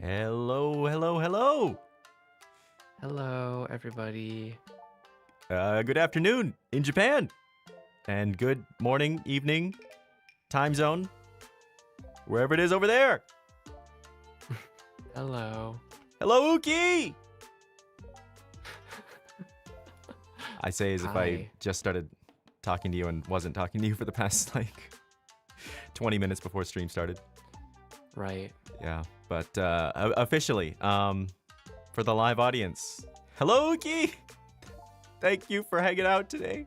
Hello, hello, hello. Hello, everybody. Good afternoon in Japan. And good morning, evening, time zone, wherever it is over there. Hello. Hello, Uki! I say as if I Hi. just started talking to you and wasn't talking to you for the past, 20 minutes before stream started. Right. Yeah, but officially, for the live audience, hello, Uki! Thank you for hanging out today.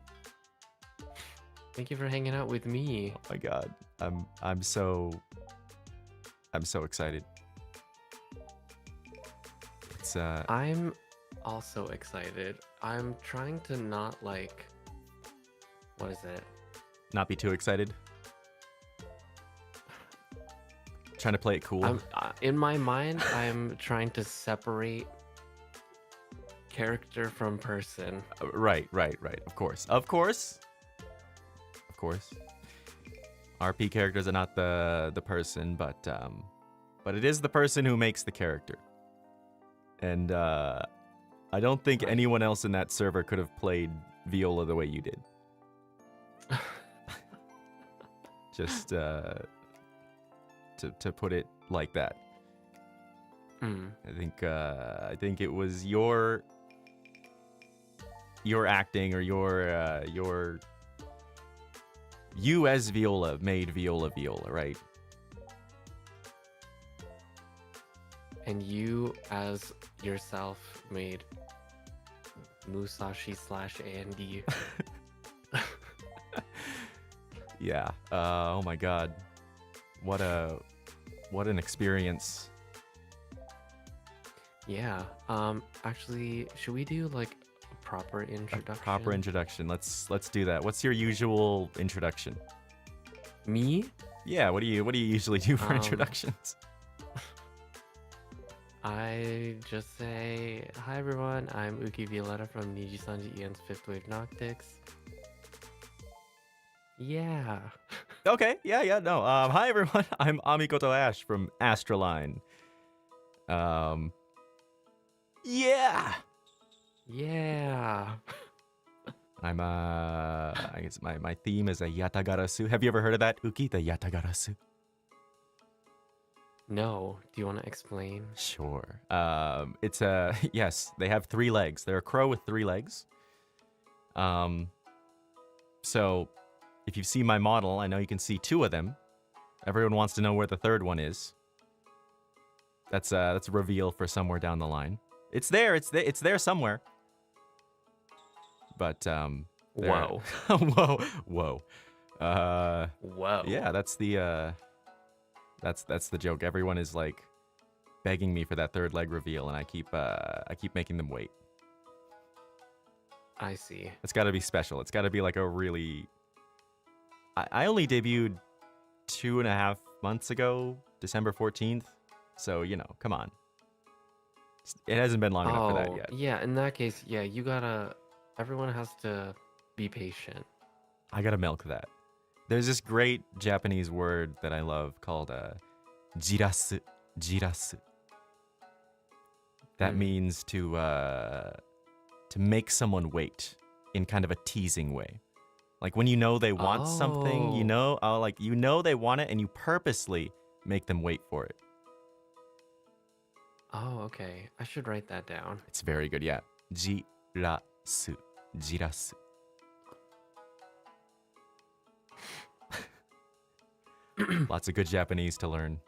Thank you for hanging out with me. Oh my god, I'm so excited. It's I'm also excited. I'm trying to not what is it? not be too excited. Trying to play it cool. In my mind, I'm trying to separate character from person. Right. Of course. RP characters are not the person, but it is the person who makes the character. And I don't think anyone else in that server could have played Viola the way you did. Just to put it like that. Mm. I think it was your acting or your you as Viola made Viola, right? And you, as yourself, made Musashi/Andy. Yeah. Oh my god. What an experience. Yeah. Actually, should we do a proper introduction? A proper introduction. Let's do that. What's your usual introduction? Me? Yeah, what do you usually do for introductions? I just say, hi everyone, I'm Uki Violetta from Niji Sanji Ian's Fifth Wave Noctics. Yeah. Okay, yeah, no. Hi everyone, I'm Amikoto Ash from ASTRALINE. Yeah! Yeah. I'm, I guess my theme is a yatagarasu. Have you ever heard of that, Uki, the yatagarasu? No. Do you want to explain? Sure. It's a, yes, they have 3 legs. They're a crow with 3 legs. So if you see my model, I know you can see 2 of them. Everyone wants to know where the 3rd one is. That's a reveal for somewhere down the line. It's there somewhere. But Whoa. whoa. Whoa. Yeah, that's the joke. Everyone is begging me for that 3rd leg reveal, and I keep making them wait. I see. It's got to be special. It's got to be a really. I only debuted 2.5 months ago, December 14th. So come on. It hasn't been long enough for that yet. Yeah. In that case, yeah, everyone has to be patient. I gotta milk that. There's this great Japanese word that I love called jirasu. That means to make someone wait in kind of a teasing way. Like when they want something, they want it, and you purposely make them wait for it. Oh, okay. I should write that down. It's very good, yeah. Jirasu. Lots of good Japanese to learn.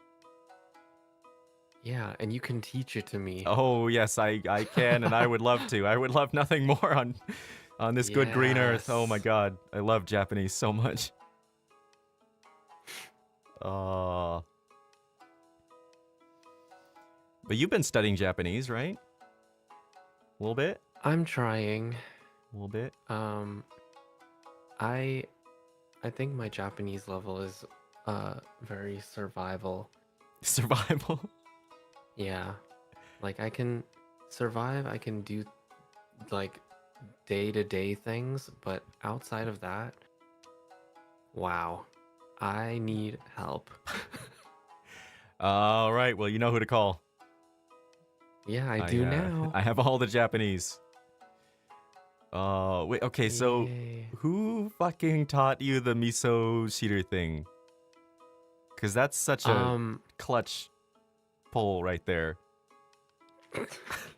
Yeah, and you can teach it to me. Oh, yes, I can, and I would love to. I would love nothing more on this good green earth. Oh my god, I love Japanese so much. But you've been studying Japanese, right? A little bit? I'm trying. A little bit? I think my Japanese level is very survival. Survival? Yeah. I can survive, I can do day-to-day things, but outside of that, wow. I need help. All right, well, you know who to call. Yeah, I do now. I have all the Japanese. Oh, wait, okay, so Yay. who fucking taught you the miso sheeter thing? Because that's such a Um, clutch pull right there.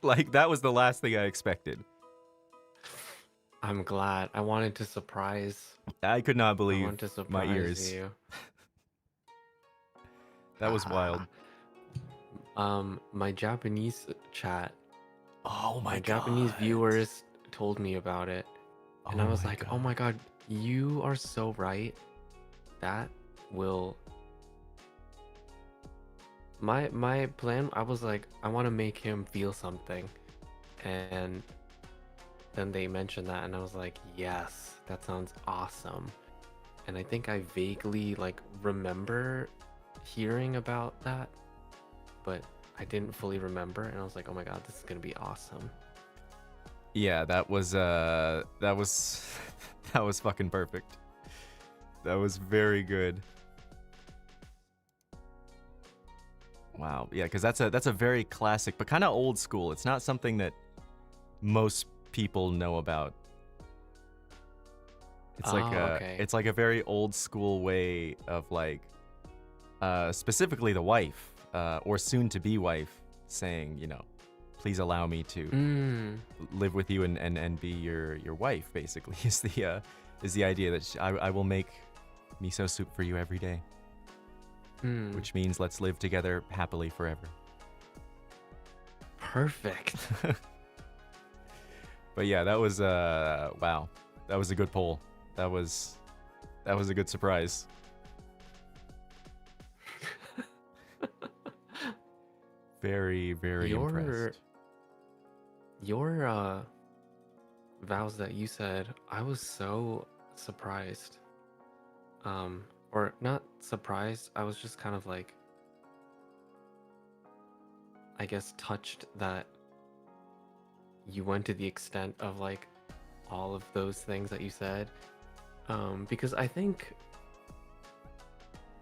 Like, that was the last thing I expected. I'm glad. I wanted to surprise. I could not I believe wanted to my surprise ears. you. That was wild. My Japanese chat, Oh my my god. Japanese viewers told me about it, and I Oh was my like, god. "Oh my god, you are so right. That will." My plan. I was like, I want to make him feel something, and then they mentioned that, and I was like, yes, that sounds awesome. And I think I vaguely like remember hearing about that, but I didn't fully remember, and I was like, oh my god, this is gonna be awesome. Yeah, that was that was fucking perfect. That was very good. Wow. Yeah, because that's a very classic, but kind of old school. It's not something that most people know about. It's like Okay. it's like a very old school way of like specifically the wife or soon to be wife saying, you know, please allow me to live with you and be your wife, basically is the idea that I will make miso soup for you every day. Which means let's live together happily forever. Perfect. But yeah, that was wow. That was a good poll. That was a good surprise. Very, very impressed. Your vows that you said, I was so surprised. Or not surprised, I was just kind of like, I guess, touched that you went to the extent of like all of those things that you said. Because I think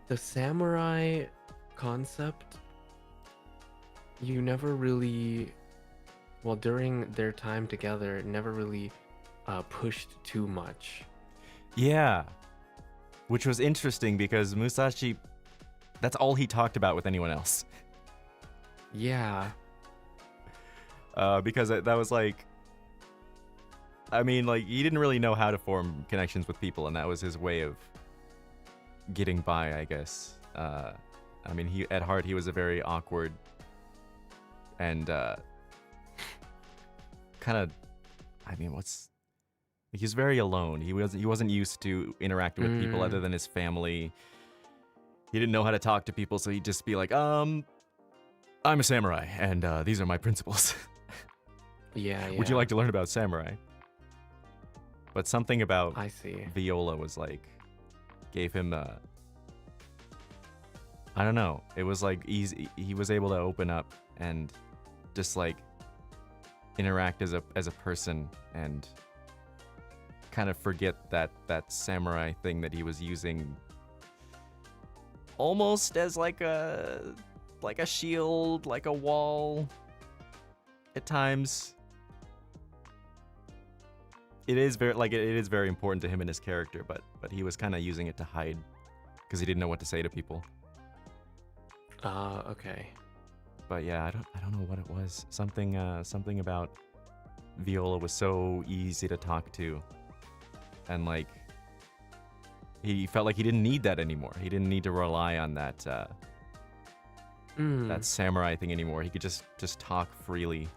the samurai concept, you never really, well, during their time together, never really pushed too much. Yeah. Which was interesting because Musashi, that's all he talked about with anyone else. Yeah. Because that was like, I mean, like, he didn't really know how to form connections with people, and that was his way of getting by, I guess. I mean, at heart, he was a very awkward and kind of, I mean, he was very alone. He wasn't used to interacting with people other than his family. He didn't know how to talk to people, so he'd just be like, I'm a samurai, and these are my principles. Yeah. Would you like to learn about samurai? But something about I see. Viola was like, gave him I don't know. It was like easy. He was able to open up and just like interact as a person and kind of forget that samurai thing that he was using almost as like a shield, like a wall at times. It is very important to him and his character, but he was kind of using it to hide because he didn't know what to say to people. Okay. But yeah, I don't know what it was. Something about Viola was so easy to talk to, and like he felt like he didn't need that anymore. He didn't need to rely on that that samurai thing anymore. He could just talk freely.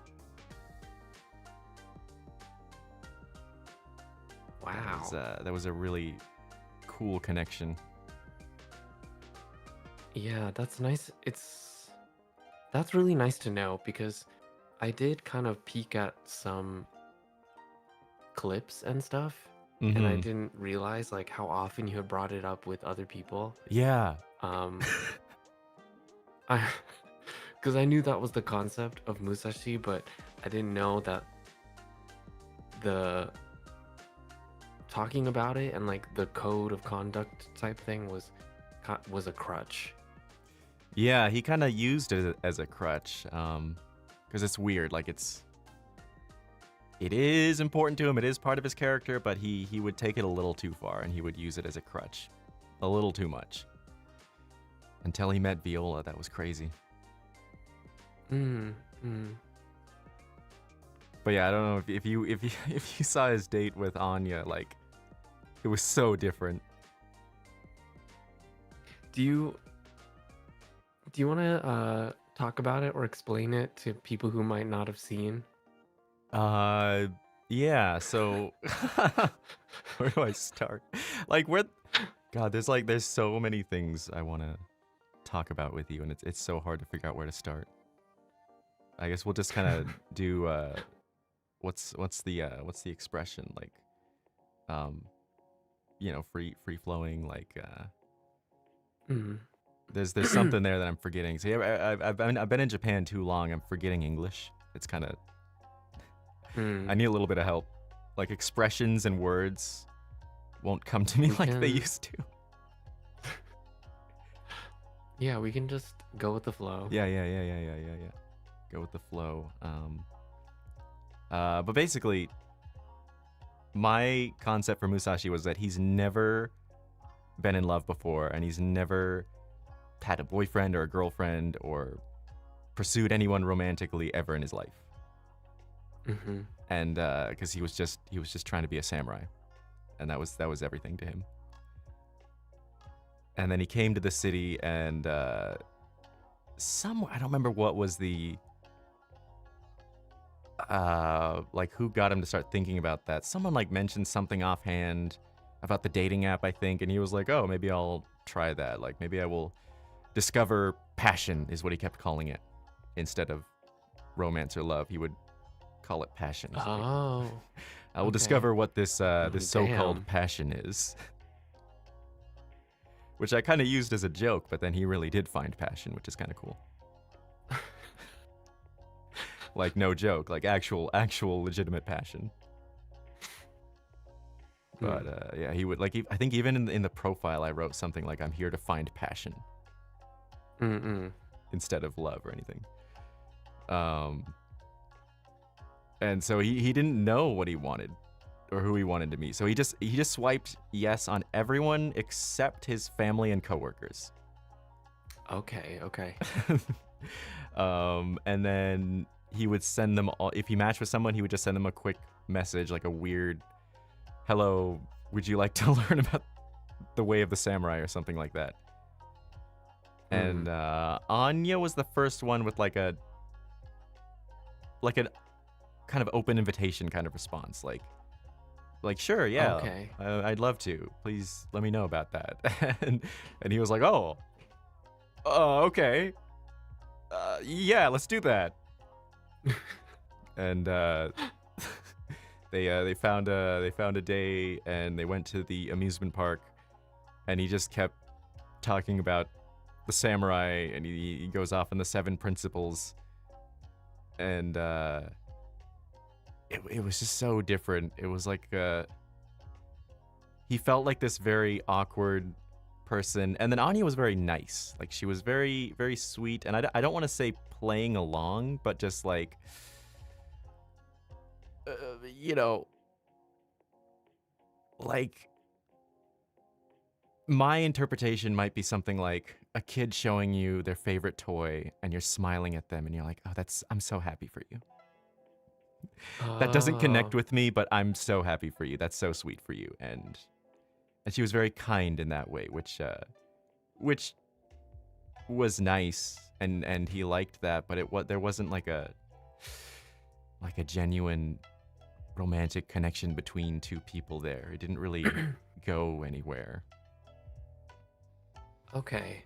Wow. That was a really cool connection. Yeah, that's nice. That's really nice to know because I did kind of peek at some clips and stuff, and I didn't realize like how often you had brought it up with other people. Yeah. I because I knew that was the concept of Musashi, but I didn't know that the talking about it and like the code of conduct type thing was a crutch. Yeah, he kind of used it as a crutch, because it's weird. Like it is important to him. It is part of his character, but he would take it a little too far, and he would use it as a crutch, a little too much. Until he met Viola, that was crazy. But yeah, I don't know if you saw his date with Anya, like it was so different. Do you want to talk about it or explain it to people who might not have seen? Yeah. So where do I start? Like God, there's so many things I want to talk about with you, and it's so hard to figure out where to start. I guess we'll just kind of do what's the expression, like free flowing, like there's something there that I'm forgetting. So yeah, I've been in Japan too long. I'm forgetting English. It's kind of I need a little bit of help. Like expressions and words won't come to me like they used to. Yeah, we can just go with the flow. Yeah. Go with the flow. But basically, my concept for Musashi was that he's never been in love before, and he's never had a boyfriend or a girlfriend or pursued anyone romantically ever in his life. And because he was just trying to be a samurai, and that was everything to him. And then he came to the city, and somewhere, I don't remember what was the like who got him to start thinking about that. Someone like mentioned something offhand about the dating app, I think, and he was like, oh, maybe I'll try that. Like maybe I will discover passion, is what he kept calling it, instead of romance or love. He would call it passion. Oh, I will discover what this this so-called passion is. Which I kind of used as a joke, but then he really did find passion, which is kind of cool. Like no joke, like actual legitimate passion. But yeah, he would like. I think even in the profile, I wrote something like, "I'm here to find passion," instead of love or anything. And so he didn't know what he wanted or who he wanted to meet. So he just swiped yes on everyone except his family and coworkers. Okay. And then he would send them all, if he matched with someone, he would just send them a quick message, like a weird, hello, would you like to learn about the way of the samurai or something like that. And Anya was the first one with like a kind of open invitation kind of response, like sure, yeah, Okay. I'd love to, please let me know about that. and he was like, oh okay, yeah, let's do that. And they found a day, and they went to the amusement park, and he just kept talking about the samurai, and he goes off on the 7 principles, and it was just so different. It was like he felt like this very awkward person, and then Anya was very nice. Like she was very, very sweet, and I don't want to say playing along, but just like like my interpretation might be something like a kid showing you their favorite toy, and you're smiling at them, and you're like, oh, I'm so happy for you. That doesn't connect with me, but I'm so happy for you. That's so sweet for you. And she was very kind in that way, which was nice, and he liked that, but there wasn't like a genuine romantic connection between two people there. It didn't really go anywhere. Okay.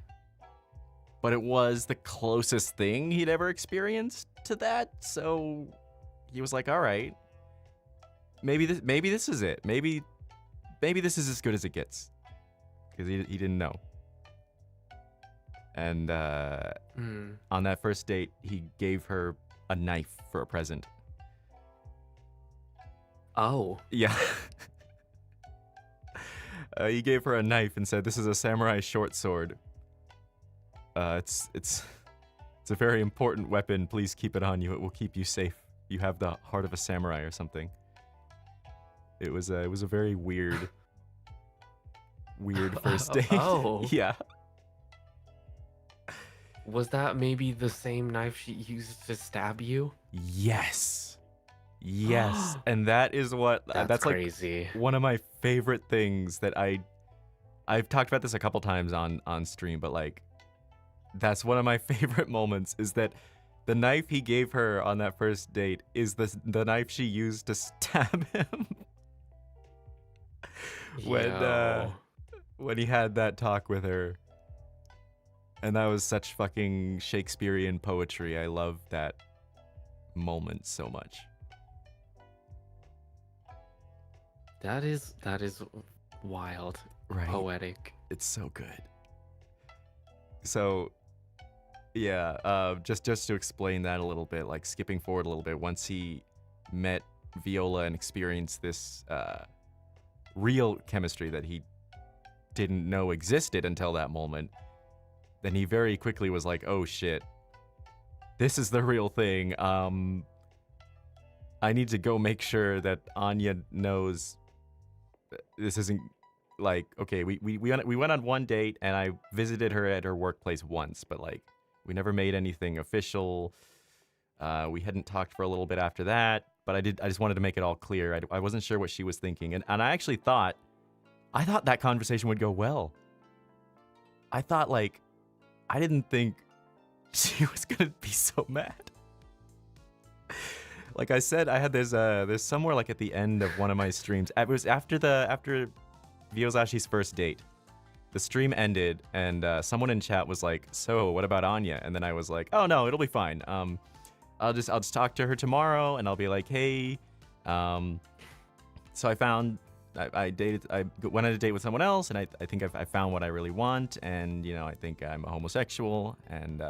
But it was the closest thing he'd ever experienced to that, so he was like, all right, maybe this is it. Maybe this is as good as it gets, because he didn't know. And on that first date, he gave her a knife for a present. Oh. Yeah. He gave her a knife and said, "This is a samurai short sword. It's It's a very important weapon. Please keep it on you. It will keep you safe. You have the heart of a samurai or something. It was a very weird first date. Oh. Yeah. Was that maybe the same knife she used to stab you? Yes. Yes. And that is what that's like crazy. one of my favorite things that I've talked about this a couple times on stream, but like that's one of my favorite moments is that the knife he gave her on that first date is the knife she used to stab him. When he had that talk with her. And that was such fucking Shakespearean poetry. I love that moment so much. That is wild. Right. Poetic. It's so good. So yeah, just to explain that a little bit, like skipping forward a little bit, once he met Viola and experienced this real chemistry that he didn't know existed until that moment, then he very quickly was like, oh shit, this is the real thing. I need to go make sure that Anya knows this isn't like, okay, we went on one date and I visited her at her workplace once, but like we never made anything official. We hadn't talked for a little bit after that, but I just wanted to make it all clear. I wasn't sure what she was thinking, and I actually thought that conversation would go well. I didn't think she was gonna be so mad. Like I said, I had there's somewhere like at the end of one of my streams. It was after VioZashi's first date. The stream ended, and someone in chat was like, "So, what about Anya?" And then I was like, "Oh no, it'll be fine. I'll just talk to her tomorrow, and I'll be like, hey." So I went on a date with someone else, and I think I found what I really want, and I think I'm a homosexual, and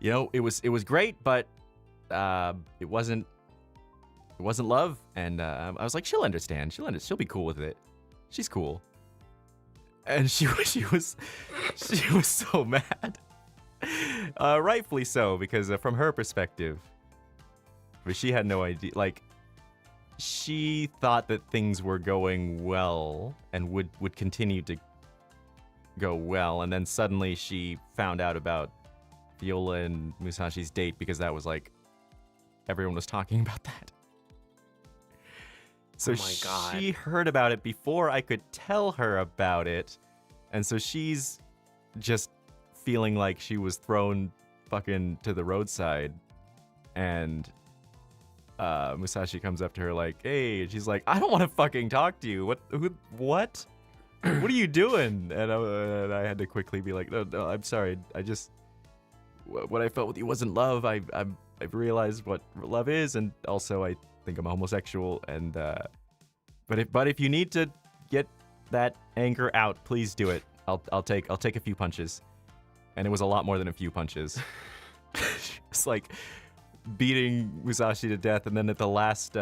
it was great, but it wasn't love, and I was like, she'll understand, she'll be cool with it, she's cool, and she was so mad, rightfully so, because from her perspective, but she had no idea, like. She thought that things were going well and would continue to go well, and then suddenly she found out about Viola and Musashi's date because that was like everyone was talking about that. So oh my God. She heard about it before I could tell her about it, and so she's just feeling like she was thrown fucking to the roadside, and Musashi comes up to her like, hey, and she's like, I don't want to fucking talk to you. What? What are you doing? And I had to quickly be like, no, I'm sorry. I just, what I felt with you wasn't love. I've realized what love is, and also I think I'm homosexual. And but if you need to get that anger out, please do it. I'll take a few punches, and it was a lot more than a few punches. It's like beating Musashi to death, and then at the last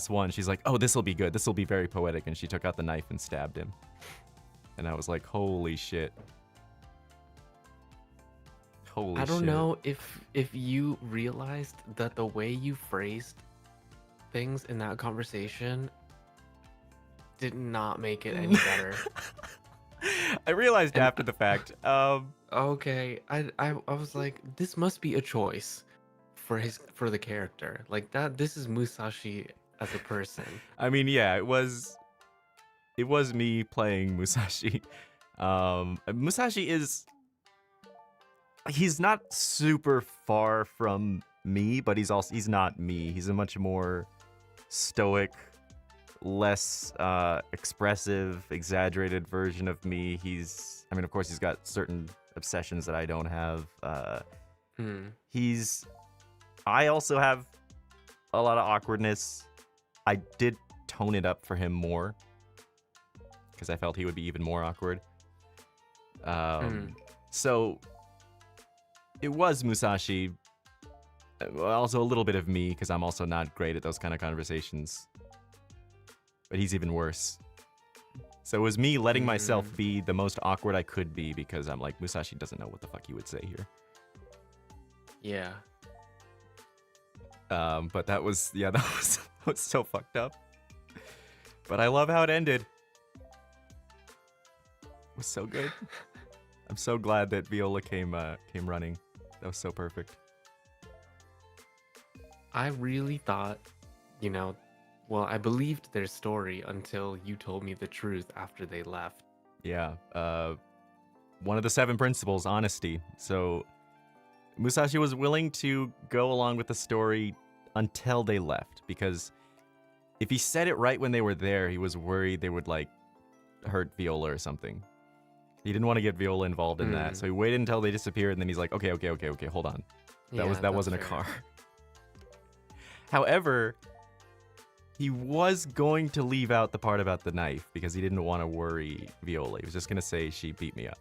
one, she's like, oh, this will be good, this will be very poetic, and she took out the knife and stabbed him, and I was like, holy shit. I don't know if you realized that the way you phrased things in that conversation did not make it any better. I realized after the fact. Okay, I was like, this must be a choice for the character, like that. This is Musashi as a person. I mean, yeah, it was me playing Musashi. Musashi he's not super far from me, but he's not me. He's a much more stoic, less expressive, exaggerated version of me. Of course, he's got certain obsessions that I don't have. I also have a lot of awkwardness. I did tone it up for him more because I felt he would be even more awkward. So it was Musashi, also a little bit of me because I'm also not great at those kind of conversations. But he's even worse. So it was me letting myself be the most awkward I could be because I'm like, Musashi doesn't know what the fuck he would say here. Yeah. But that was that was so fucked up. But I love how it ended. It was so good. I'm so glad that Viola came running. That was so perfect. I really thought, well, I believed their story until you told me the truth after they left. Yeah. One of the 7 principles, honesty. So Musashi was willing to go along with the story until they left, because if he said it right when they were there, he was worried they would like hurt Viola or something. He didn't want to get Viola involved in that, so he waited until they disappeared, and then he's like, okay, hold on. That wasn't a car. However, he was going to leave out the part about the knife because he didn't want to worry Viola. He was just going to say she beat me up.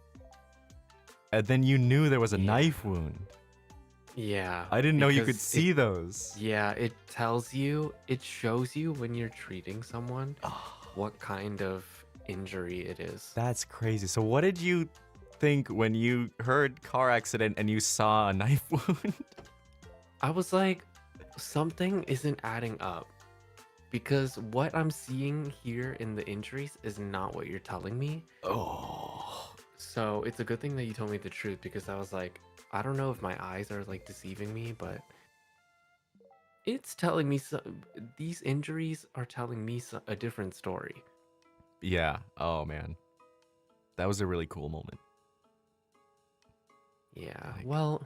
And then you knew there was a knife wound. Yeah. I didn't know you could see those. Yeah, it shows you when you're treating someone what kind of injury it is. That's crazy. So what did you think when you heard car accident and you saw a knife wound? I was like, something isn't adding up, because what I'm seeing here in the injuries is not what you're telling me. Oh. So it's a good thing that you told me the truth, because I was like, I don't know if my eyes are like deceiving me, but it's telling me these injuries are telling me a different story. Yeah. Oh man. That was a really cool moment. Yeah. Well,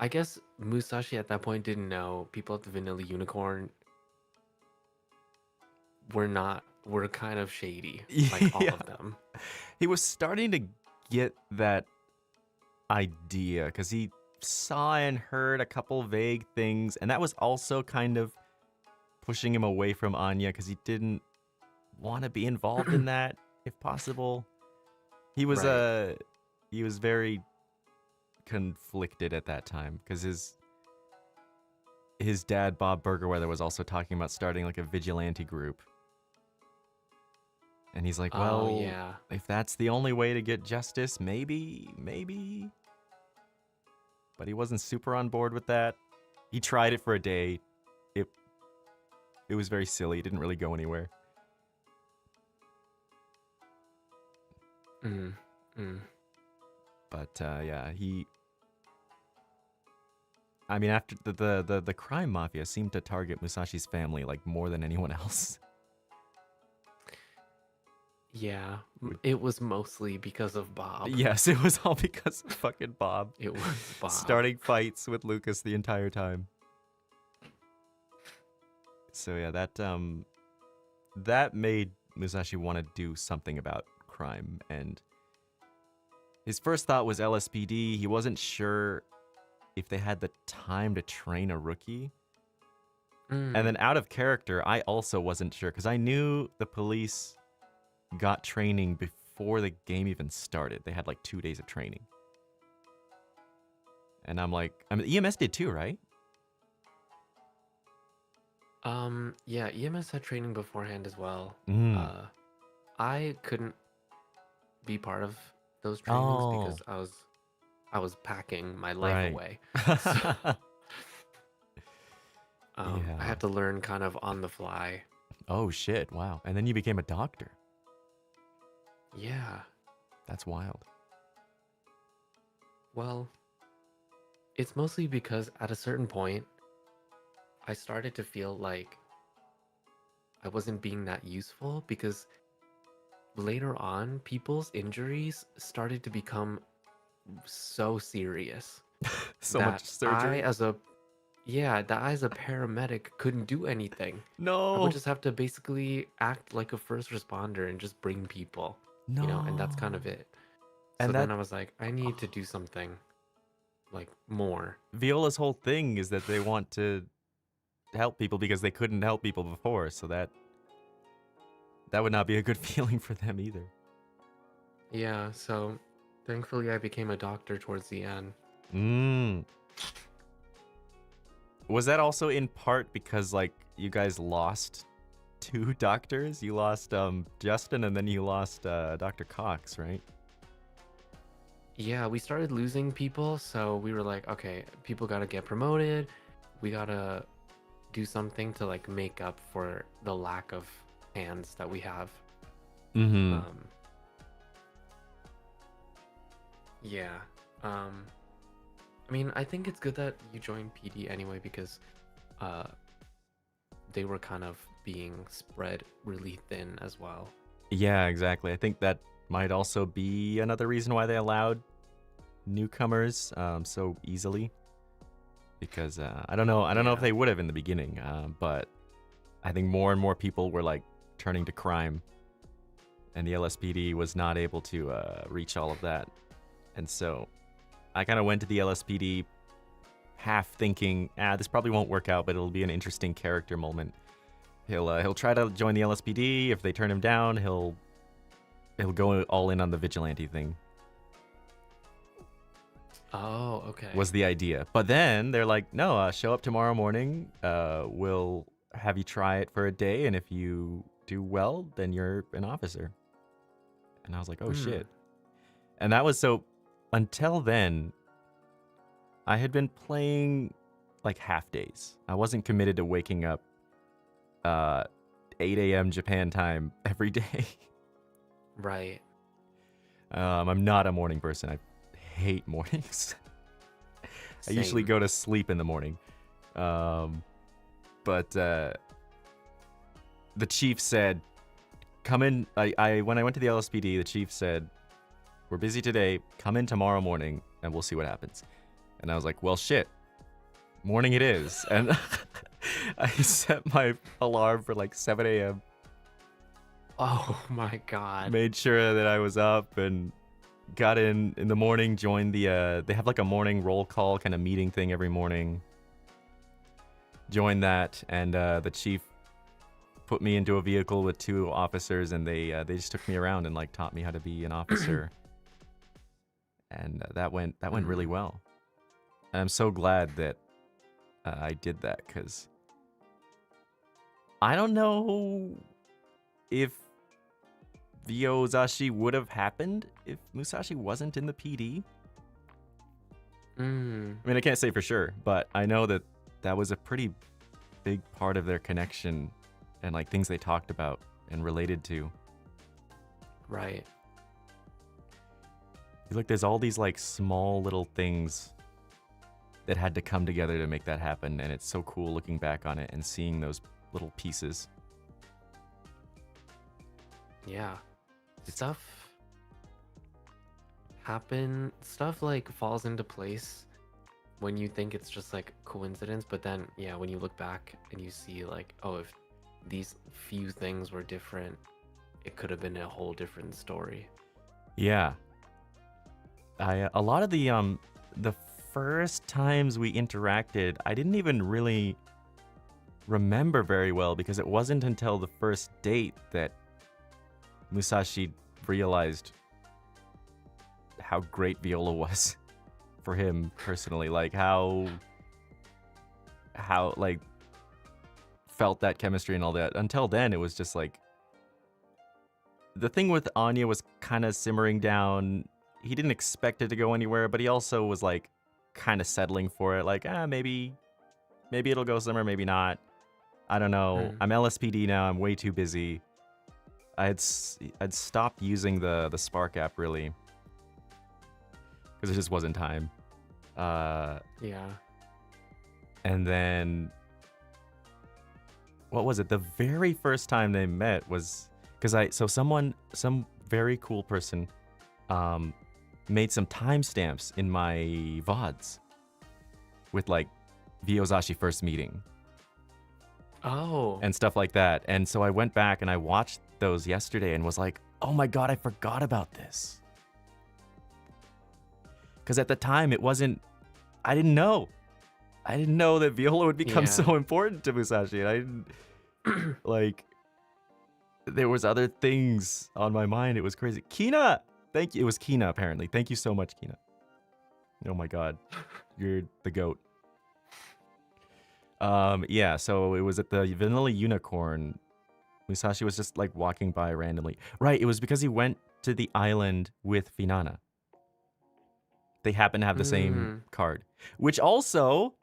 I guess Musashi at that point didn't know people at the Vanilla Unicorn were kind of shady, like all of them. He was starting to get that idea because he saw and heard a couple vague things, and that was also kind of pushing him away from Anya because he didn't want to be involved in that if possible. He was he was very conflicted at that time because his dad Bob Burgerweather was also talking about starting like a vigilante group, and he's like, well, yeah, if that's the only way to get justice, maybe, but he wasn't super on board with that. He tried it for a day. It was very silly. It didn't really go anywhere. But yeah, I mean, after the crime mafia seemed to target Musashi's family like more than anyone else. Yeah, it was mostly because of Bob. Yes, it was all because of fucking Bob. It was Bob. Starting fights with Lucas the entire time. So yeah, that made Musashi want to do something about crime, and his first thought was LSPD. He wasn't sure if they had the time to train a rookie. And then out of character, I also wasn't sure because I knew the police got training before the game even started. They had like 2 days of training. And I'm like, EMS did too, right? Yeah, EMS had training beforehand as well. I couldn't be part of those trainings because I was packing my life away. So, I had to learn kind of on the fly. Oh shit, wow. And then you became a doctor. Yeah. That's wild. Well, it's mostly because at a certain point, I started to feel like I wasn't being that useful, because later on, people's injuries started to become so serious. So much surgery. I as a paramedic couldn't do anything. No. I would just have to basically act like a first responder and just bring people. No. And that's kind of it. And so then I was like, I need to do something like more. Viola's whole thing is that they want to help people because they couldn't help people before, so that would not be a good feeling for them either. Yeah, so thankfully I became a doctor towards the end. Was that also in part because like you guys lost two doctors. You lost Justin, and then you lost Dr. Cox, right? Yeah, we started losing people, so we were like, okay, people gotta get promoted. We gotta do something to like make up for the lack of hands that we have. Mm-hmm. Yeah. I mean, I think it's good that you joined PD anyway because they were kind of being spread really thin as well. Yeah, exactly. I think that might also be another reason why they allowed newcomers so easily. Because I don't know if they would have in the beginning, but I think more and more people were like turning to crime, and the LSPD was not able to reach all of that. And so I kind of went to the LSPD half thinking, this probably won't work out, but it'll be an interesting character moment. He'll try to join the LSPD. If they turn him down, he'll go all in on the vigilante thing. Oh, okay. Was the idea. But then they're like, no, show up tomorrow morning. We'll have you try it for a day, and if you do well, then you're an officer. And I was like, oh shit. And that was so. Until then, I had been playing like half days. I wasn't committed to waking up 8 a.m. Japan time every day. Right. I'm not a morning person. I hate mornings. I usually go to sleep in the morning. But the chief said, come in. When I went to the LSPD, the chief said, we're busy today. Come in tomorrow morning and we'll see what happens. And I was like, well, shit. Morning it is. And I set my alarm for like 7 a.m. Oh my god. Made sure that I was up and got in the morning, joined the, they have like a morning roll call kind of meeting thing every morning. Joined that, and the chief put me into a vehicle with two officers, and they just took me around and like taught me how to be an officer. And that went really well. And I'm so glad that I did that, because I don't know if VioZashi would have happened if Musashi wasn't in the PD. I mean, I can't say for sure, but I know that that was a pretty big part of their connection and like things they talked about and related to. Right. Like there's all these like small little things that had to come together to make that happen, and it's so cool looking back on it and seeing those little pieces. Yeah. Stuff like falls into place when you think it's just like coincidence, but then yeah, when you look back and you see like, oh, if these few things were different, it could have been a whole different story. Yeah. A lot of the first times we interacted, I didn't even really remember very well, because it wasn't until the first date that Musashi realized how great Viola was for him personally, like how like felt that chemistry and all that. Until then, it was just like the thing with Anya was kind of simmering down. He didn't expect it to go anywhere, but he also was like kind of settling for it, like maybe it'll go somewhere, maybe not. I don't know. I'm LSPD now. I'm way too busy. I'd stopped using the Spark app really, because it just wasn't time. Yeah. And then what was it? The very first time they met was because some very cool person made some timestamps in my VODs with like VioZashi first meeting. Oh. And stuff like that. And so I went back and I watched those yesterday and was like, oh my god, I forgot about this. Because at the time I didn't know that Viola would become so important to Musashi. And I didn't like, there was other things on my mind. It was crazy. Kina! Thank you. It was Kina, apparently. Thank you so much, Kina. Oh my god. You're the GOAT. Yeah, so it was at the Vanilla Unicorn Musashi was just like walking by randomly. Right, it was because he went to the island with Finana. They happen to have the same card. Which also,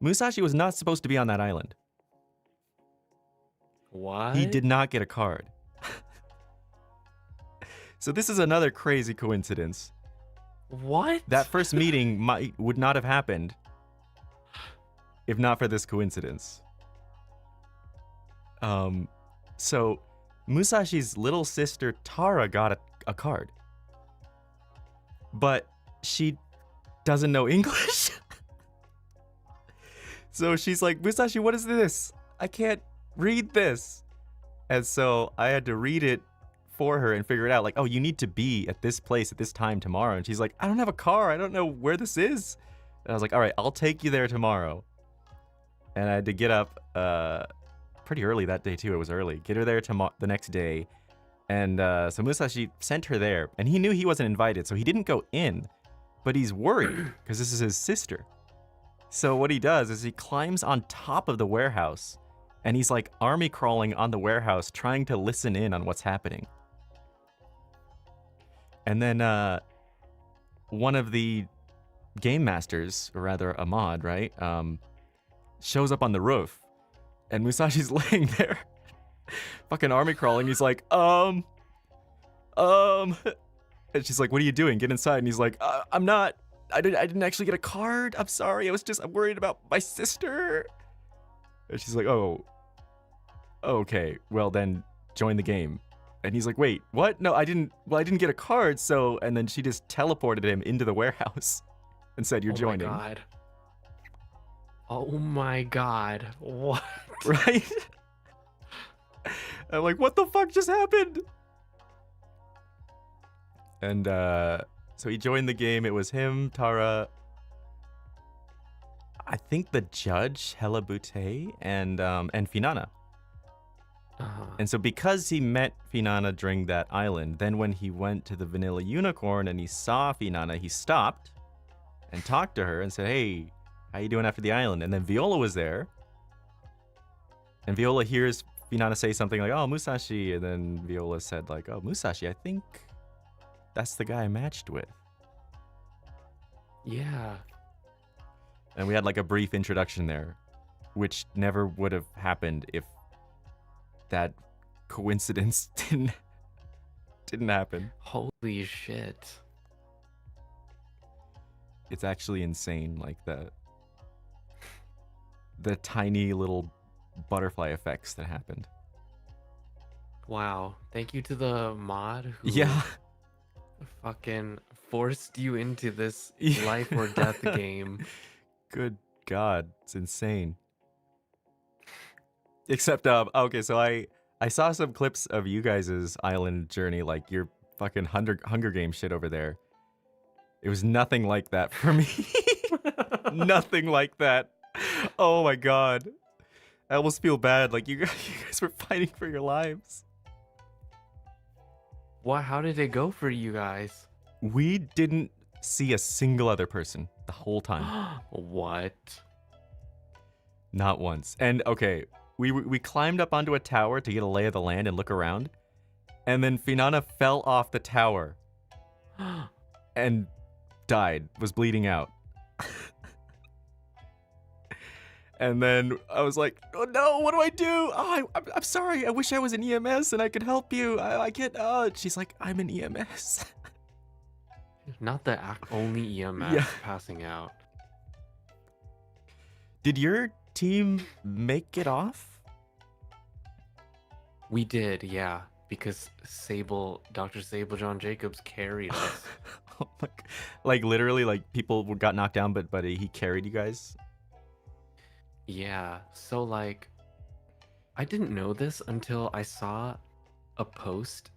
Musashi was not supposed to be on that island. What? He did not get a card. So this is another crazy coincidence. What? That first meeting would not have happened if not for this coincidence. So Musashi's little sister Tara got a card. But she doesn't know English. So she's like, Musashi, what is this? I can't read this. And so I had to read it for her and figure it out. Like, oh, you need to be at this place at this time tomorrow. And she's like, I don't have a car. I don't know where this is. And I was like, all right, I'll take you there tomorrow. And I had to get up pretty early that day too. It was early. Get her there the next day. And so Musashi sent her there. And he knew he wasn't invited, so he didn't go in. But he's worried because this is his sister. So what he does is he climbs on top of the warehouse. And he's like army crawling on the warehouse, trying to listen in on what's happening. And then one of the game masters, or rather a mod, right, shows up on the roof. And Musashi's laying there, fucking army crawling. He's like, And she's like, what are you doing? Get inside. And he's like, I didn't actually get a card. I'm sorry. I'm worried about my sister. And she's like, oh, okay. Well, then join the game. And he's like, wait, what? No, I didn't get a card. So, and then she just teleported him into the warehouse and said, you're joining. Oh my God. What? Right? I'm like, what the fuck just happened? And so he joined the game. It was him, Tara, I think the judge, Hella Butte, and Finana. And so because he met Finana during that island, then when he went to the Vanilla Unicorn and he saw Finana, he stopped and talked to her and said, hey, how you doing after the island? And then Viola was there. And Viola hears Finana say something like, oh, Musashi. And then Viola said like, oh, Musashi, I think that's the guy I matched with. Yeah. And we had like a brief introduction there, which never would have happened if that coincidence didn't happen. Holy shit. It's actually insane, like the tiny little butterfly effects that happened. Wow. Thank you to the mod who fucking forced you into this life or death game. Good God, it's insane. Except, okay, so I saw some clips of you guys' island journey, like your fucking Hunger Games shit over there. It was nothing like that for me. Nothing like that. Oh my God. I almost feel bad, like you guys were fighting for your lives. What? How did it go for you guys? We didn't see a single other person the whole time. What? Not once. And okay, we climbed up onto a tower to get a lay of the land and look around. And then Finana fell off the tower and died, was bleeding out. And then I was like, oh no, what do I do? Oh, I'm sorry. I wish I was an EMS and I could help you. I can't. She's like, I'm an EMS. Not the only EMS passing out. Did your team make it off? We did, yeah. Because Dr. Sable John Jacobs carried us. Oh my God. Like literally, like people got knocked down, but he carried you guys? Yeah, so like, I didn't know this until I saw a post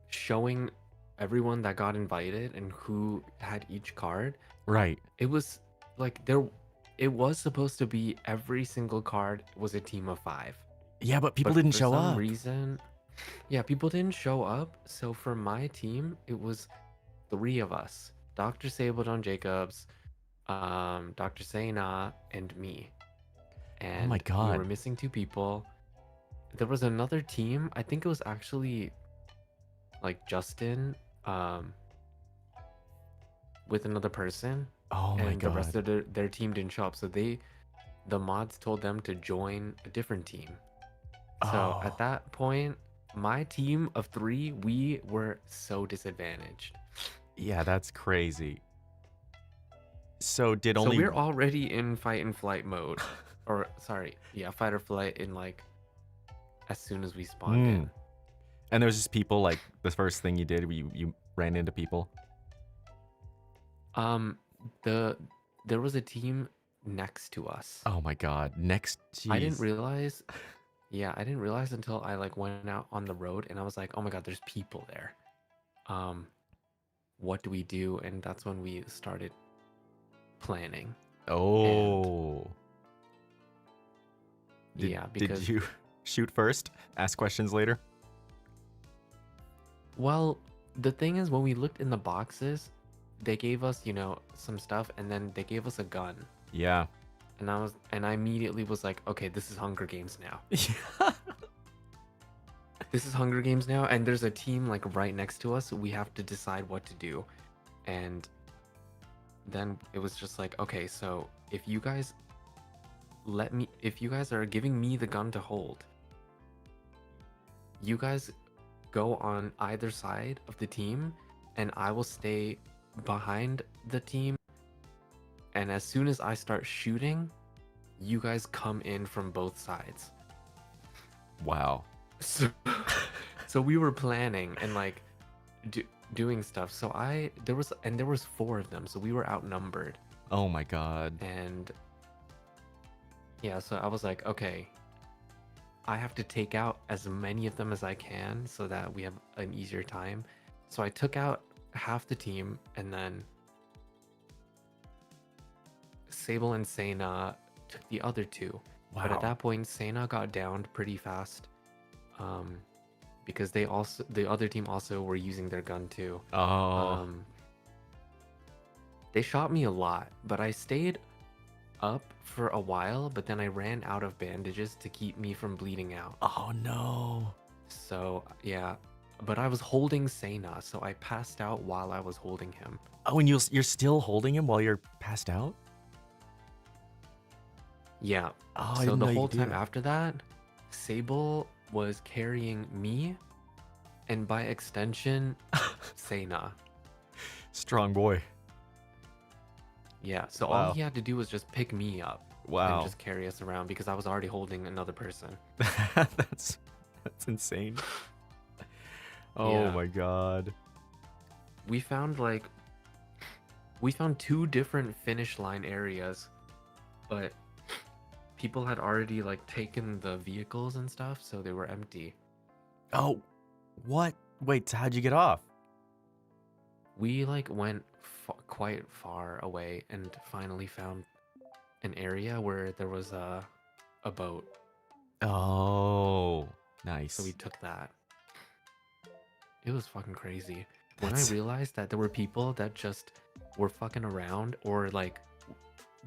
showing everyone that got invited and who had each card. Right. It was like it was supposed to be every single card was a team of 5. Yeah, but people didn't show up. For some reason, yeah, people didn't show up. So for my team, it was 3 of us: Dr. Sable John Jacobs, Dr. Sayna, and me. And oh my God, we were missing 2 people. there was another team. I think it was actually like Justin, um, with another person, Oh my and the rest god. of their team didn't show up. So the mods told them to join a different team. So at Oh. that point, my team of 3, we were so disadvantaged. Yeah, that's crazy. So did So only we're already in fight and flight mode. Or sorry, yeah, fight or flight in like as soon as we spawned Hmm. in. And there was just people like the first thing you did, you ran into people. Um the there was a team next to us. Oh my god. Next, I didn't jeez. realize Yeah, I didn't realize until I like went out on the road and I was like, "Oh my god, there's people there." Um what do we do? And that's when we started planning. And Oh. Did yeah, did because you shoot first? Ask questions later? well, the thing is when we looked in the boxes, they gave us, some stuff and then they gave us a gun. Yeah. And I immediately was like, "Okay, this is Hunger Games now. This is Hunger Games now and there's a team like right next to us. We have to decide what to do." And then it was just like, "Okay, so if you guys are giving me the gun to hold, you guys go on either side of the team and I will stay behind the team, and as soon as I start shooting, you guys come in from both sides." Wow. So, so we were planning and like doing stuff. So there was 4 of them, so we were outnumbered. Oh my god. And yeah, so I was like, "Okay, I have to take out as many of them as I can so that we have an easier time." So I took out half the team, and then Sable and Sena took the other 2. But at Wow. that point, Sena got downed pretty fast, um, because the other team also were using their gun too. Oh. Um, they shot me a lot, but I stayed up for a while. But then I ran out of bandages to keep me from bleeding out. Oh no. So yeah, but I was holding Sena, so I passed out while I was holding him. Oh, and you're still holding him while you're passed out? Yeah. Oh, I So didn't the know you whole could do time that. after that, Sable was carrying me, and by extension, Sena. Strong boy. Yeah. So all Wow. he had to do was just pick me up and Wow. just carry us around because I was already holding another person. that's insane. Oh Yeah. my god. We found 2 different finish line areas, but people had already like taken the vehicles and stuff, so they were empty. Oh, what? Wait, so how'd you get off? We like went quite far away and finally found an area where there was a boat. Oh, nice. So we took that. It was fucking crazy. When I That's- realized that there were people that just were fucking around or like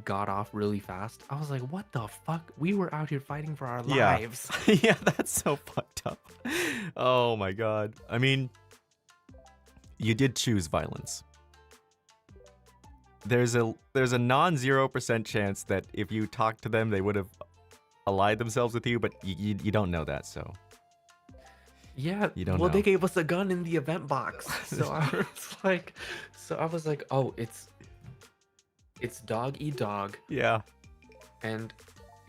got off really fast, I was like, "What the fuck? We were out here fighting for our Yeah. lives." Yeah, that's so fucked up. Oh my god. I mean, you did choose violence. There's a non-0% chance that if you talked to them, they would have allied themselves with you, but you don't know that, so Yeah, you don't well, know. they gave us a gun in the event box, so I was like, "Oh, it's dog eat dog." Yeah. And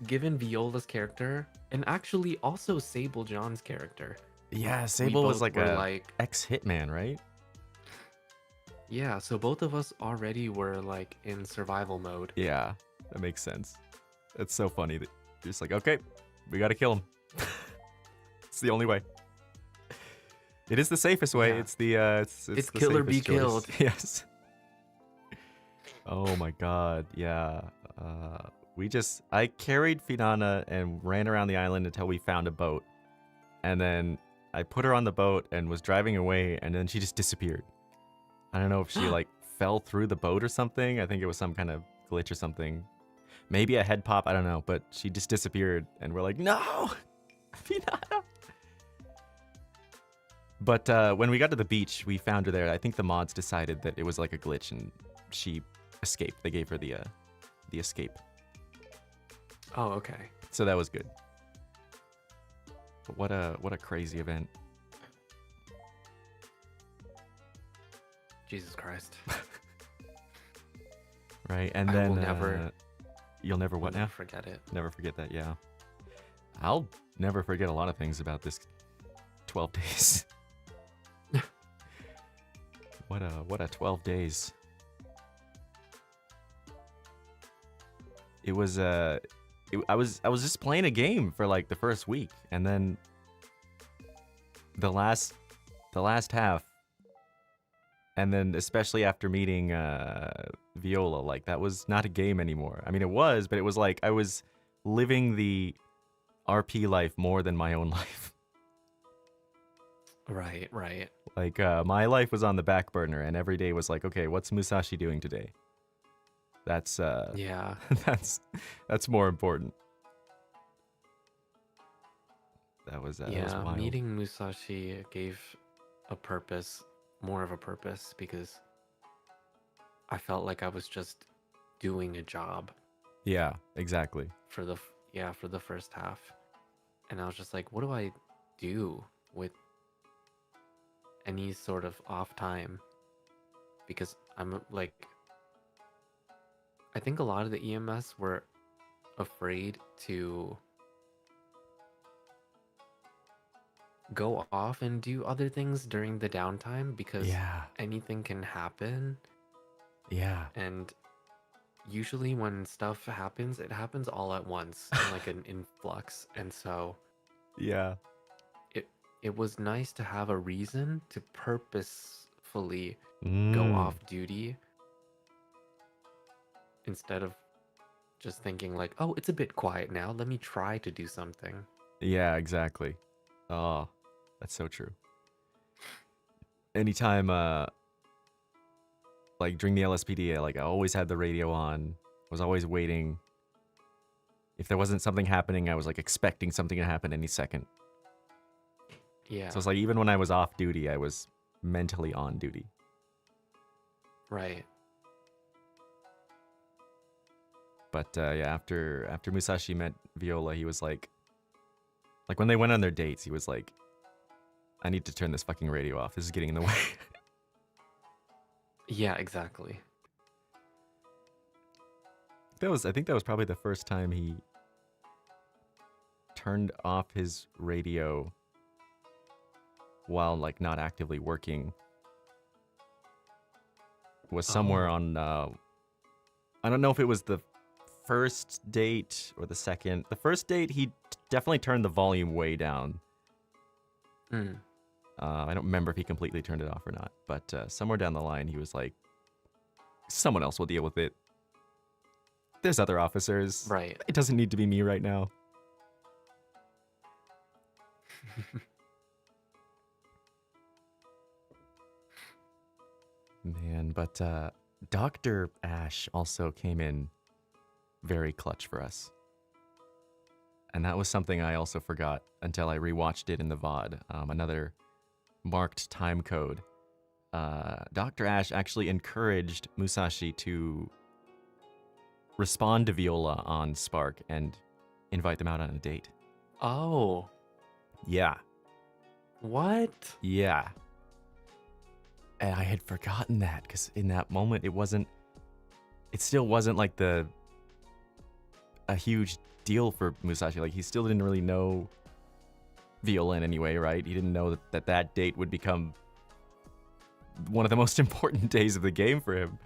given Viola's character, and actually also Sable John's character, Yeah, we Sable was both like were a like, ex-hitman, right? yeah. So both of us already were like in survival mode. Yeah, that makes sense. It's so funny that you're just like, okay, we gotta kill him. It's the only way. It is the safest way. Yeah. It's the it's It's the kill or be safest choice. killed. Yes. Oh my god, yeah. I carried Finana and ran around the island until we found a boat. And then I put her on the boat and was driving away, and then she just disappeared. I don't know if she like fell through the boat or something. I think it was some kind of glitch or something. Maybe a head pop, I don't know, but she just disappeared and we're like, "No!" Pinata. But when we got to the beach, we found her there. I think the mods decided that it was like a glitch, and she escaped. They gave her the escape. Oh, okay. So that was good. But what a crazy event. Jesus Christ. Right, and I then will never. You'll never what I'll now? never forget it. Never forget that, yeah. I'll never forget a lot of things about this 12 days. What a 12 days. It was I was just playing a game for like the first week, and then the last half, and then especially after meeting Viola, like that was not a game anymore. I mean, it was, but it was like I was living the RP life more than my own life. Right, right. Like my life was on the back burner, and every day was like, okay, what's Musashi doing today? That's Yeah. that's more important. That was Yeah, wild. meeting Musashi gave a purpose, more of a purpose, because I felt like I was just doing a job Yeah, exactly. for the for the first half. And I was just like, what do I do with any sort of off time? Because I'm like, I think a lot of the EMS were afraid to go off and do other things during the downtime because Yeah, anything can happen. yeah, And usually when stuff happens, it happens all at once in like an influx. And so yeah. it was nice to have a reason to purposefully go Mm. off duty instead of just thinking like, oh, it's a bit quiet now, let me try to do something. Yeah, exactly. Oh, that's so true. Anytime, like during the LSPD, like I always had the radio on. Was always waiting. If there wasn't something happening, I was like expecting something to happen any second. Yeah, So it's like even when I was off duty, I was mentally on duty. right. But yeah, after Musashi met Viola, he was like when they went on their dates, he was like, I need to turn this fucking radio off. This is getting in the way. Yeah, exactly. I think that was probably the first time he turned off his radio while like not actively working. Was somewhere Oh. on I don't know if it was the first date or the second. The first date he definitely turned the volume way down. Mm. I don't remember if he completely turned it off or not, but somewhere down the line he was like, someone else will deal with it. There's other officers. Right. It doesn't need to be me right now. Man, but Dr. Ash also came in very clutch for us. And that was something I also forgot until I rewatched it in the VOD. Another marked time code. Dr. Ash actually encouraged Musashi to respond to Viola on Spark and invite them out on a date. Oh, Yeah. what? Yeah. And I had forgotten that because in that moment it still wasn't like a huge deal for Musashi. Like he still didn't really know Viola in any way, right? He didn't know that date would become one of the most important days of the game for him.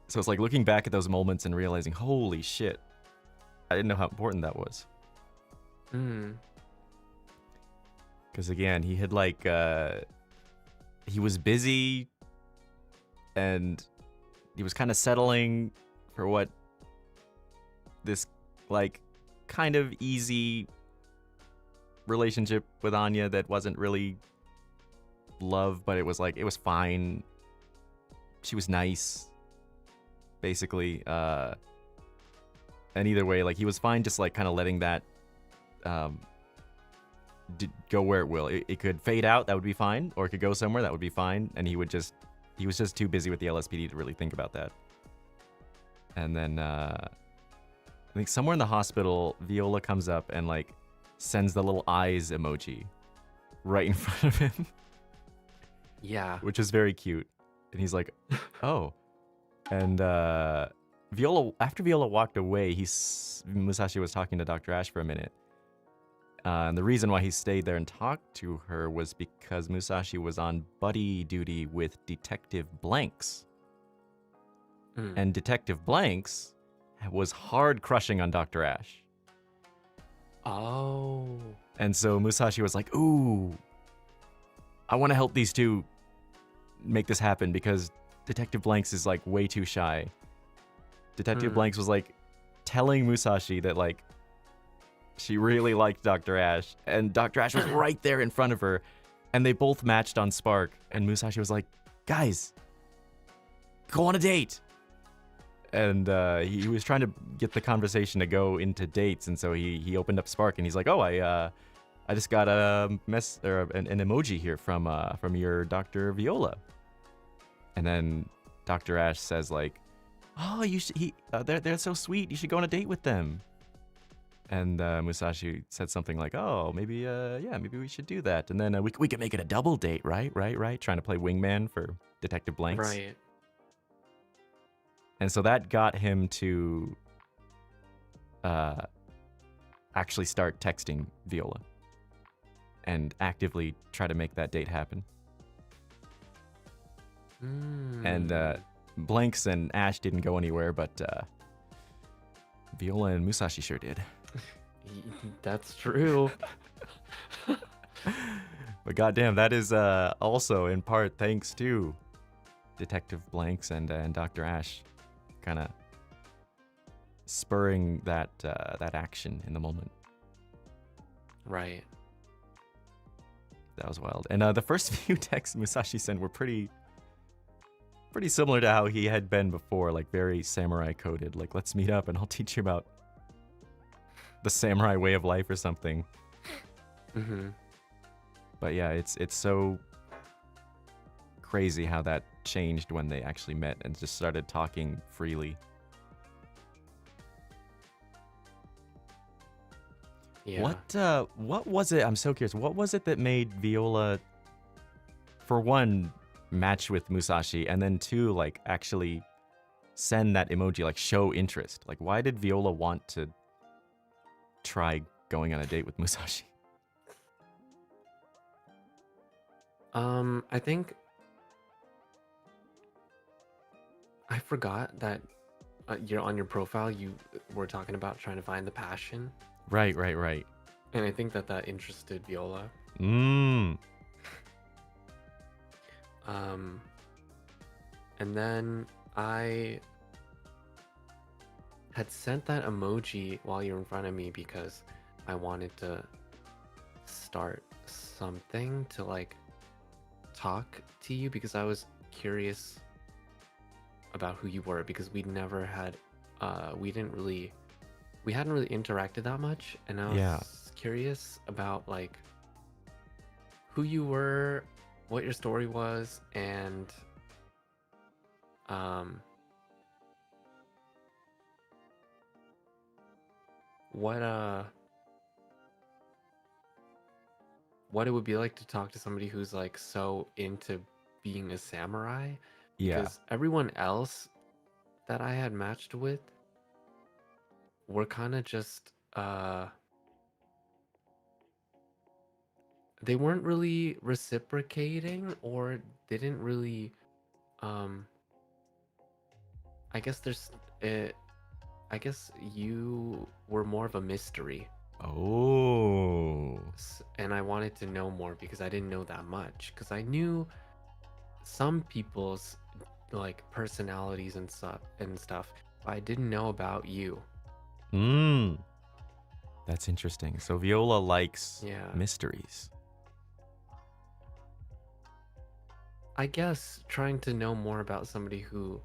So it's like looking back at those moments and realizing, holy shit, I didn't know how important that was. Mm. Because again, he had like, he was busy and he was kind of settling for what this like kind of easy relationship with Anya that wasn't really love, but it was like, it was fine. She was nice, basically. And either way, like he was fine just like kind of letting that go where it will. It could fade out, that would be fine, or it could go somewhere, that would be fine. And he was just too busy with the LSPD to really think about that. And then I think somewhere in the hospital, Viola comes up and like sends the little eyes emoji right in front of him. Yeah. Which is very cute. And he's like, oh. And after Viola walked away, Musashi was talking to Dr. Ash for a minute. And the reason why he stayed there and talked to her was because Musashi was on buddy duty with Detective Blanks. And Detective Blanks was hard crushing on Dr. Ash. Oh. And so Musashi was like, ooh, I want to help these two make this happen because Detective Blanks is like way too shy. Detective Blanks was like telling Musashi that like she really liked Dr. Ash, and Dr. Ash was right there in front of her, and they both matched on Spark, and Musashi was like, guys, go on a date. And he was trying to get the conversation to go into dates, and so he opened up Spark, and he's like, oh, I just got an emoji here from your Dr. Viola. And then Dr. Ash says like, oh, they're so sweet, you should go on a date with them. And Musashi said something like, oh, maybe we should do that. And then we could make it a double date, right? Trying to play wingman for Detective Blanks. Right. And so that got him to actually start texting Viola and actively try to make that date happen. And Blanks and Ash didn't go anywhere, but Viola and Musashi sure did. That's true. But goddamn, that is also in part thanks to Detective Blanks and Dr. Ash, kind of spurring that action in the moment. Right. That was wild. And the first few texts Musashi sent were pretty similar to how he had been before, like very samurai coded. Like, let's meet up and I'll teach you about the samurai way of life or something. But yeah, it's so crazy how that changed when they actually met and just started talking freely. Yeah. What was it? I'm so curious. What was it that made Viola, for one, match with Musashi, and then two, like actually send that emoji, like show interest? Like, why did Viola want to try going on a date with Musashi? I think I forgot that you're on your profile. You were talking about trying to find the passion. Right. And I think that interested Viola. And then I had sent that emoji while you were in front of me because I wanted to start something to like talk to you, because I was curious about who you were, because we hadn't really interacted that much, and I was curious about like who you were, what your story was, and what it would be like to talk to somebody who's like so into being a samurai. Because everyone else that I had matched with were kind of just they weren't really reciprocating, or they didn't really I guess you were more of a mystery. Oh. And I wanted to know more because I didn't know that much, because I knew some people's like personalities and stuff, but I didn't know about you. That's interesting. So Viola likes mysteries. I guess trying to know more about somebody who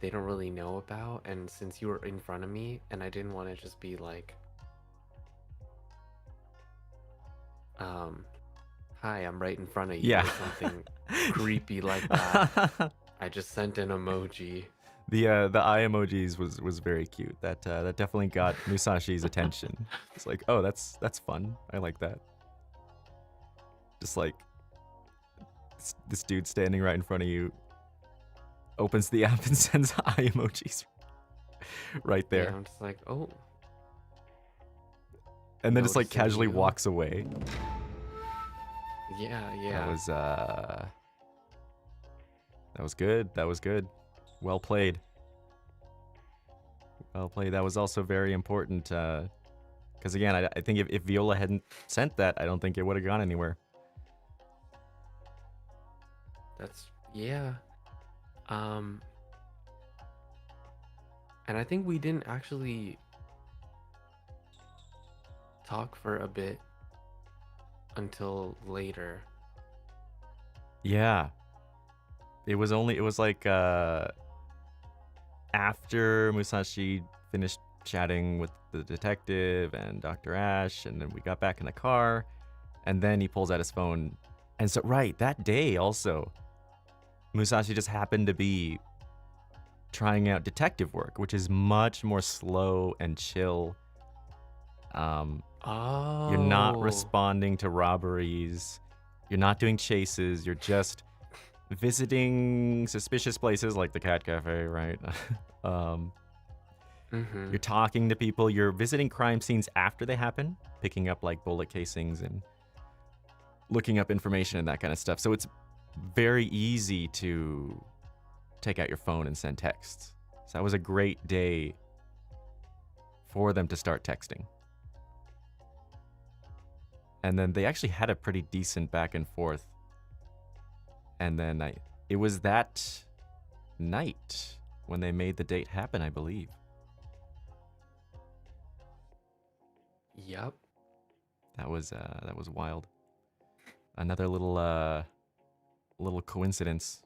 they don't really know about, and since you were in front of me and I didn't want to just be like, hi, I'm right in front of you, Yeah. or something creepy like that, I just sent an emoji. The eye emojis was very cute. That definitely got Musashi's attention. It's like, oh, that's fun. I like that. Just like this dude standing right in front of you opens the app and sends eye emojis right Yeah, there, I'm just like, oh, and then just like noticing casually you. walks away. Yeah, That yeah. was good. That was good. Well played. Well played. That was also very important. Because again, I think if Viola hadn't sent that, I don't think it would have gone anywhere. That's yeah. And I think we didn't actually talk for a bit until later. Yeah. It was like after Musashi finished chatting with the detective and Dr. Ash, and then we got back in the car, and then he pulls out his phone. And so, right, that day also, Musashi just happened to be trying out detective work, which is much more slow and chill. You're not Oh. responding to robberies. You're not doing chases. You're just visiting suspicious places like the Cat Cafe, right? You're talking to people. You're visiting crime scenes after they happen, picking up like bullet casings and looking up information and that kind of stuff. So it's very easy to take out your phone and send texts. So that was a great day for them to start texting. And then they actually had a pretty decent back and forth. And then it was that night when they made the date happen, I believe. Yep. That was wild. Another little coincidence.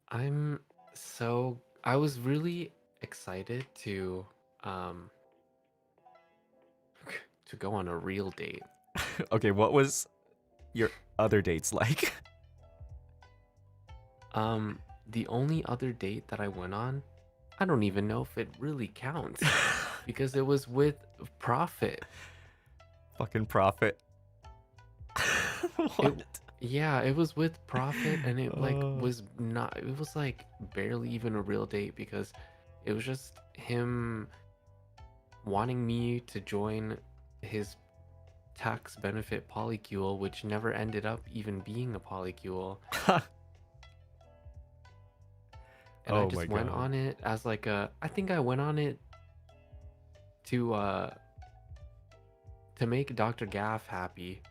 I was really excited to go on a real date. Okay, what was your other dates like? The only other date that I went on, I don't even know if it really counts because it was with Prophet. Fucking Prophet. What? Yeah, it was with Prophet, and it like Oh. was not. It was like barely even a real date because it was just him wanting me to join his tax benefit polycule, which never ended up even being a polycule. And I Oh just my went God. on it as like I think I went on it to make Dr. Gaff happy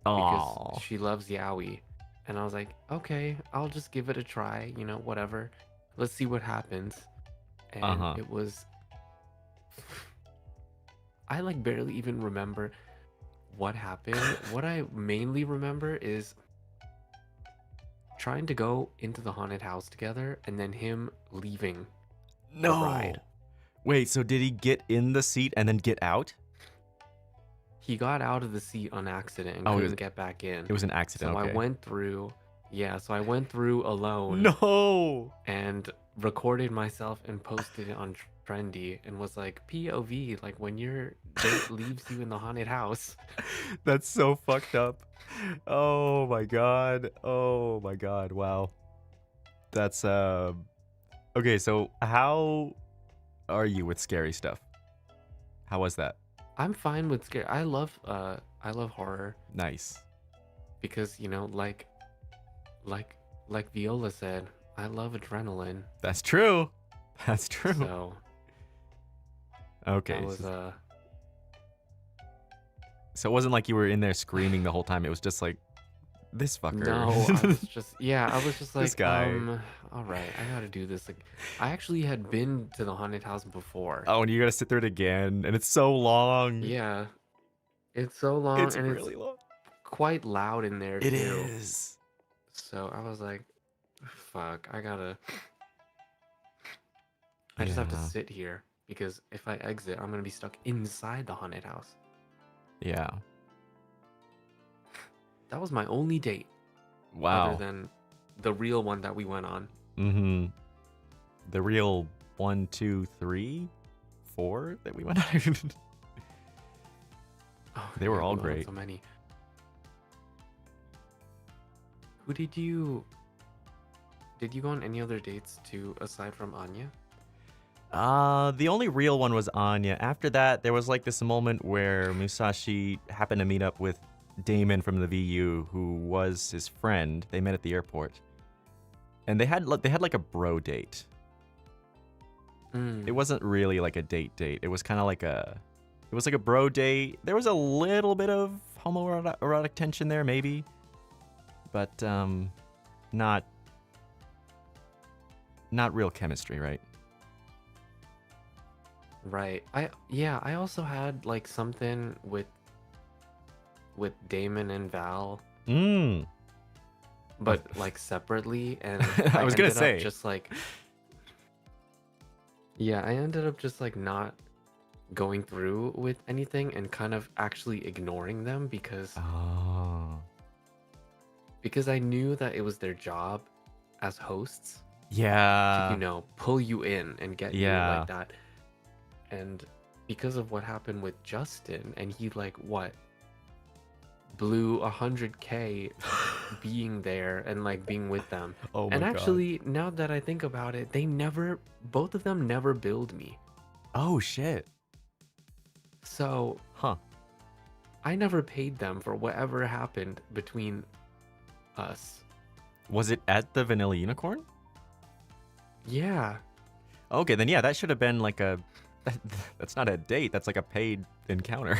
because Aw. she loves Yaoi. And I was like, okay, I'll just give it a try, whatever. Let's see what happens. And it was I like barely even remember what happened. What I mainly remember is trying to go into the haunted house together and then him leaving the ride. Wait, so did he get in the seat and then get out? He got out of the seat on accident and Oh, couldn't get back in. It was an accident. So Okay. I went through alone. No. And recorded myself and posted it on Trendy and was like, POV, like when your date leaves you in the haunted house. That's so fucked up. Oh my God. Oh my God. Wow. That's okay, so how are you with scary stuff? How was that? I'm fine with scare. I love horror Nice. because, like Viola said, I love adrenaline. That's true. That's true. So okay. that was So it wasn't like you were in there screaming the whole time. It was just like, this fucker. no, I was just like, This guy. all right, I gotta do this. Like, I actually had been to the haunted house before. Oh, and you gotta sit through it again, and it's so long. Yeah, it's so long, It's and really it's long. quite loud in there It too. is. So I was like, fuck, I just have to sit here because if I exit, I'm gonna be stuck inside the haunted house. Yeah. That was my only date, other Wow. than the real one that we went on. Mm-hmm. The real 1, 2, 3, 4 that we went on. Oh, They were yeah, all we went on great. so many. Who did you go on any other dates too aside from Anya? The only real one was Anya. After that, there was like this moment where Musashi happened to meet up with Damon from the VU, who was his friend. They met at the airport, and they had like a bro date. It wasn't really like a date. It was kind of like a bro date. There was a little bit of homoerotic tension there, maybe, but not real chemistry, right? Right. I also had like something with Damon and Val, Mm. but like separately, and I was gonna ended up say. just like yeah, I ended up just like not going through with anything and kind of actually ignoring them because Oh. I knew that it was their job as hosts to, Yeah. pull you in and get you Yeah. like that. And because of what happened with Justin, and he like what blew 100K being there and like being with them. Oh my And god. actually, now that I think about it, both of them never billed me. Oh shit. So Huh. I never paid them for whatever happened between us. Was it at the Vanilla Unicorn? Yeah. Okay, then yeah, that should have been like a. That's not a date. That's like a paid encounter.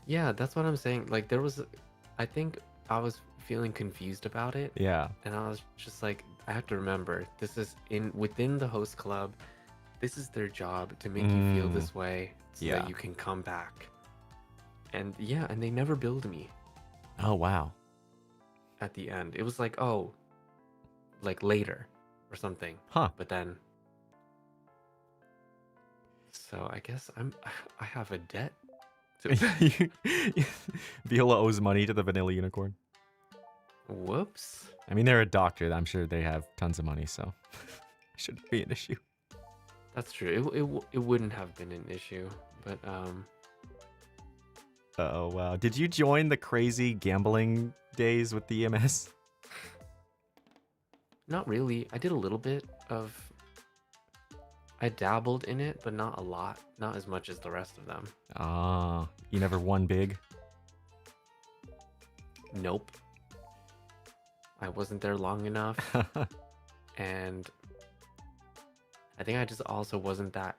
Yeah, that's what I'm saying. Like I think I was feeling confused about it. Yeah. And I was just like, I have to remember, this is within the host club. This is their job to make you feel this way so Yeah. that you can come back. And yeah, and they never billed me Oh wow. at the end. It was like, oh, like later or something. Huh. But then, so I guess I have a debt to. Viola owes money to the Vanilla Unicorn. Whoops. I mean, they're a doctor. I'm sure they have tons of money, so shouldn't be an issue. That's true. It wouldn't have been an issue, but Oh wow. Did you join the crazy gambling days with the EMS? not really. I did a little bit of. I dabbled in it, but not a lot. Not as much as the rest of them. Ah, you never won big? Nope. I wasn't there long enough. And I think I just also wasn't that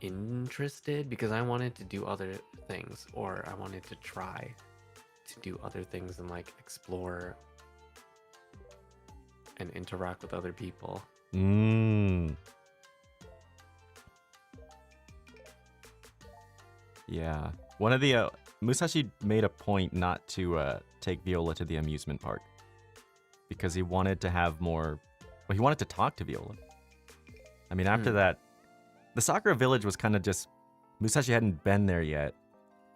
interested because I wanted to do other things, or I wanted to try to do other things and like explore and interact with other people. Yeah. One of the Musashi made a point not to take Viola to the amusement park because he wanted to have more. Well, he wanted to talk to Viola. I mean, after that, the Sakura Village was kind of just. Musashi hadn't been there yet,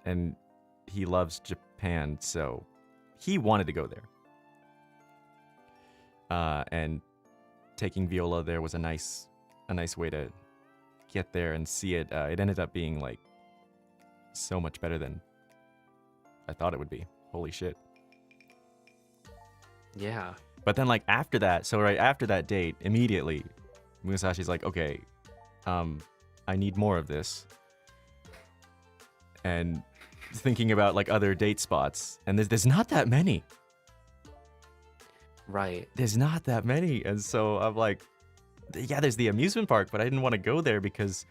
and he loves Japan, so he wanted to go there. And taking Viola there was a nice way to get there and see it. It ended up being like so much better than I thought it would be. Holy shit. Yeah. But then like after that, so right after that date, immediately Musashi's like, okay, I need more of this. And thinking about like other date spots, and there's not that many. Right. There's not that many. And so I'm like, yeah, there's the amusement park, but I didn't want to go there because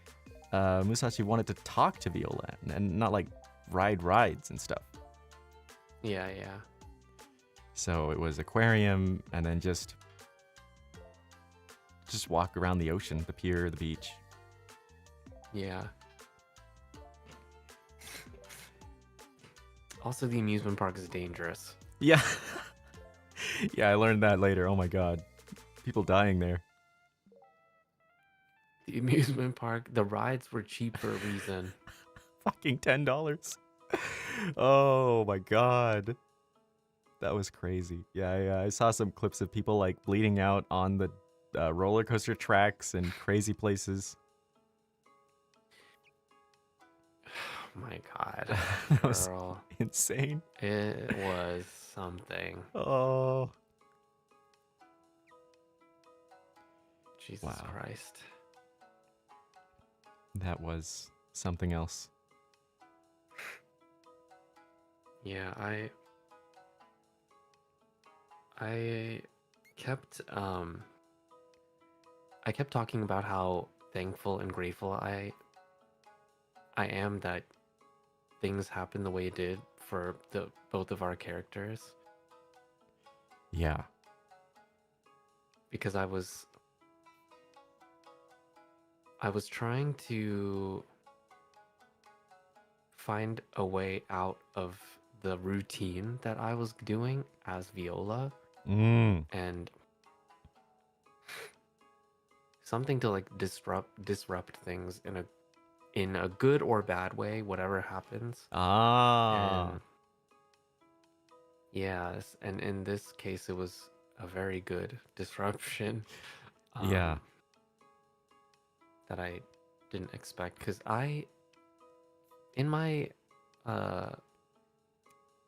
Musashi wanted to talk to Viola and not like ride rides and stuff. Yeah. So it was aquarium and then just walk around the ocean, the pier, the beach. Yeah. Also, the amusement park is dangerous. Yeah. Yeah, I learned that later. Oh my god. People dying there. The amusement park, the rides were cheap for a reason. Fucking $10. Oh my god. That was crazy. Yeah, I saw some clips of people like bleeding out on the roller coaster tracks and crazy places. Oh my god, That was girl. insane. It was something. Oh. Jesus Wow. Christ. That was something else. Yeah, I kept I kept talking about how thankful and grateful I am that things happened the way it did for the both of our characters, Yeah. because I was trying to find a way out of the routine that I was doing as Viola, Mm. and something to like disrupt things in a good or bad way, whatever happens. Ah. And yes, and in this case, it was a very good disruption, Yeah. um, that I didn't expect. Because in my uh,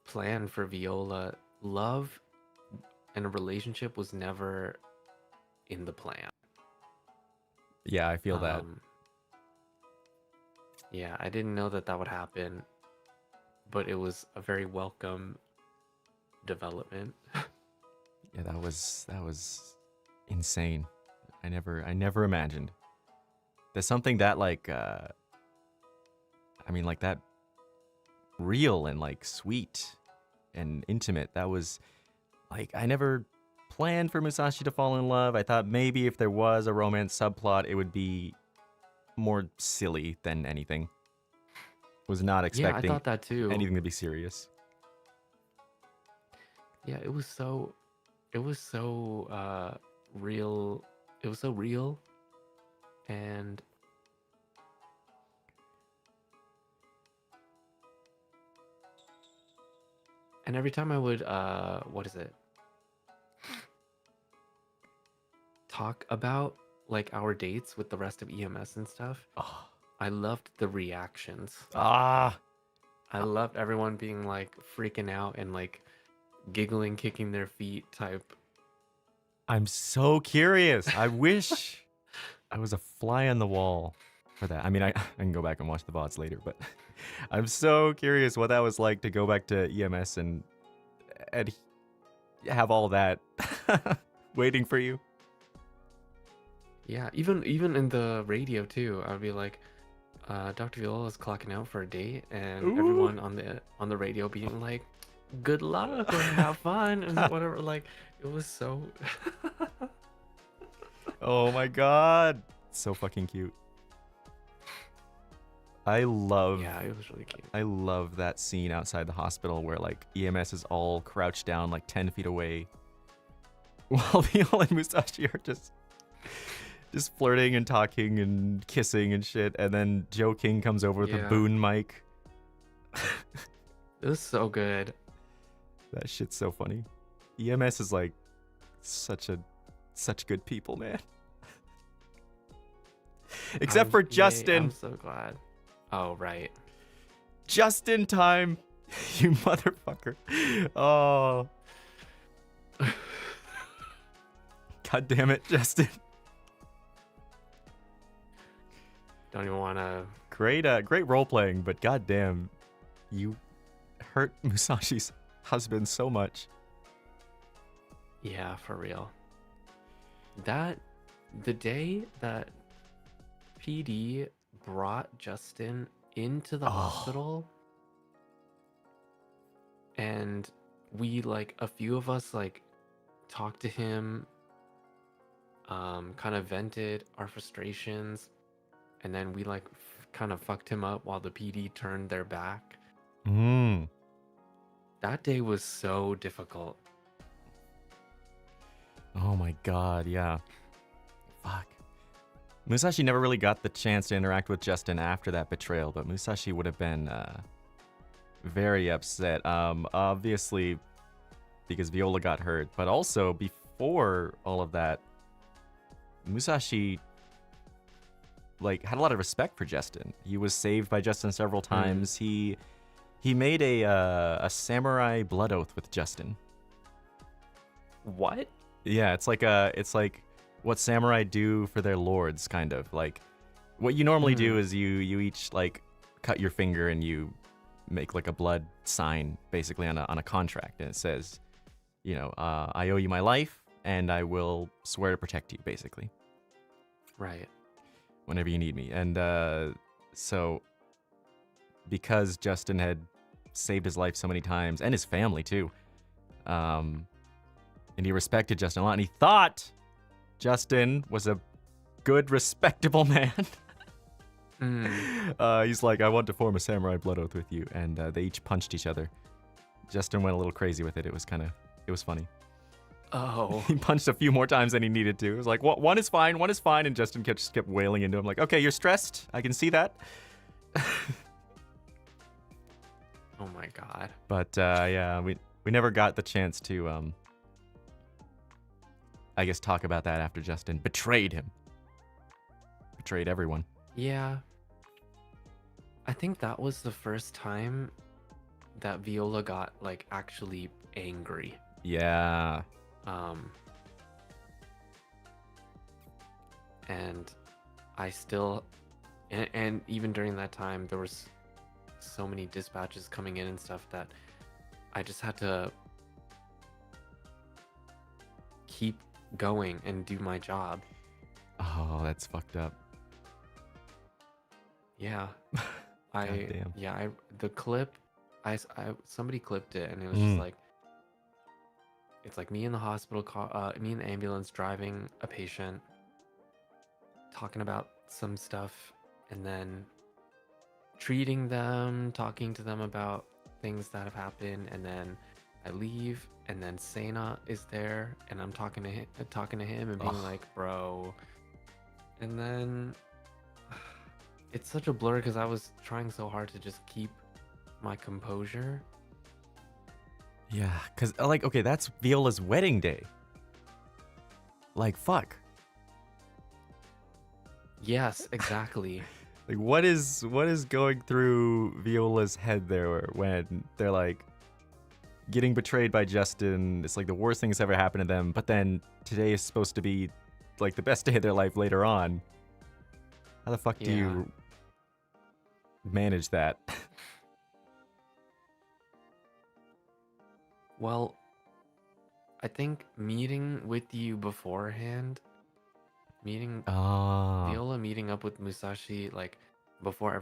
plan for Viola, love and a relationship was never in the plan. Yeah, I feel that. Yeah, I didn't know that would happen, but it was a very welcome development. Yeah, that was insane. I never imagined. There's something that like I mean like that real and like sweet and intimate. That was like I never planned for Musashi to fall in love. I thought maybe if there was a romance subplot, it would be more silly than anything. Was not Yeah, I expecting thought that too. anything to be serious. Yeah, it was so real. It was so real, and every time I would what is it? Talk about like our dates with the rest of EMS and stuff, Oh. I loved the reactions. Ah. I loved everyone being like freaking out and like giggling, kicking their feet type. I'm so curious. I wish I was a fly on the wall for that. I mean, I can go back and watch the VODs later, but I'm so curious what that was like to go back to EMS and have all that waiting for you. Yeah, even in the radio too. I'd be like, Dr. Viola is clocking out for a date, and Ooh. everyone on the radio being like, "Good luck or have fun," and whatever. Like, it was so. Oh my god, so fucking cute. Yeah, it was really cute. I love that scene outside the hospital where like EMS is all crouched down like 10 feet away, while Viola and Musashi are just flirting and talking and kissing and shit, and then Joe King comes over with a boon mic. It was so good. That shit's so funny. EMS is like such good people, man. Except for Justin. I'm so glad. Oh, right. Just in time, you motherfucker. Oh. God damn it, Justin. Don't even want to. Great role playing, but goddamn, you hurt Musashi's husband so much. Yeah, for real. The day that PD brought Justin into the hospital, and we like a few of us like talked to him, kind of vented our frustrations, and then we like kind of fucked him up while the PD turned their back. That day was so difficult. Oh my god, yeah. Fuck. Musashi never really got the chance to interact with Justin after that betrayal, but Musashi would have been very upset. Obviously, because Viola got hurt, but also before all of that, Musashi like had a lot of respect for Justin. He was saved by Justin several times. He made a samurai blood oath with Justin. What? Yeah, it's like what samurai do for their lords, kind of. Like what you normally do is you each like cut your finger and you make like a blood sign basically on a contract, and it says, you know, I owe you my life and I will swear to protect you, basically. Right. Whenever you need me. And so because Justin had saved his life so many times, and his family too, and he respected Justin a lot, and he thought Justin was a good, respectable man. He's like, I want to form a samurai blood oath with you, and they each punched each other. Justin went a little crazy with it. It was funny. Oh. He punched a few more times than he needed to. It was like, one is fine, and Justin just kept wailing into him like, okay, you're stressed. I can see that. Oh my god. But yeah, we never got the chance to, I guess, talk about that after Justin betrayed him. Betrayed everyone. Yeah. I think that was the first time that Viola got like actually angry. Yeah. And I still, and even during that time, there was so many dispatches coming in and stuff that I just had to keep going and do my job. Oh, that's fucked up. Yeah. Goddamn. The clip, somebody clipped it, and it was just like, it's like me in the hospital car, me in the ambulance driving a patient, talking about some stuff, and then treating them, talking to them about things that have happened, and then I leave, and then Sena is there, and I'm talking to him and being like, bro, and then it's such a blur because I was trying so hard to just keep my composure. Yeah, because, like, okay, that's Viola's wedding day. Like, fuck. Yes, exactly. Like, what is going through Viola's head there when they're, like, getting betrayed by Justin? It's, like, the worst thing that's ever happened to them, but then today is supposed to be, like, the best day of their life later on. How the fuck do you manage that? Well, I think meeting with you beforehand, Viola meeting up with Musashi, like, before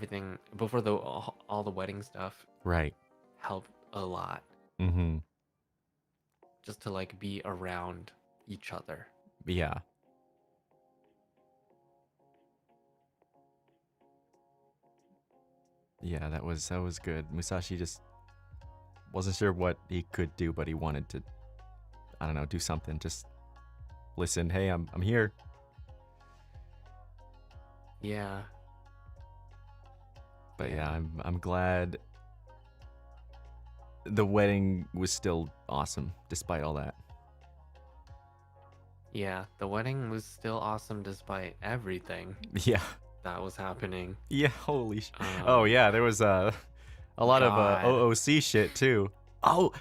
all the wedding stuff, right, helped a lot. Mm-hmm. Just to, like, be around each other. Yeah. Yeah, that was good. Musashi just wasn't sure what he could do, but he wanted to, I don't know, do something. Just listen. Hey, I'm here. Yeah. But yeah, I'm glad the wedding was still awesome despite all that. Yeah, the wedding was still awesome despite everything Yeah. that was happening. Yeah, holy sh. Oh yeah, there was a lot of OOC shit too. Oh,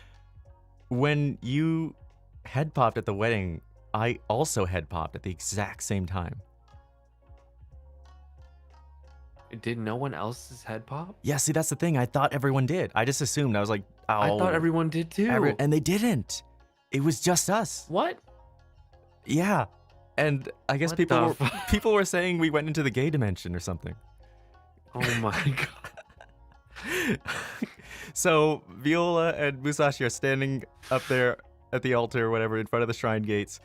when you head popped at the wedding, I also head popped at the exact same time. Did no one else's head pop? Yeah, see, that's the thing. I thought everyone did. I just assumed. I was like, oh. I thought everyone did too. And they didn't. It was just us. What? Yeah. And I guess What people were saying we went into the gay dimension or something. Oh my god. So Viola and Musashi are standing up there at the altar or whatever in front of the shrine gates,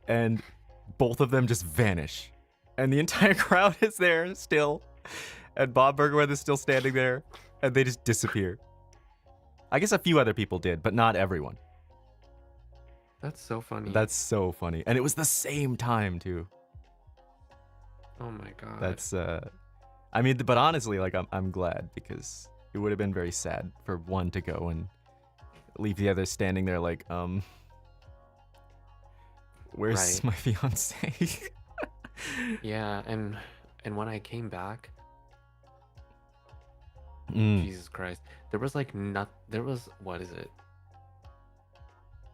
and both of them just vanish. And the entire crowd is there still. And Bob Bergwith is still standing there, and they just disappear. I guess a few other people did, but not everyone. That's so funny. That's so funny. And it was the same time too. Oh my god. That's I mean, but honestly, like I'm glad because it would have been very sad for one to go and leave the other standing there like, where's Right. my fiance? Yeah, and when I came back, Mm. Jesus Christ, there was like there was, what is it?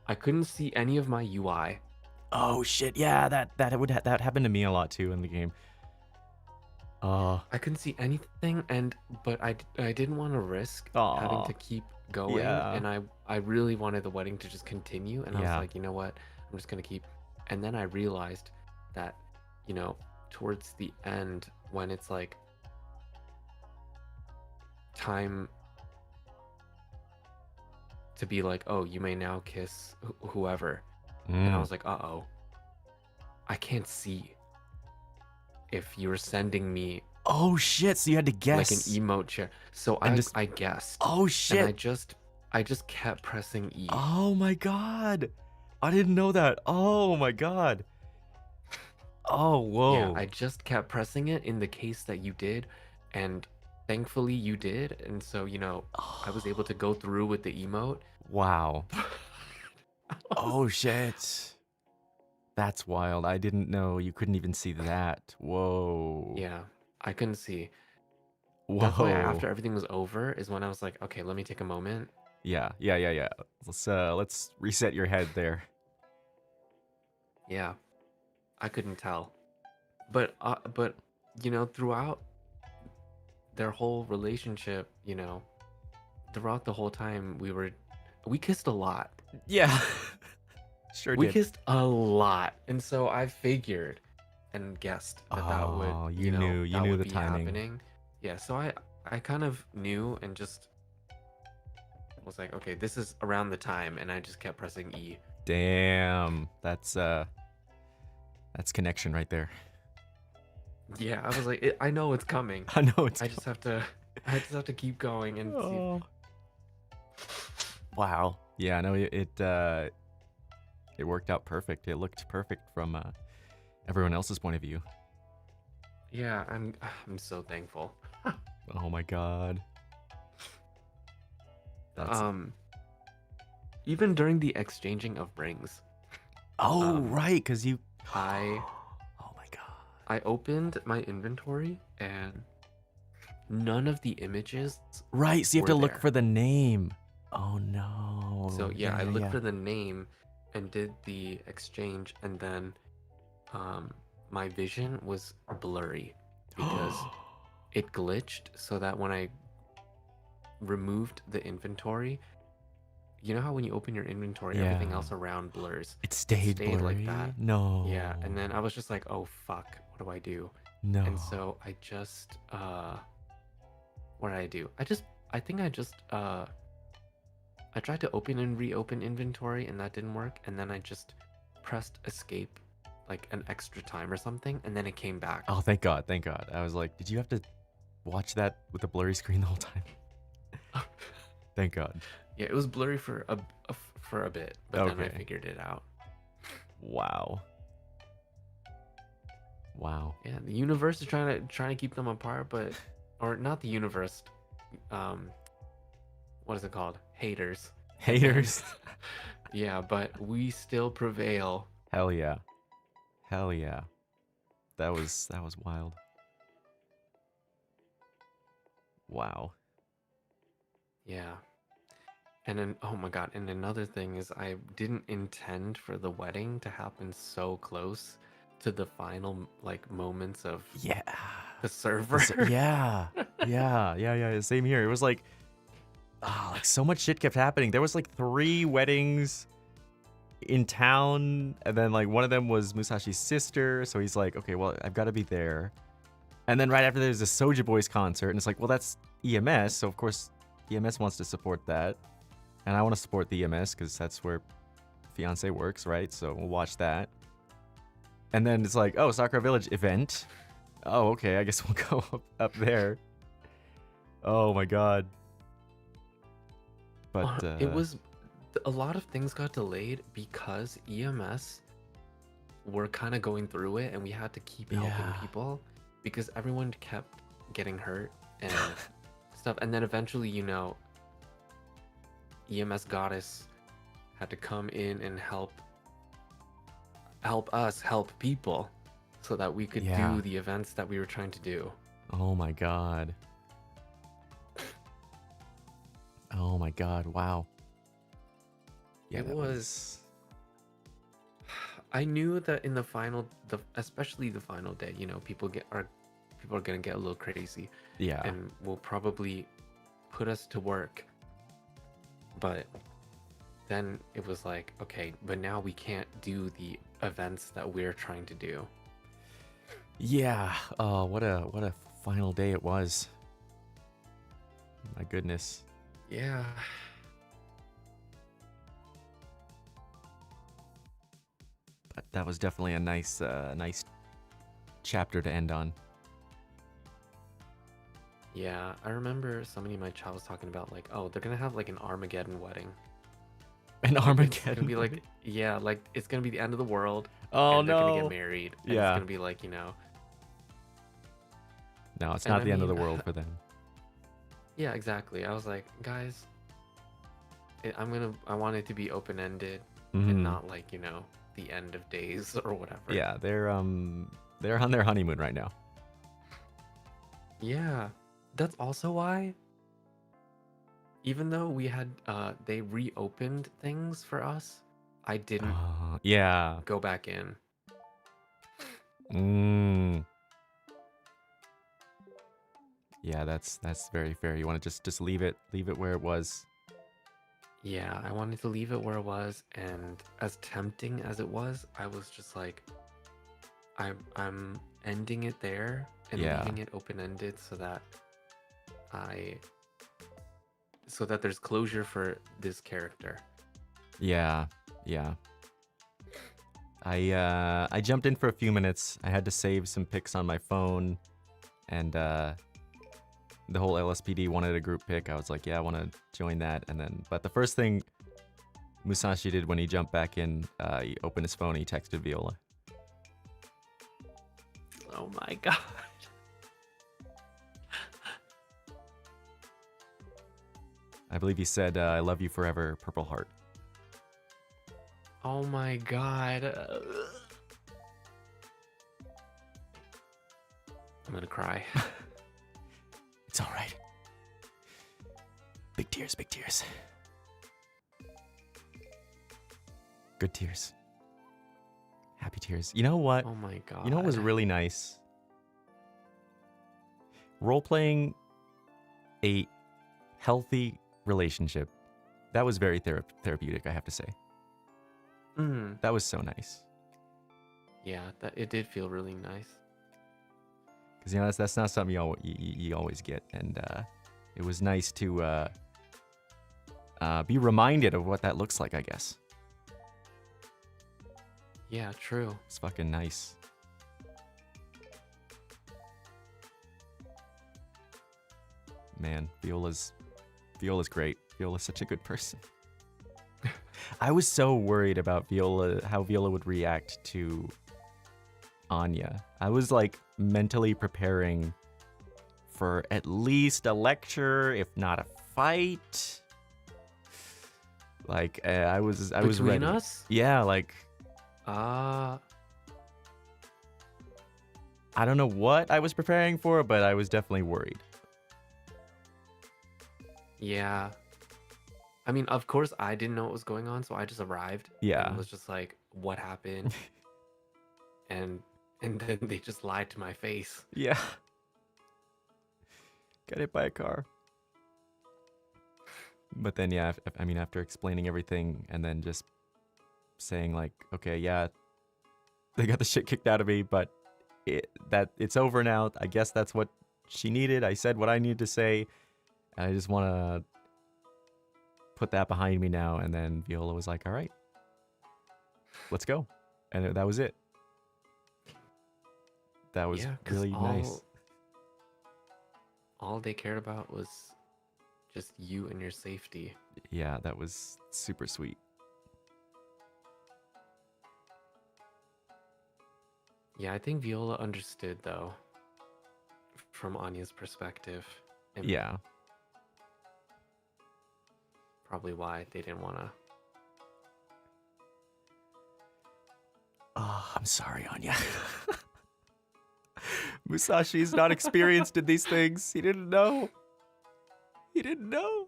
I couldn't see any of my UI. Oh shit! Yeah, that happened to me a lot too in the game. I couldn't see anything, but I didn't want to risk having Aw, to keep going, yeah, and I really wanted the wedding to just continue, and I was yeah. like, you know what, I'm just gonna keep. And then I realized that, towards the end, when it's like time to be like, oh, you may now kiss whoever, and I Mm. was like, uh-oh, I can't see if you're sending me Oh shit! So you had to like an guess emote chair. So and just. I guessed, Oh and I shit! just kept pressing E. Oh my god! I didn't know that. Oh my god! Oh Yeah, whoa! I just kept pressing it in the case that you did, and thankfully you did, and so I was able to go through with the emote. Wow! Oh shit! That's wild. I didn't know you couldn't even see that. Whoa! Yeah, I couldn't see. That's why Whoa! after everything was over is when I was like, okay, let me take a moment. Yeah, yeah, yeah, yeah. Let's reset your head there. Yeah, I couldn't tell, but throughout their whole relationship, throughout the whole time we kissed a lot. Yeah, sure We did. kissed a lot, and so I figured and guessed that would, Oh, you knew that would the be timing. happening. Yeah, so I kind of knew and just was like, okay, this is around the time, and I just kept pressing E. Damn, that's connection right there. Yeah, I was like, I know it's coming. I know it's. I just have to keep going and see. Oh. Wow. Yeah, no, it worked out perfect. It looked perfect from everyone else's point of view. Yeah, I'm so thankful. Oh my god. That's. Even during the exchanging of rings, Oh right, cause you. I Oh my god. I opened my inventory and none of the images Right, so you have were to look there. for the name. Oh no. So yeah, I looked for the name and did the exchange, and then my vision was blurry because it glitched so that when I removed the inventory, you know how when you open your inventory, everything Yeah. else around blurs. It stayed stayed like blurry? that. No. Yeah, and then I was just like, oh fuck, what do I do? No. And so I just what did I do? I think I just I tried to open and reopen inventory, and that didn't work, and then I just pressed escape like an extra time or something, and then it came back. Oh, thank God, thank God. I was like, did you have to watch that with a blurry screen the whole time? Thank God. Yeah, it was blurry for a bit, but then I Okay. figured it out. Wow. Wow. Yeah, the universe is trying to keep them apart, but or not the universe. What is it called? Haters. Haters. Yeah, but we still prevail. Hell yeah. Hell yeah. That was wild. Wow. Yeah. And then, oh my god, and another thing is I didn't intend for the wedding to happen so close to the final like moments of Yeah. the server. Yeah. Yeah. Same here. It was like, like so much shit kept happening. There was like 3 weddings in town, and then like one of them was Musashi's sister. So he's like, okay, well, I've got to be there. And then right after there's a Soulja Boys concert, and it's like, well, that's EMS, so of course EMS wants to support that, and I want to support the EMS because that's where fiance works, right? So we'll watch that. And then it's like, oh, Sakura Village event. Oh, okay, I guess we'll go up there. Oh my god. But It was a lot of things got delayed because EMS were kind of going through it, and we had to keep helping Yeah. people because everyone kept getting hurt and stuff. And then eventually, EMS goddess had to come in and help us help people so that we could Yeah. do the events that we were trying to do. Oh my god. Oh my god. Wow. Yeah, It that was. I knew that in the especially the final day, people are gonna get a little crazy Yeah. and will probably put us to work. But then it was like, okay, but now we can't do the events that we're trying to do. Yeah. Oh, what a final day it was. My goodness. Yeah. But that was definitely a nice chapter to end on. Yeah, I remember somebody in my chat was talking about like, oh, they're gonna have like an Armageddon wedding. An It's Armageddon. gonna be like, yeah, like it's gonna be the end of the world. Oh and they're gonna get no. married. And Yeah. it's gonna be like, No, it's And not I the end of the mean- world for them. Yeah, exactly. I was like, guys, I want it to be open-ended Mhm. and not like, the end of days or whatever. Yeah, they're on their honeymoon right now. Yeah. That's also why, even though we had they reopened things for us, I didn't Yeah. go back in. Yeah, that's very fair. You want to just leave it where it was. Yeah, I wanted to leave it where it was, and as tempting as it was, I was just like, I'm ending it there and Yeah. leaving it open-ended so that there's closure for this character. Yeah. Yeah. I jumped in for a few minutes. I had to save some pics on my phone, and the whole LSPD wanted a group pic. I was like, yeah, I want to join that. And then, but the first thing Musashi did when he jumped back in, he opened his phone, he texted Viola. Oh my god. I believe he said, I love you forever, Purple Heart. Oh my god. I'm gonna cry. It's all right. Big tears, big tears. Good tears. Happy tears. You know what? Oh my god. You know what was really nice? Role-playing a healthy relationship. That was very therapeutic, I have to say. That was so nice. Yeah, it did feel really nice. Because that's not something you always get, and it was nice to be reminded of what that looks like, I guess. Yeah, true. It's fucking nice. Man, Viola's great. Viola's such a good person. I was so worried about how Viola would react to Anya. I was like mentally preparing for at least a lecture, if not a fight. Like I was Between ready. us? Yeah, like Ah. I don't know what I was preparing for, but I was definitely worried. Yeah. I mean, of course, I didn't know what was going on, so I just arrived. Yeah. And was just like, what happened? and then they just lied to my face. Yeah. Got hit by a car. But then, yeah, I mean, after explaining everything and then just saying like, okay, yeah, they got the shit kicked out of me, but it's over now. I guess that's what she needed. I said what I needed to say. And I just want to put that behind me now. And then Viola was like, all right, let's go. And that was it. That was Yeah, 'cause really nice. all they cared about was just you and your safety. Yeah, that was super sweet. Yeah, I think Viola understood though, from Anya's perspective, and Yeah. probably why they didn't want to. Oh, I'm sorry, Anya. Musashi's not experienced in these things. He didn't know. He didn't know.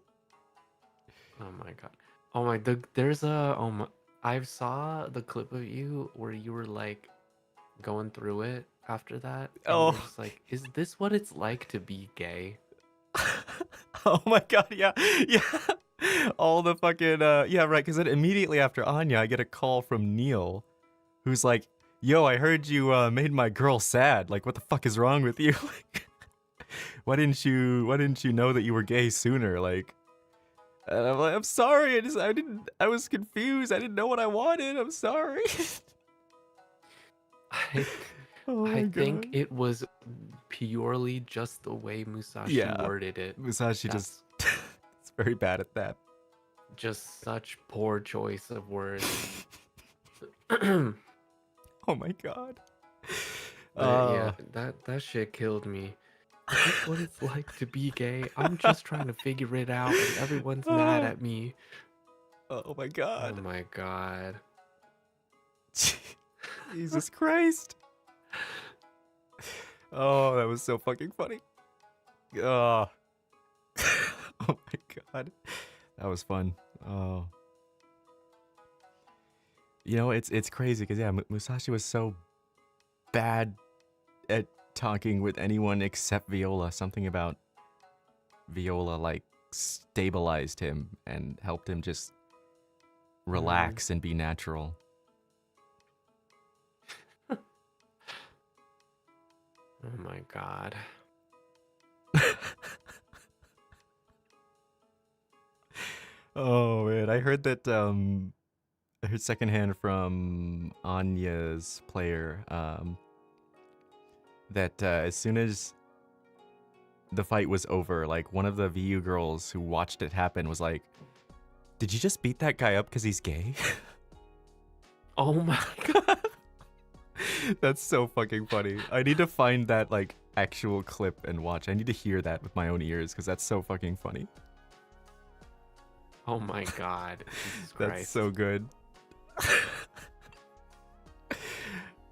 Oh my god. Oh my, there's I saw the clip of you where you were like going through it after that, and you were Oh. just like, is this what it's like to be gay? Oh my god, yeah. Yeah. All the fucking yeah, right, because then immediately after Anya, I get a call from Neil, who's like, yo, I heard you made my girl sad. Like, what the fuck is wrong with you? why didn't you know that you were gay sooner? Like, and I'm like, I'm sorry, I was confused. I didn't know what I wanted. I'm sorry. I, Oh my I think God. it was purely just the way Musashi Yeah. Worded it. Musashi That's it's very bad at that. just such poor choice of words. Oh my God. But yeah, that shit killed me. Is this what it's like to be gay? I'm just trying to figure it out, and everyone's mad at me. Oh my Oh God. my god. Jesus Christ. Oh, that was so fucking funny. Oh. Oh my God. That was fun. Oh. You know, it's crazy because yeah, Musashi was so bad at talking with anyone except Viola. Something about Viola like stabilized him and helped him just relax and be natural. Oh my god. Oh man, I heard that I heard secondhand from Anya's player that as soon as the fight was over, like one of the VU girls who watched it happen was like, "Did you just beat that guy up because he's gay?" Oh my god. That's so fucking funny. I need to find that like actual clip and watch. I need to hear that with my own ears because that's so fucking funny. Oh my god. Jesus That's Christ. so good.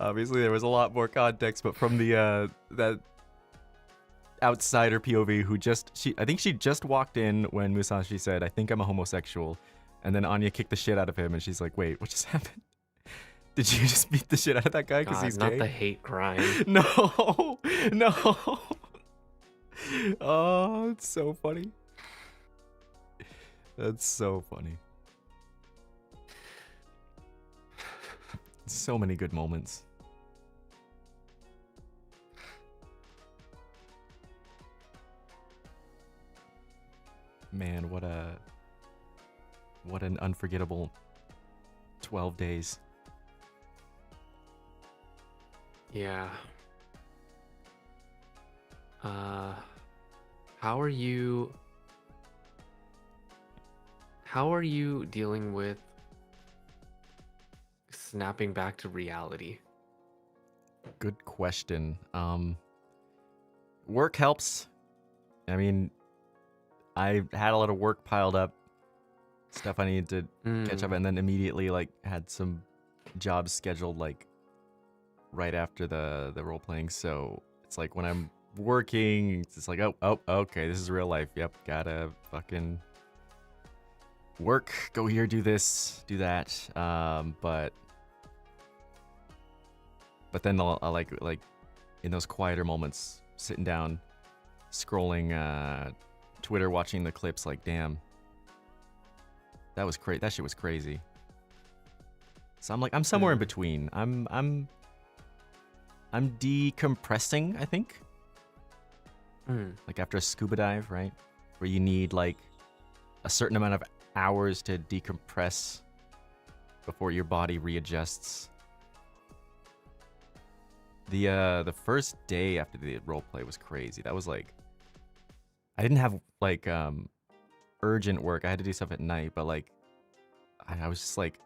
Obviously, there was a lot more context, but from the that outsider POV who I think she just walked in when Musashi said, "I think I'm a homosexual," and then Anya kicked the shit out of him, and she's like, "Wait, what just happened? Did you just beat the shit out of that guy because God, he's not gay?" the hate crime. No, no. Oh, it's so funny. That's so funny. So many good moments. Man, what an unforgettable 12 days. Yeah. How are you dealing with snapping back to reality? Good question. Work helps. I mean, I had a lot of work piled up, stuff I needed to catch up, and then immediately like had some jobs scheduled like right after the role playing. So it's like when I'm working, it's like, oh, okay, this is real life. Yep, gotta fucking work, go here, do this, do that. But then I'll like in those quieter moments, sitting down, scrolling Twitter, watching the clips, like, damn, that was crazy. That shit was crazy. So I'm somewhere in between. I'm decompressing, I think. Like after a scuba dive, right? Where you need like a certain amount of hours to decompress before your body readjusts. The first day after the role play was crazy. That was like, I didn't have like urgent work. I had to do stuff at night, but like I was just like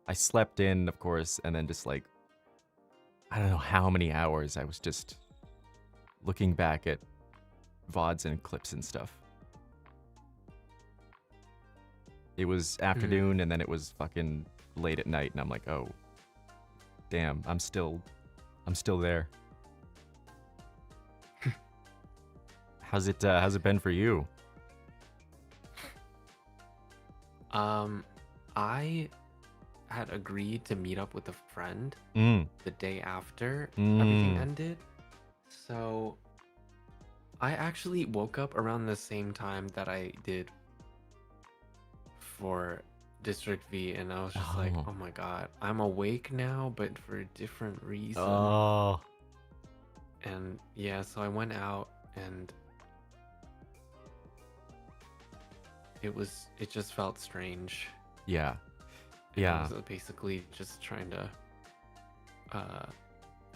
I slept in, of course, and then just like I don't know how many hours I was just looking back at VODs and clips and stuff. It was afternoon and then it was fucking late at night and I'm like, "Oh, damn, I'm still there." How's it been for you? I had agreed to meet up with a friend Mm. the day after everything Mm. ended. So I actually woke up around the same time that I did for District V, and I was just like, Oh. oh my god, I'm awake now, but for a different reason. Oh. And yeah, so I went out and it just felt strange. Yeah. And Yeah. I was basically just trying to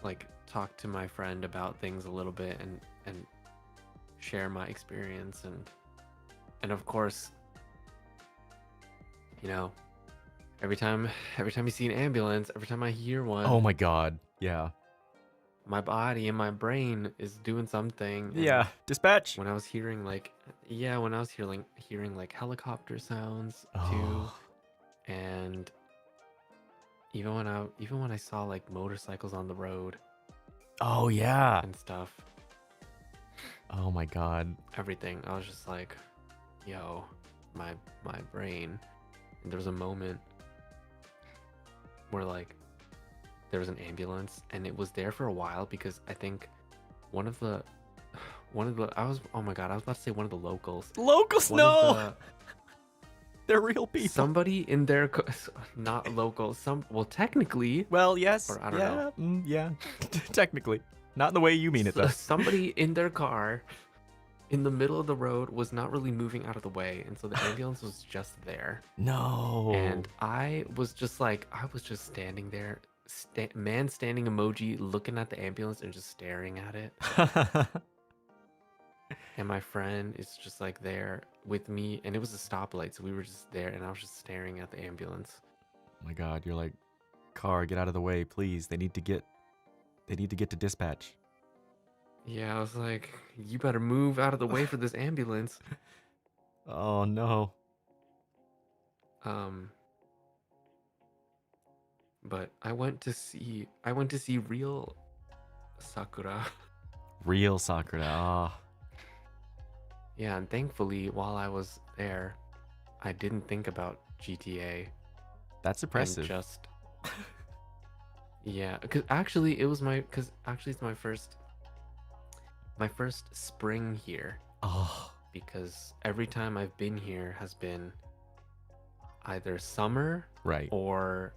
like talk to my friend about things a little bit and share my experience and of course, you know, every time you see an ambulance, every time I hear one, Oh my god. Yeah. my body and my brain is doing something. And Yeah. Dispatch. when I was hearing like hearing like helicopter sounds too, Oh. and even when I saw like motorcycles on the road Oh yeah. and stuff, Oh my god. everything, I was just like, yo, my brain. And there was a moment where like there was an ambulance and it was there for a while because I think one of the oh my god, I was about to say one of the locals. Locals, One of no. the- They're real people. somebody in their not local, well technically, Well, yes. or I don't yeah. know. Yeah. Technically. Not in the way you mean it though. somebody in their car in the middle of the road was not really moving out of the way, and so the ambulance was just there. No. And I was just standing there, man standing emoji, looking at the ambulance and just staring at it. And my friend is just like there with me, and it was a stoplight, so we were just there, and I was just staring at the ambulance. Oh my god, you're like, car, get out of the way, please. They need to get to dispatch. Yeah, I was like, you better move out of the way for this ambulance. Oh no. But I went to see real Sakura. Real Sakura. Ah. Yeah, and thankfully while I was there, I didn't think about GTA. That's And impressive. just yeah, because actually it's my first spring here, Oh. because every time I've been here has been either summer Right. or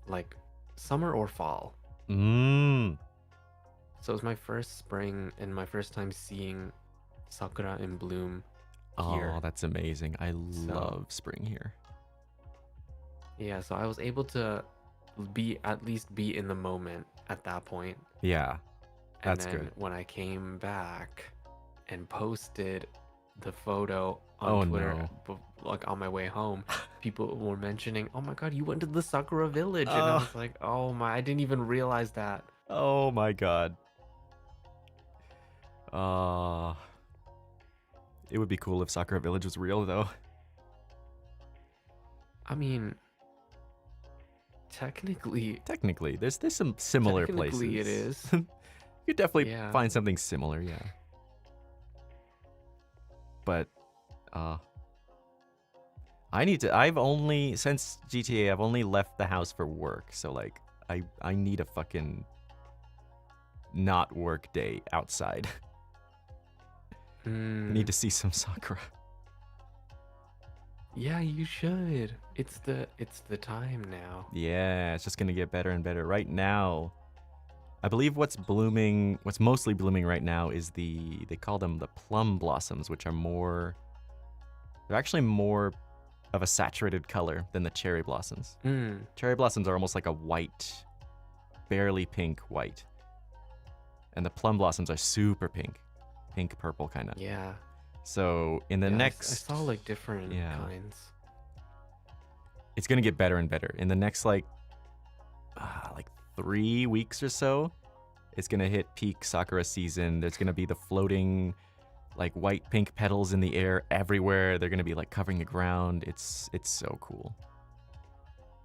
like summer or fall. Mmm. So it was my first spring and my first time seeing Sakura in bloom here. Oh, that's amazing. I love spring here. Yeah, so I was able to at least be in the moment at that point. Yeah. And That's then good. when I came back and posted the photo on Oh, Twitter, no. like on my way home, people were mentioning, "Oh my god, you went to the Sakura village," and I was like, "Oh my, I didn't even realize that." Oh my god. It would be cool if Sakura Village was real though. I mean, technically There's some similar places. Technically, it is. You could definitely Yeah. find something similar, yeah. But since GTA, I've only left the house for work, so like I need a fucking not work day outside. I need to see some Sakura. Yeah, you should. It's the time now. Yeah, it's just gonna get better and better. Right now, I believe what's mostly blooming right now is they call them the plum blossoms, which are they're actually more of a saturated color than the cherry blossoms. Cherry blossoms are almost like a white, barely pink white. And the plum blossoms are super pink purple kind of. Yeah. So in the Yeah, I next, saw like different yeah, kinds. it's gonna get better and better. In the next like 3 weeks or so, it's gonna hit peak sakura season. There's gonna be the floating like white pink petals in the air everywhere. They're gonna be like covering the ground. It's so cool.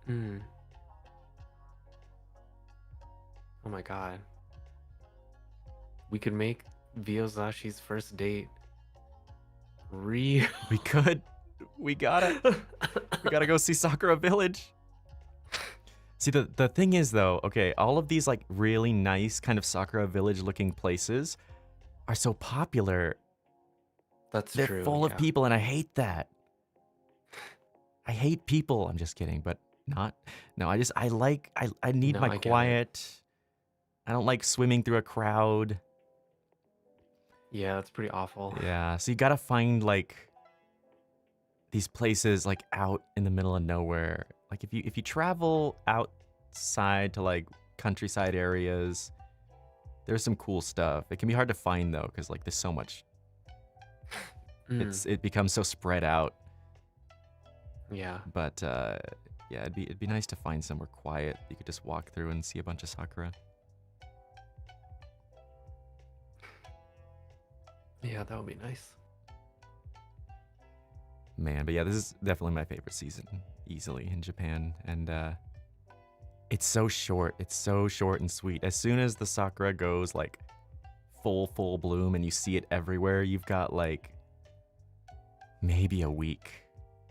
Mm. Oh my god. We could make VioZashi's first date real. We could. We gotta go see Sakura Village. See, the thing is though, okay, all of these like really nice kind of Sakura Village looking places are so popular. That's They're true. full of Yeah. people, and I hate that. I hate people. I'm just kidding, but not. No, I need No, my I get it. quiet. I don't like swimming through a crowd. Yeah, that's pretty awful. Yeah, so you gotta find like these places like out in the middle of nowhere. Like if you travel outside to like countryside areas, there's some cool stuff. It can be hard to find though, because like there's so much. Mm. It becomes so spread out. Yeah. But yeah, it'd be nice to find somewhere quiet you could just walk through and see a bunch of sakura. Yeah, that would be nice. Man, but yeah, this is definitely my favorite season, easily, in Japan. And it's so short. It's so short and sweet. As soon as the sakura goes like full bloom and you see it everywhere, you've got like maybe a week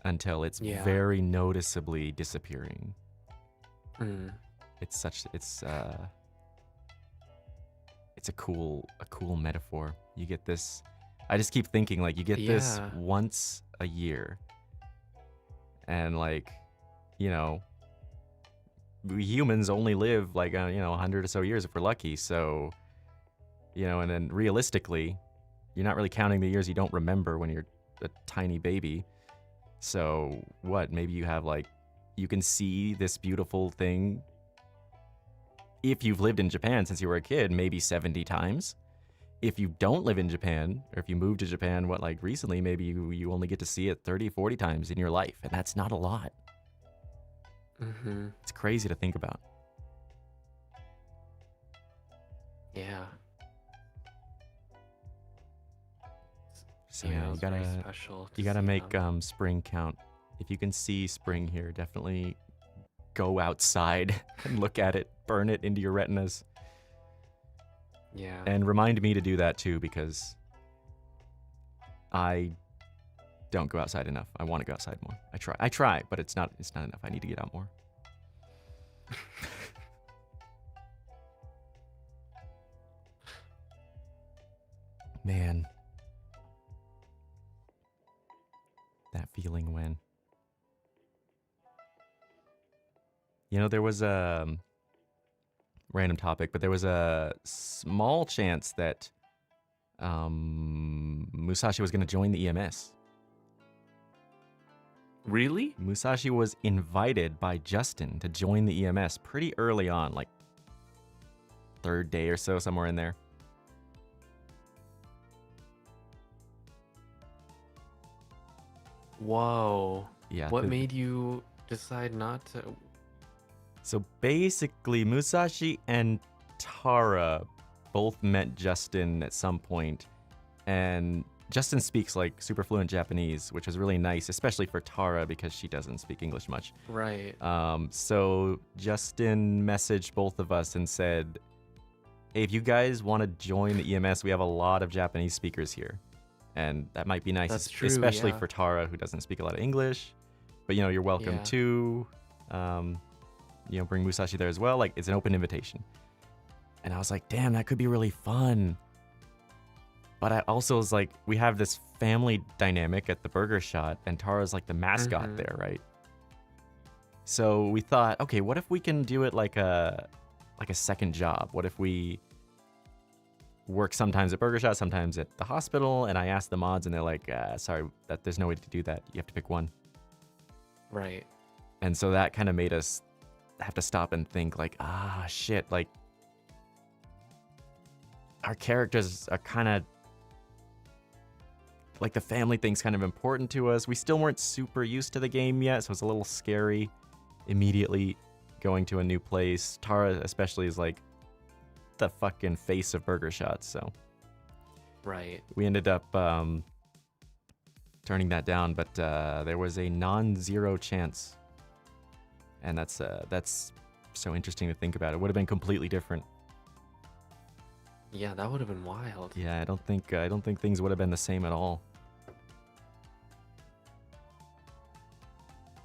until it's Yeah. very noticeably disappearing. Mm. It's a cool metaphor. You get this. I just keep thinking like you get this Yeah. once a year, and like, you know, we humans only live like 100 or so years if we're lucky. So, you know, and then realistically, you're not really counting the years you don't remember when you're a tiny baby. So what? Maybe you have like, you can see this beautiful thing. If you've lived in Japan since you were a kid, maybe 70 times. If you don't live in Japan, or if you moved to Japan, recently, maybe you only get to see it 30, 40 times in your life. And that's not a lot. Mm-hmm. It's crazy to think about. Yeah. So Yeah, yeah, it's very special to you gotta see make them. spring count. If you can see spring here, definitely go outside and look at it, burn it into your retinas. Yeah. And remind me to do that too, because I don't go outside enough. I want to go outside more. I try, but it's not enough. I need to get out more. Man. That feeling when, there was a random topic, but there was a small chance that Musashi was going to join the EMS. Really? Musashi was invited by Justin to join the EMS pretty early on, like third day or so, somewhere in there. Whoa. Yeah. What made you decide not to? So basically, Musashi and Tara both met Justin at some point, and Justin speaks like super fluent Japanese, which was really nice, especially for Tara because she doesn't speak English much. Right. So Justin messaged both of us and said, hey, if you guys want to join the EMS, we have a lot of Japanese speakers here. And that might be nice, That's true, especially yeah. for Tara, who doesn't speak a lot of English. But, you're welcome Yeah. to, bring Musashi there as well. Like, it's an open invitation. And I was like, damn, that could be really fun. But I also was like, we have this family dynamic at the Burger Shot, and Tara's like the mascot Mhm. there, right? So we thought, okay, what if we can do it like a second job? What if we work sometimes at Burger Shot, sometimes at the hospital? And I asked the mods, and they're like, sorry, there's no way to do that. You have to pick one. Right. And so that kind of made us have to stop and think like, shit, like our characters are kind of like the family thing's kind of important to us. We still weren't super used to the game yet, so it's a little scary immediately going to a new place. Tara especially is like the fucking face of Burger Shots, so Right. we ended up turning that down, but there was a non-zero chance, and that's so interesting to think about. It would have been completely different. Yeah, that would have been wild. Yeah, I don't think things would have been the same at all.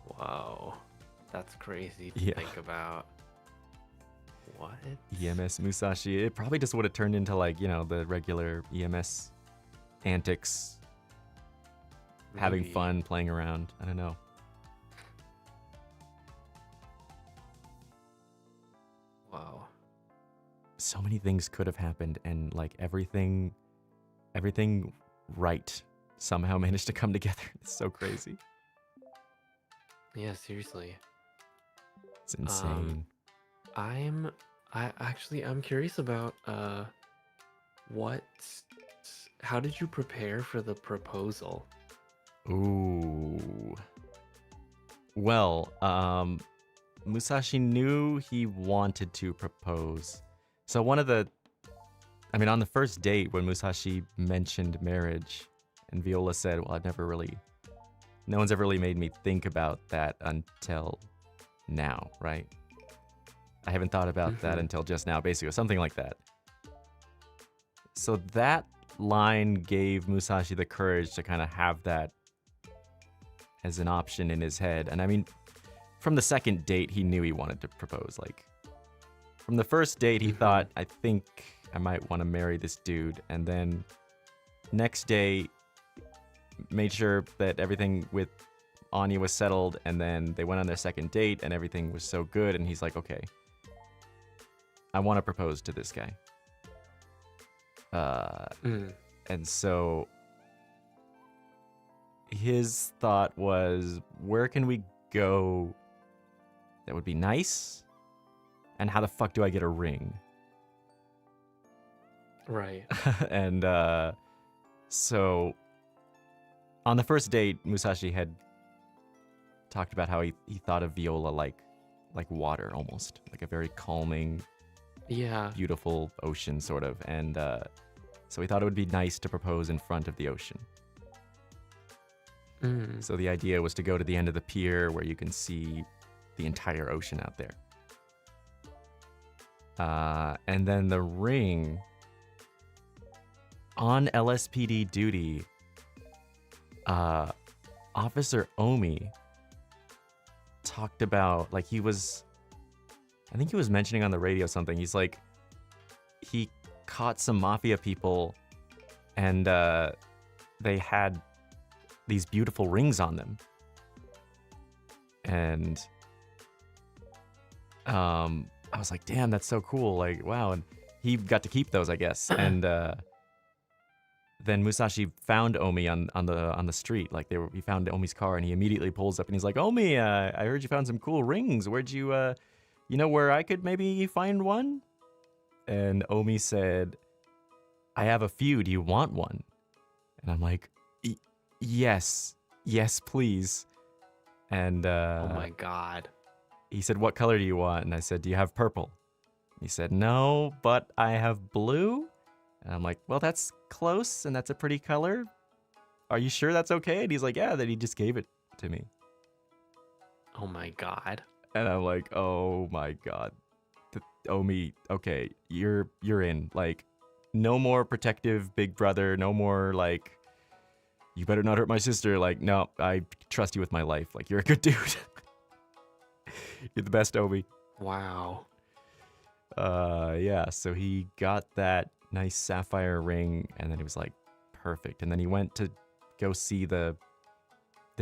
Whoa, that's crazy to Yeah. think about. What? EMS Musashi. It probably just would have turned into like, you know, the regular EMS antics, having Maybe. fun, playing around. I don't know. Wow. So many things could have happened, and like everything right somehow managed to come together. It's so crazy. Yeah, seriously. It's insane. I'm curious about how did you prepare for the proposal? Ooh. Well, Musashi knew he wanted to propose. So on the first date when Musashi mentioned marriage and Viola said, well, no one's ever really made me think about that until now, right? I haven't thought about that until just now, basically, something like that. So that line gave Musashi the courage to kind of have that as an option in his head. And I mean, from the second date, he knew he wanted to propose. Like, from the first date, he thought, I think I might want to marry this dude. And then next day, made sure that everything with Anya was settled. And then they went on their second date and everything was so good. And he's like, okay, I want to propose to this guy. And so his thought was, where can we go that would be nice? And how the fuck do I get a ring? Right. And so on the first date, Musashi had talked about how he thought of Viola like water almost, like a very calming, Yeah. beautiful ocean sort of. And so he thought it would be nice to propose in front of the ocean. So the idea was to go to the end of the pier where you can see the entire ocean out there. And then the ring, on LSPD duty, Officer Omi talked about, like, I think he was mentioning on the radio something. He's like, he caught some mafia people and they had these beautiful rings on them. And I was like, damn, that's so cool. Like, wow. And he got to keep those, I guess. And then Musashi found Omi on the street. Like, he found Omi's car and he immediately pulls up and he's like, Omi, I heard you found some cool rings. Where'd you, you know where I could maybe find one? And Omi said, I have a few. Do you want one? And I'm like, yes, please. And Oh my god. he said, what color do you want? And I said, do you have purple? He said, no, but I have blue. And I'm like, well, that's close and that's a pretty color. Are you sure that's okay? And he's like, yeah, that he just gave it to me. Oh my god. And I'm like, oh my god. Omi, okay, you're in. Like, no more protective big brother, no more like, you better not hurt my sister. Like, no, I trust you with my life. Like, you're a good dude. You're the best, Omi. Wow. Yeah, so he got that nice sapphire ring and then he was like, perfect. And then he went to go see the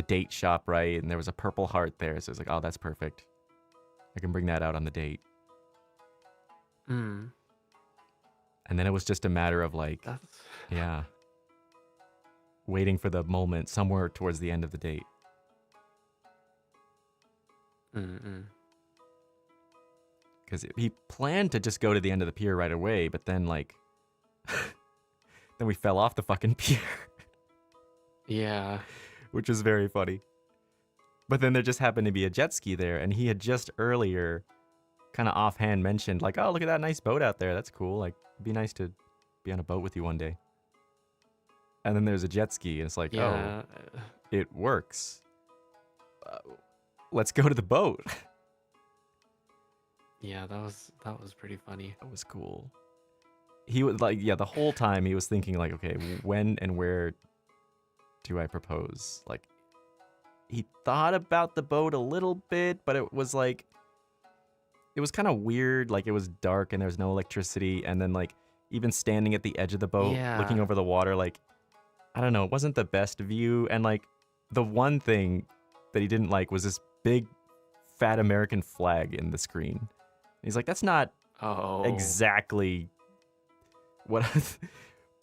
date shop, right? And there was a purple heart there. So it's like, oh, that's perfect. I can bring that out on the date. And then it was just a matter of like, yeah, waiting for the moment somewhere towards the end of the date. Because he planned to just go to the end of the pier right away, but then like, then we fell off the fucking pier. Yeah. which was very funny. But then there just happened to be a jet ski there, and he had just earlier kind of offhand mentioned, like, oh, look at that nice boat out there. That's cool. Like, it'd be nice to be on a boat with you one day. And then there's a jet ski, and it's like, oh, Yeah. it works. Let's go to the boat. Yeah, that was pretty funny. That was cool. He was like, yeah, the whole time he was thinking, like, okay, when and where do I propose? Like, he thought about the boat a little bit, but it was like, it was kind of weird. Like, it was dark and there was no electricity. And then, like, even standing at the edge of the boat, looking Yeah. over the water, like, I don't know, it wasn't the best view. And, like, the one thing that he didn't like was this big, fat American flag in the screen. He's like, that's not Oh. exactly what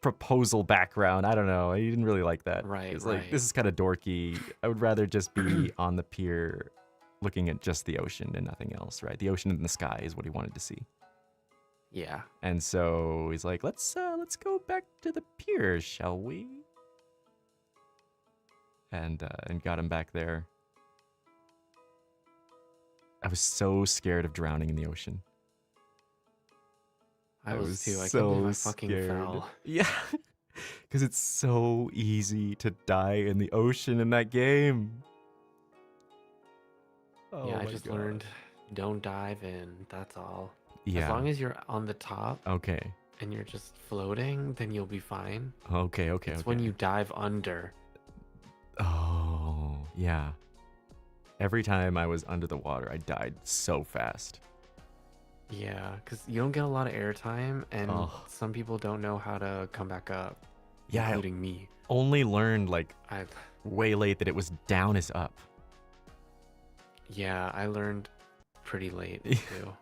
proposal background. I don't know. He didn't really like that. Right, He's like, right. this is kind of dorky. I would rather just be on the pier looking at just the ocean and nothing else, right? The ocean and the sky is what he wanted to see. Yeah. And so he's like, let's go back to the pier, shall we? And got him back there. I was so scared of drowning in the ocean. I was too. I so couldn't believe I fucking scared. fell. Yeah. Because it's so easy to die in the ocean in that game. Oh Yeah, I my just God. learned don't dive in. That's all. Yeah. As long as you're on the top Okay. and you're just floating, then you'll be fine. Okay. It's when you dive under. Oh, yeah. Every time I was under the water, I died so fast. Yeah, because you don't get a lot of airtime, and Ugh. some people don't know how to come back up, Yeah, including me. I only learned like I way late that it was down is up. Yeah, I learned pretty late too.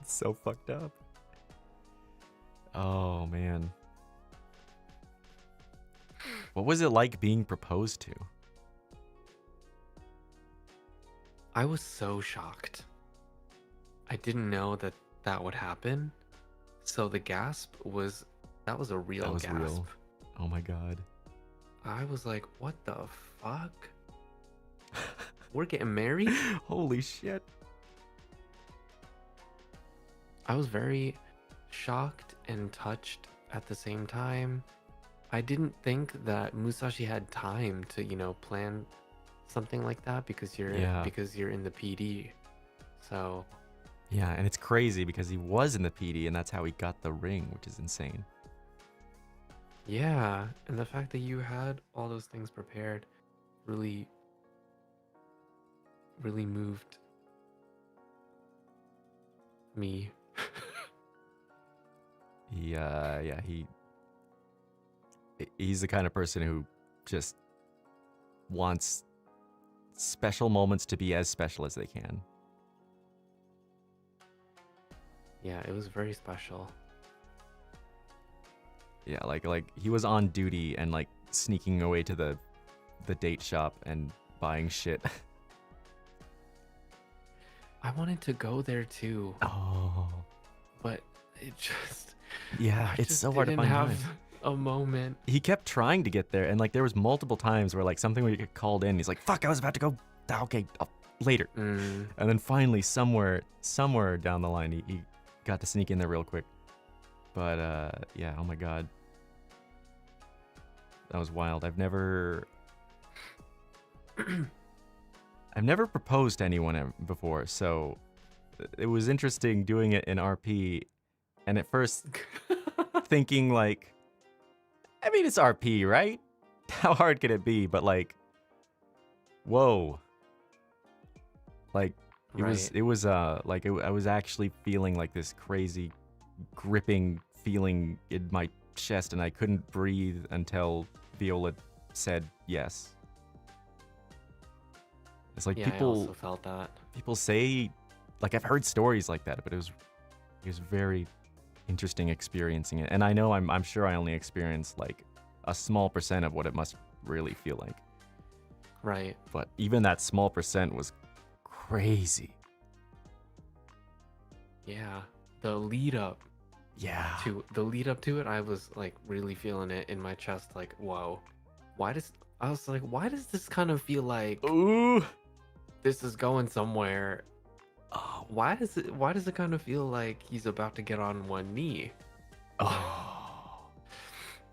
It's so fucked up. Oh, man. What was it like being proposed to? I was so shocked. I didn't know that that would happen. So the gasp was that was a real That was gasp. real. Oh my God. I was like, what the fuck? We're getting married? Holy shit. I was very shocked and touched at the same time. I didn't think that Musashi had time to, plan something like that because you're in the PD. So Yeah, and it's crazy because he was in the PD and that's how he got the ring, which is insane. yeah, and the fact that you had all those things prepared really moved me. He's the kind of person who just wants special moments to be as special as they can. Yeah, it was very special. Yeah, like he was on duty and like sneaking away to the date shop and buying shit. I wanted to go there too, Oh. but it just Yeah, I it's just so hard to didn't find have time. a moment. He kept trying to get there and like there was multiple times where like something would get called in. He's like, "Fuck, I was about to go. Okay, later." Mm, And then finally somewhere down the line he got to sneak in there real quick. But yeah, oh my God. That was wild. I've never proposed to anyone before, so it was interesting doing it in RP. And at first thinking like, I mean, it's RP, right? How hard could it be? But like, whoa. Like I was actually feeling like this crazy gripping feeling in my chest and I couldn't breathe until Viola said yes. It's like yeah, I also felt that. people say, like I've heard stories like that, but it was very interesting experiencing it. And I know I'm sure I only experienced like a small percent of what it must really feel like. Right. But even that small percent was crazy. Yeah. The lead up Yeah. to it, I was like really feeling it in my chest. Like, whoa, why does I was like, why does this kind of feel like Ooh. this is going somewhere? Oh. Why does it kind of feel like he's about to get on one knee? Oh.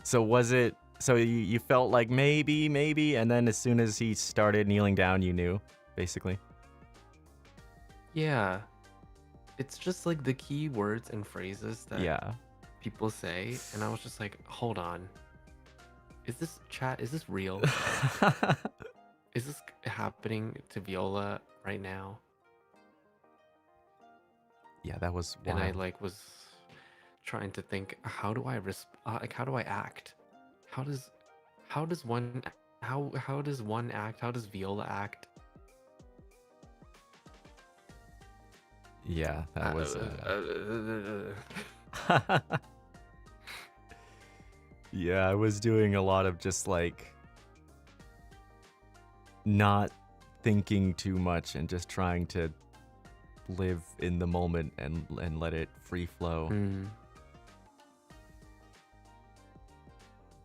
So was it? So you felt like maybe, and then as soon as he started kneeling down, you knew, basically. Yeah. It's just like the key words and phrases that Yeah. people say, and I was just like, hold on. Is this chat? Is this real? Is this happening to Viola right now? Yeah, that was And wild. I like was trying to think, how do I like how do I act? How does one how does one act? How does Viola act? Yeah, that was. Yeah, I was doing a lot of just like not thinking too much and just trying to live in the moment and let it free flow.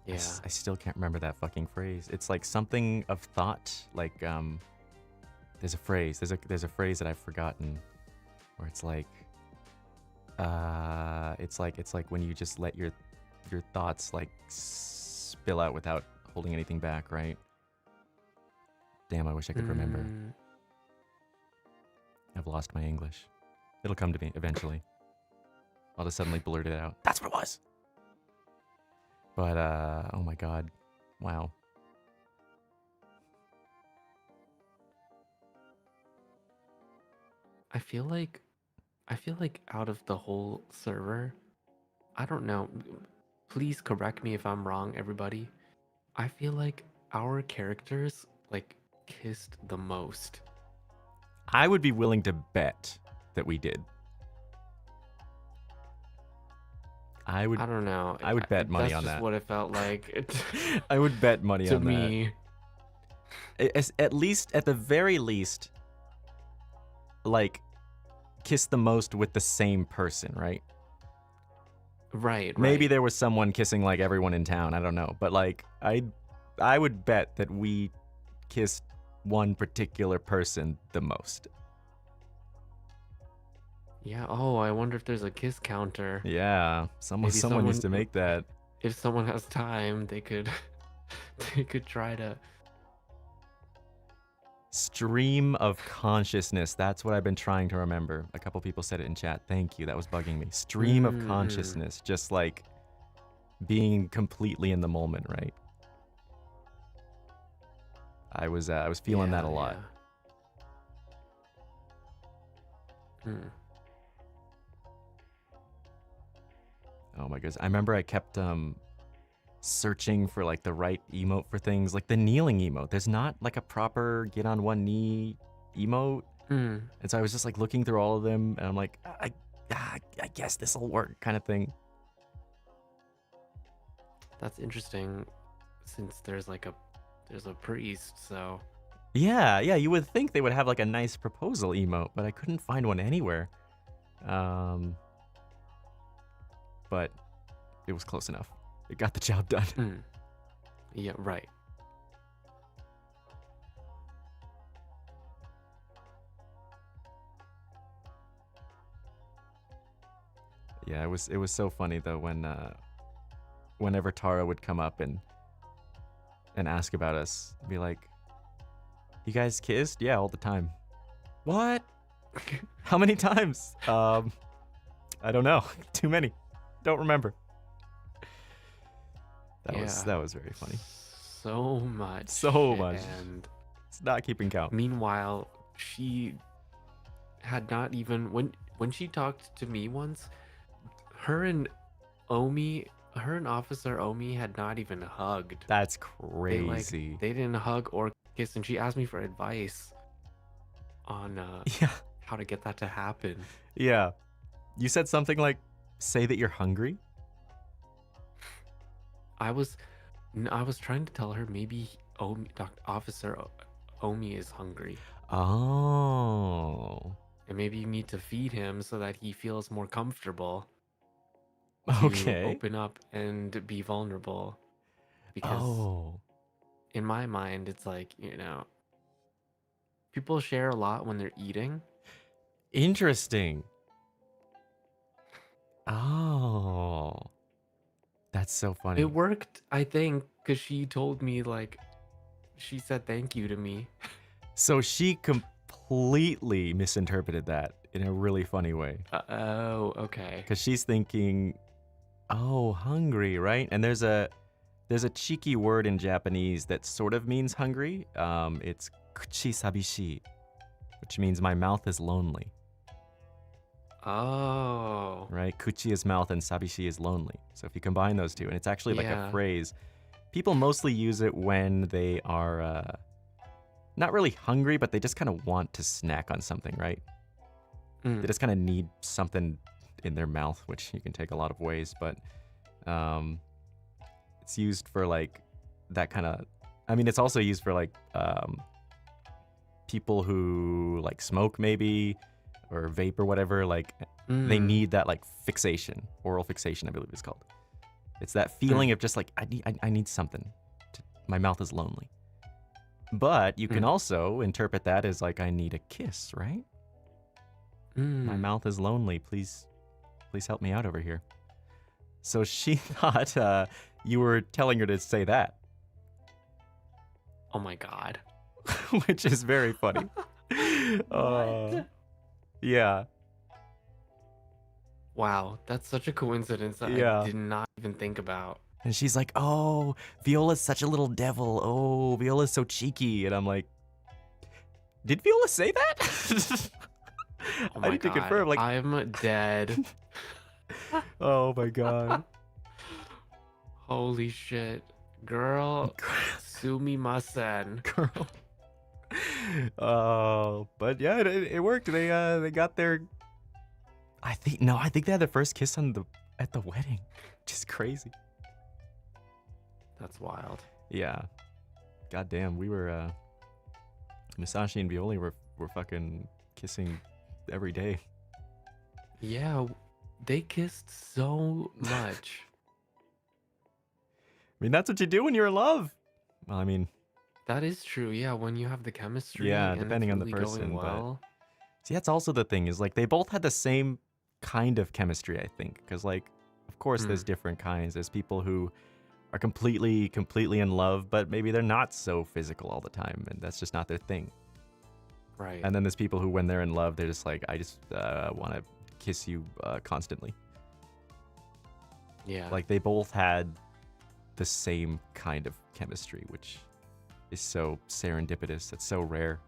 Yeah. I still can't remember that fucking phrase. It's like something of thought. Like there's a phrase. There's a phrase that I've forgotten, where it's like it's like when you just let your thoughts like spill out without holding anything back, right? Damn, I wish I could remember. I've lost my English. It'll come to me eventually. I'll just suddenly blurt it out. That's what it was. But oh my god. Wow. I feel like out of the whole server, I don't know. Please correct me if I'm wrong, everybody. I feel like our characters like kissed the most. I would be willing to bet that we did. I don't know. would bet money that's on just that. what it felt like. I would bet money to on me. that. At least, at the very least, like, kiss the most with the same person, right? Right. Maybe there was someone kissing like everyone in town. I don't know, but like, I would bet that we kissed one particular person the most. Yeah. Oh, I wonder if there's a kiss counter. Yeah, someone needs to make that. If someone has time, they could they could try to. Stream of consciousness. That's what I've been trying to remember. A couple people said it in chat. Thank you. That was bugging me. Stream of consciousness. Just like being completely in the moment, right? I was feeling that a lot. Yeah. Oh my goodness. I remember I kept searching for like the right emote for things, like the kneeling emote. There's not like a proper get on one knee emote. And so I was just like looking through all of them and I'm like, I guess this will work kind of thing. That's interesting, since there's a priest, so. Yeah, you would think they would have like a nice proposal emote, but I couldn't find one anywhere. But it was close enough. It got the job done. Yeah, right. Yeah, it was so funny though when whenever Tara would come up and ask about us, be like, "You guys kissed?" "Yeah, all the time." "What? How many times?" I don't know. Too many. Don't remember. That was very funny. So much. So much. And it's not keeping count. Meanwhile, she had not even when she talked to me once, her and Officer Omi had not even hugged. That's crazy. They didn't hug or kiss, and she asked me for advice on how to get that to happen. Yeah. You said something like, say that you're hungry? I was trying to tell her maybe Officer Omi is hungry. Oh. And maybe you need to feed him so that he feels more comfortable. Okay. To open up and be vulnerable. Because in my mind, it's like, people share a lot when they're eating. Interesting. Oh, that's so It funny. worked, I think, because she told me, like, she said thank you to me. So she completely misinterpreted that in a really funny way. Oh, okay. Because she's thinking, oh, hungry, right? And there's a cheeky word in Japanese that sort of means hungry. It's kuchi sabishi, which means my mouth is lonely, Oh, right? Kuchi is mouth and sabishi is lonely. So if you combine those two, and it's actually like a yeah. phrase, people mostly use it when they are not really hungry, but they just kind of want to snack on something, right? They Mm. just kind of need something in their mouth, which you can take a lot of ways, but it's used for like that kind of. I mean, it's also used for like people who like smoke maybe or vape or whatever. Like they Mm. need that like fixation, oral fixation, I believe it's called. It's that Mm. feeling of just like I need something. My mouth is lonely. But you can Mm. also interpret that as like I need a kiss, right? My Mm. mouth is lonely. Please help me out over here. So she thought you were telling her to say that, Oh my God. which is very funny. What? Yeah, Wow, that's such a coincidence that I yeah. did not even think about. And she's like, "Oh, Viola's such a little devil. Oh, Viola's so cheeky." And I'm like, "Did Viola say that?" Oh I my need to God, confirm. Like, I'm dead. oh my god, Holy shit. Girl, sue me masen. girl. Oh, but yeah, it worked. They got their. I think they had their first kiss at the wedding, which is crazy. That's wild. Yeah, goddamn, we were Musashi and Violi were fucking kissing every day. Yeah, they kissed so much. I mean, that's what you do when you're in love. Well, I mean, That is true. Yeah, when you have the chemistry yeah, and depending it's on the really person, going but well. see, that's also the thing is like they both had the same kind of chemistry, I think, because like, of course, there's Mm, different kinds. There's people who are completely in love, but maybe they're not so physical all the time, and that's just not their thing. right. And then there's people who, when they're in love, they're just like, I just want to kiss you constantly. Yeah. Like they both had the same kind of chemistry, which is so serendipitous. It's so rare.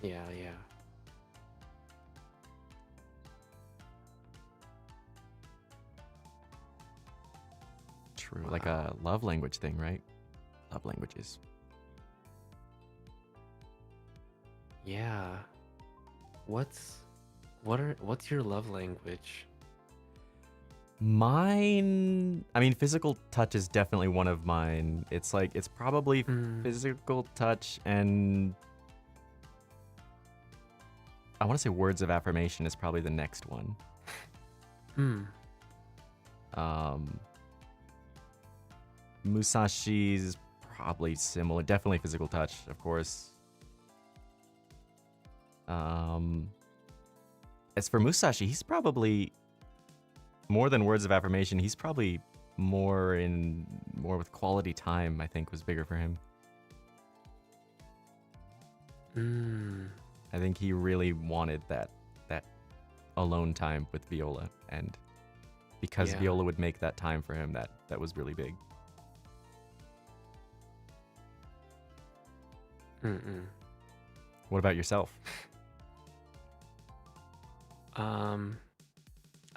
Yeah, yeah. True, like a love language thing, right? Love languages. Yeah. What's your love language? Mine, I mean, physical touch is definitely one of mine. It's like, it's probably Mm, physical touch, and I want to say words of affirmation is probably the next one. mm, Um, Musashi's probably similar. Definitely physical touch, of course. As for Musashi, he's probably more than words of affirmation. He's probably more with quality time. I think was bigger for him. mm. I think he really wanted that alone time with Viola, and because Yeah. Viola would make that time for him, that was really big. Mm-mm. What about yourself?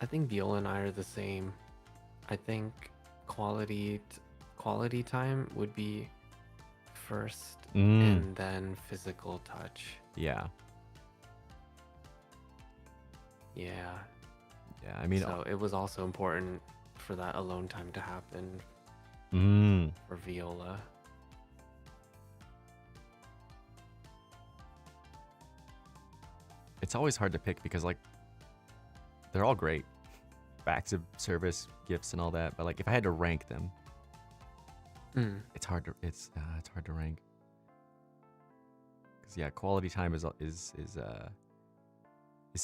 I think Viola and I are the same. I think quality time would be first, and then physical touch. Yeah. Yeah. Yeah, I mean, So it was also important for that alone time to happen for Viola. it's always hard to pick because like they're all great. Acts of service, gifts, and all that. But like if I had to rank them, it's hard to rank. Because yeah, quality time is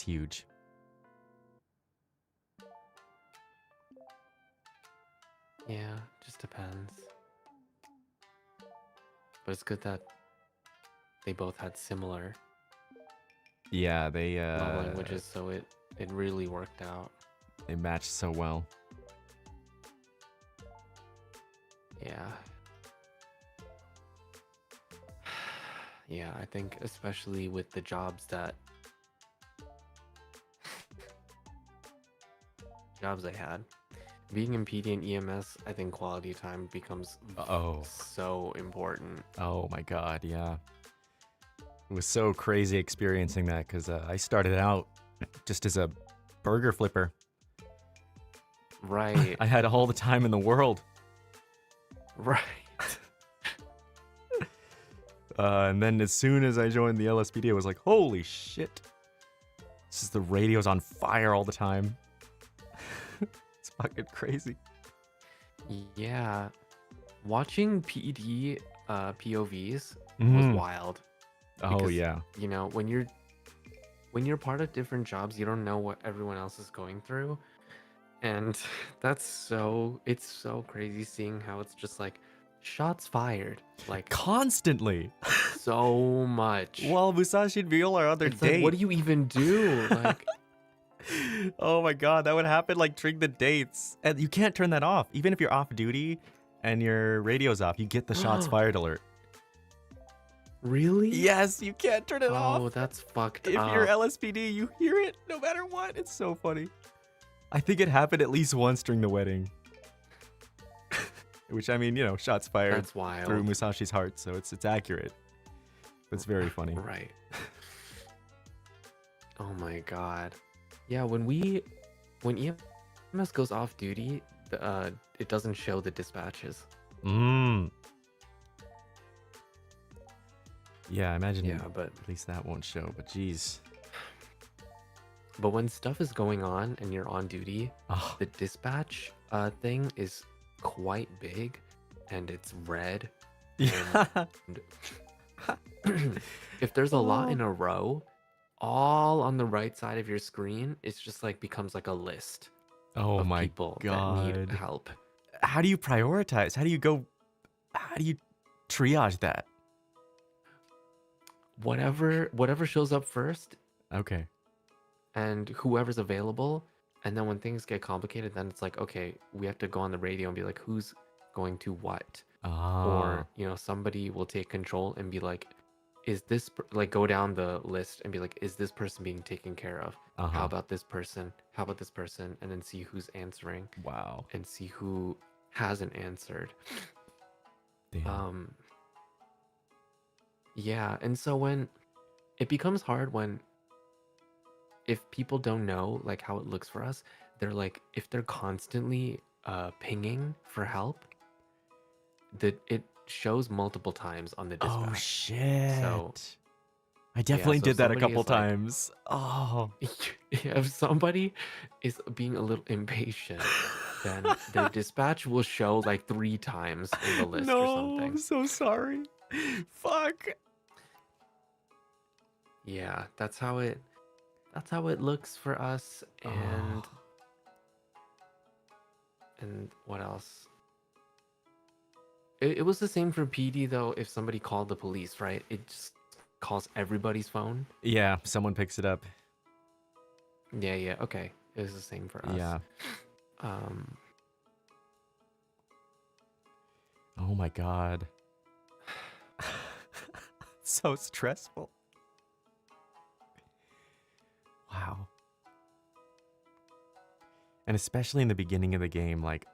huge. Yeah, just depends. But it's good that they both had similar Yeah, they love languages, so it really worked out. they match so well. Yeah. Yeah, I think especially with the jobs I had, being in PD and EMS, I think quality time becomes so important. Oh my god, yeah. It was so crazy experiencing that because I started out just as a burger flipper. Right. I had all the time in the world. Right. And then as soon as I joined the LSPD, I was like, holy shit. This is the radio's on fire all the time. It's fucking crazy. Yeah. Watching PD POVs was Mhm. wild. Oh Because, yeah. you know, when you're part of different jobs, you don't know what everyone else is going through. And it's so crazy seeing how it's just like shots fired. Like Constantly. so much. While Musashi and Viola are on their It's date. like, what do you even do? Like, oh my god, that would happen like during the dates. And you can't turn that off. Even if you're off duty and your radio's off, you get the shots fired alert. really? Yes, you can't turn it off. Oh, that's fucked If up. you're LSPD, you hear it no matter what. It's so funny. I think it happened at least once during the wedding. Which, I mean, you know, shots fired That's wild. through Musashi's heart, so it's accurate. It's very funny. Right. Oh my god. Yeah, when EMS goes off duty, it doesn't show the dispatches. Yeah, I imagine but at least that won't show, but geez. But when stuff is going on and you're on duty, Oh, the dispatch thing is quite big and it's red. yeah. If there's a lot in a row, all on the right side of your screen, it's just like becomes like a list Oh of my people god. that need help. How do you prioritize? How do you triage that? Whatever shows up first Okay. and whoever's available, and then when things get complicated, then it's like, okay, we have to go on the radio and be like, who's going to what? Or, you know, somebody will take control and be like, is this like go down the list and be like, is this person being taken care of? How about this person? How about this person? And then see who's answering Wow. and see who hasn't answered. Damn. Yeah, and so when it becomes hard if people don't know like how it looks for us, they're like, if they're constantly pinging for help, that it shows multiple times on the dispatch. Oh shit. So I definitely so did that a somebody couple is like- times. Oh. if somebody is being a little impatient, then their dispatch will show like 3 times in the list or No, something. I'm so sorry. Fuck. Yeah, that's how it looks for us. And and what else? It was the same for PD though. If somebody called the police, right? It just calls everybody's phone. Yeah, someone picks it up. Yeah, okay. It was the same for us. Yeah. Oh my god. So stressful. Wow. And especially in the beginning of the game, like,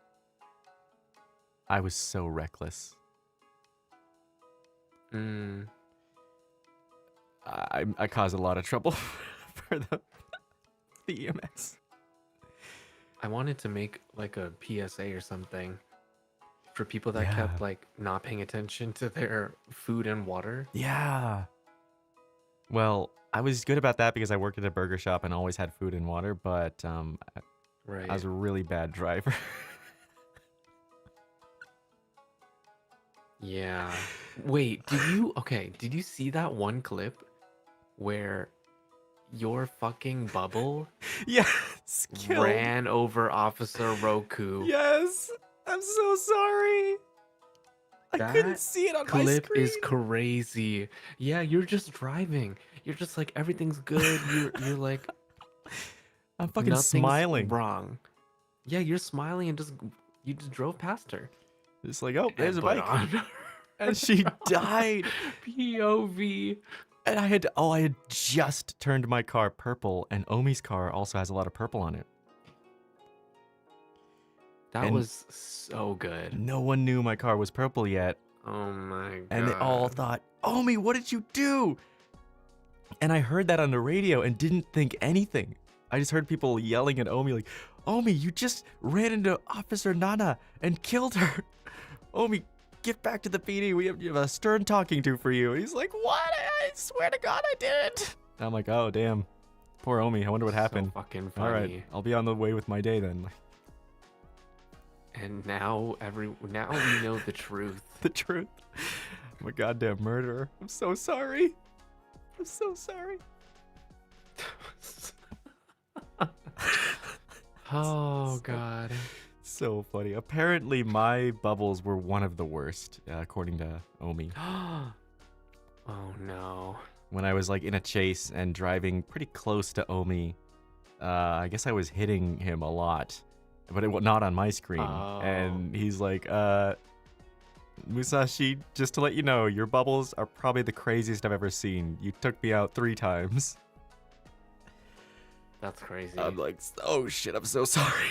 I was so reckless. I caused a lot of trouble for the EMS. I wanted to make like a PSA or something for people that Yeah. kept like not paying attention to their food and water. Yeah. Well, I was good about that because I worked at a burger shop and always had food and water, but Right. I was a really bad driver. Yeah. Wait, did you see that one clip where your fucking bubble Yes, killed. ran over Officer Roku? Yes, I'm so sorry. I couldn't That see it on my clip is screen. crazy. Yeah, you're just driving. You're just like everything's good. You're like I'm fucking nothing's smiling. wrong. Yeah, you're smiling and you just drove past her. Just like, oh, there's And a but bike. on And she died. POV. And I had just turned my car purple, and Omi's car also has a lot of purple on it. That And was so good. no one knew my car was purple yet. Oh my god. And they all thought, Omi, what did you do? And I heard that on the radio and didn't think anything. I just heard people yelling at Omi like, Omi, you just ran into Officer Nana and killed her. Omi, get back to the PD. We have a stern talking to for you. He's like, what? I swear to God I didn't. I'm like, oh, damn. Poor Omi. I wonder what happened. So fucking funny. All right, I'll be on the way with my day then. And now we know the truth. The truth. I'm a goddamn murderer. I'm so sorry. I'm so sorry. Oh god. So funny. Apparently, my bubbles were one of the worst, according to Omi. Oh no. When I was like in a chase and driving pretty close to Omi, I guess I was hitting him a lot, but it was not on my screen. Oh. And he's like, Musashi, just to let you know, your bubbles are probably the craziest I've ever seen. You took me out 3 times. That's crazy. I'm like, oh shit, I'm so sorry.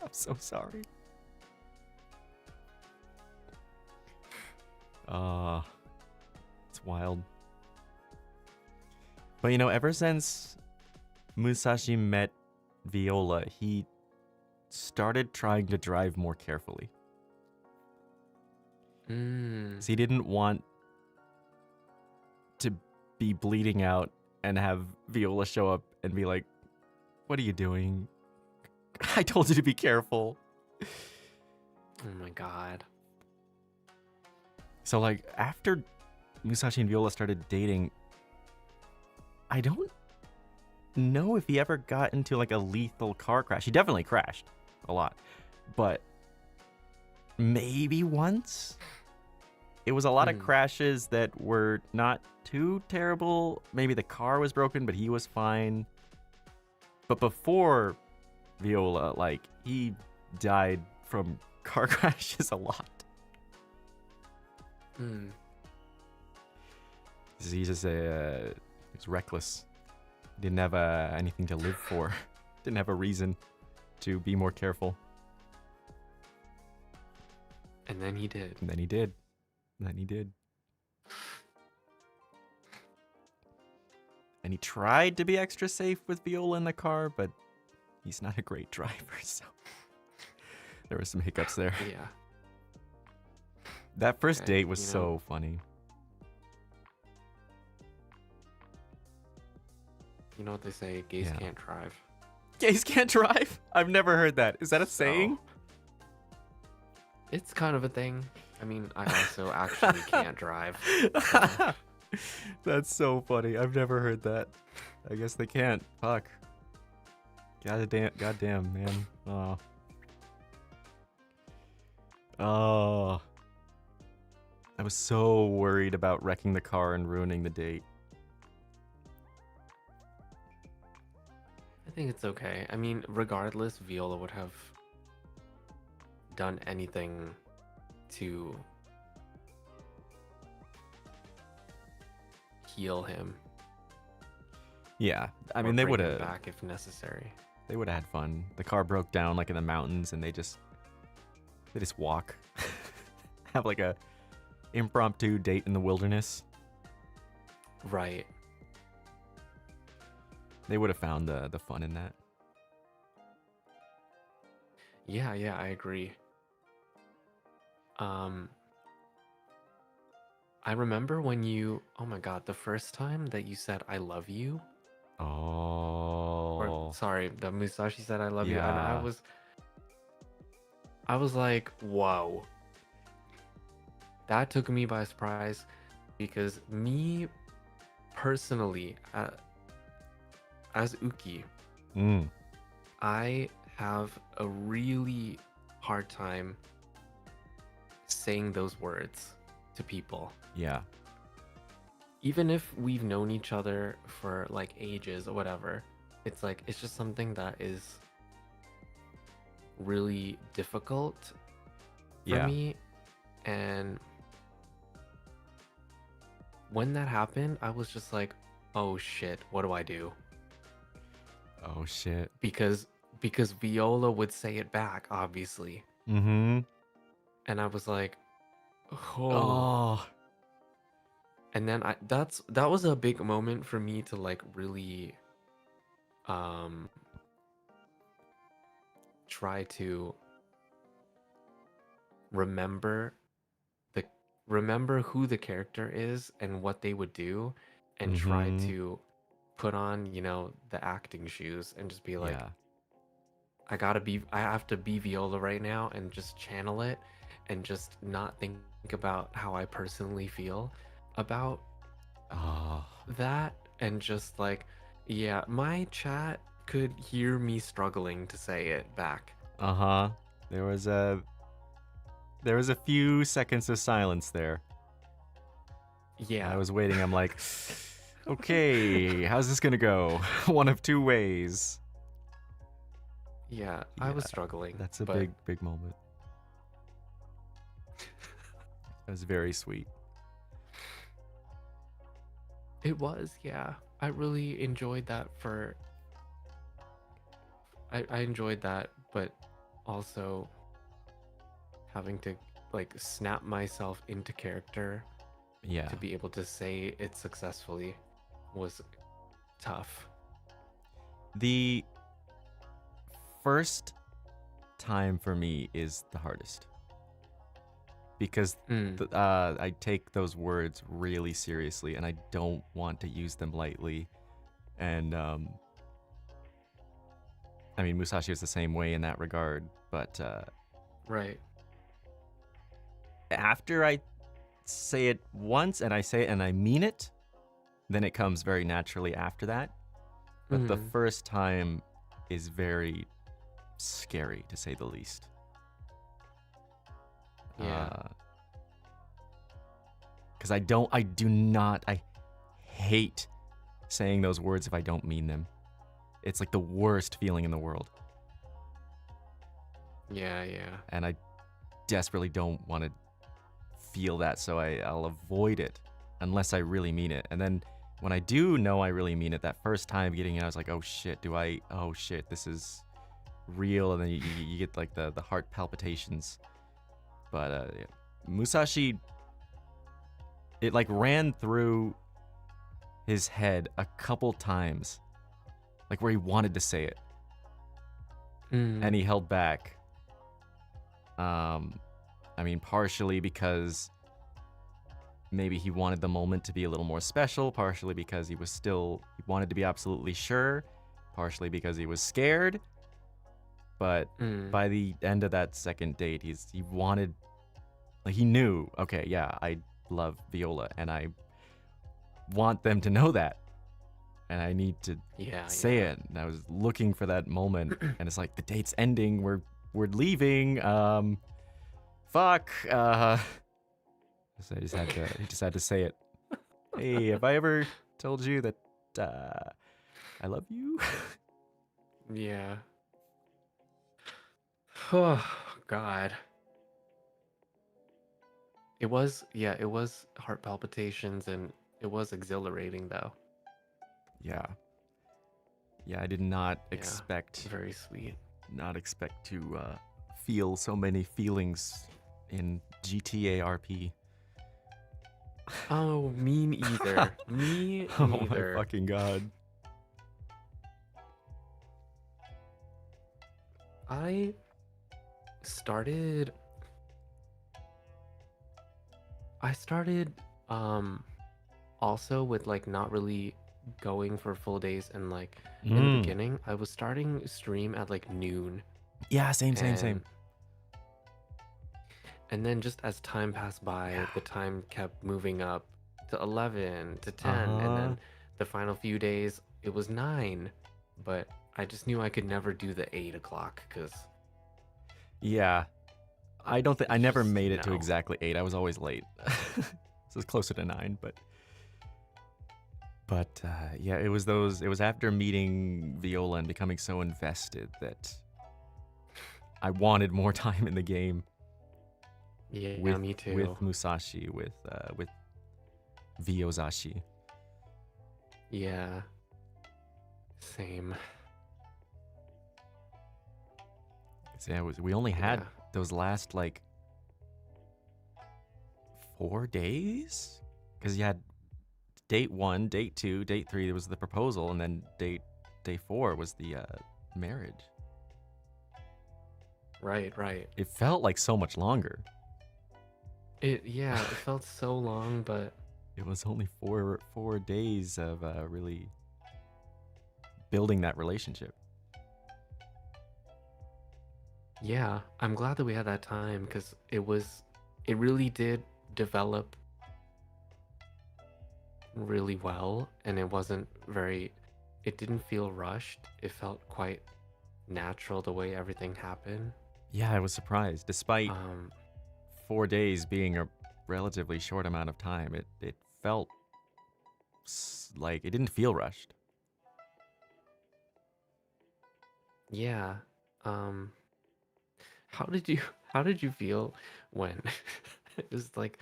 I'm so sorry. It's wild. But you know, ever since Musashi met Viola, he started trying to drive more carefully. So he didn't want to be bleeding out and have Viola show up and be like, what are you doing? I told you to be careful. Oh my god. So like after Musashi and Viola started dating, I don't know if he ever got into like a lethal car crash. He definitely crashed a lot, but maybe once. It was a lot of crashes that were not too terrible. Maybe the car was broken, but he was fine. But before Viola, like, he died from car crashes a lot. He's just he's reckless. Didn't have anything to live for. Didn't have a reason to be more careful. And then he did. And then he did. And then he did. And he tried to be extra safe with Viola in the car, but he's not a great driver, so there were some hiccups there. Yeah. That first Okay, date was you know. so funny. You know what they say, gays Yeah. can't drive. Gays can't drive? I've never heard that. Is that a So, saying? It's kind of a thing. I mean, I also actually can't drive. So. That's so funny. I've never heard that. I guess they can't. Fuck. Goddamn, man. Oh. Oh. I was so worried about wrecking the car and ruining the date. I think it's okay. I mean, regardless, Viola would have done anything to heal him. Yeah, I or mean they bring would him have back if necessary. they would have had fun. The car broke down like in the mountains, and they just walk, have like a impromptu date in the wilderness. Right. They would have found the fun in that. Yeah, I agree. I remember when oh my god, the first time that you said I love you. Oh. Or sorry, the Musashi said I love you, and Yeah. I was like, whoa. that took me by surprise because me personally, as Uki, Mm, I have a really hard time saying those words to people. yeah. Even if we've known each other for like ages or whatever, it's like it's just something that is really difficult for Yeah. me. And when that happened, I was just like, oh shit, what do I do? Oh shit. Because Viola would say it back, obviously. Mm-hmm. And I was like, oh. Oh. And then that was a big moment for me to like really um try to remember the remember who the character is and what they would do, and try Mm-hmm. to put on, the acting shoes and just be like, Yeah. I have to be Viola right now and just channel it and just not think about how I personally feel about Oh. that, and just like, yeah, my chat could hear me struggling to say it back. Uh-huh. There was a few seconds of silence there. I Yeah. was waiting. I'm like, okay, how's this gonna go? One of two ways. Yeah, I Yeah, was struggling, that's a but big moment. That was very sweet. it was, yeah. I really enjoyed that I enjoyed that, but also having to like snap myself into character Yeah. to be able to say it successfully was tough. The first time for me is the hardest because Mm, I take those words really seriously and I don't want to use them lightly. And I mean, Musashi is the same way in that regard. But right. after I say it once and I say it and I mean it, then it comes very naturally after that. But the Mm, first time is very scary, to say the least. yeah. Because I hate saying those words if I don't mean them. It's like the worst feeling in the world. Yeah, yeah. And I desperately don't want to feel that, so I'll avoid it unless I really mean it. And then when I do know I really mean it, that first time getting it, I was like, oh shit, this is real. And then you get like the heart palpitations. But yeah. Musashi, it like ran through his head a couple times, like where he wanted to say it, and Mm, he held back. I mean, partially because maybe he wanted the moment to be a little more special, partially because he wanted to be absolutely sure, partially because he was scared. But mm, by the end of that second date, he knew, okay, yeah, I love Viola and I want them to know that. And I need to yeah, say yeah. it. And I was looking for that moment, and it's like the date's ending. We're leaving. Fuck. So he just had to say it. Hey, have I ever told you that I love you? Yeah. Oh, God. It was heart palpitations, and it was exhilarating though. Yeah. Yeah, I did not Yeah. expect Very sweet. to feel so many feelings in GTA RP. Oh, me neither. Me Oh my neither. fucking god. I started I started um also with like not really going for full days, and like in the Mm. beginning I was starting stream at like noon, Yeah, same. and And then just as time passed by, Yeah. the time kept moving up to 11 to 10, and Uh-huh. then the final few days it was 9. But I just knew I could never do the 8 o'clock because Yeah. I don't think I it's never just made it to no. exactly 8. I was always late. So it's closer to 9, but yeah, it was after meeting Viola and becoming so invested that I wanted more time in the game Yeah, me with too. Musashi, with VioZashi. Yeah, same. So yeah, we only had Yeah. those last like 4 days, because you had date 1, date 2, date 3. There was the proposal, and then day 4 was the marriage. Right, right. It felt like so much longer. Yeah, it felt so long, but It was only 4 days of really building that relationship. yeah, I'm glad that we had that time because it really did develop really well, and it didn't feel rushed. It felt quite natural the way everything happened. Yeah, I was surprised. Despite Um, 4 days being a relatively short amount of time, it felt like it didn't feel rushed. yeah. Um, how did you feel when it was like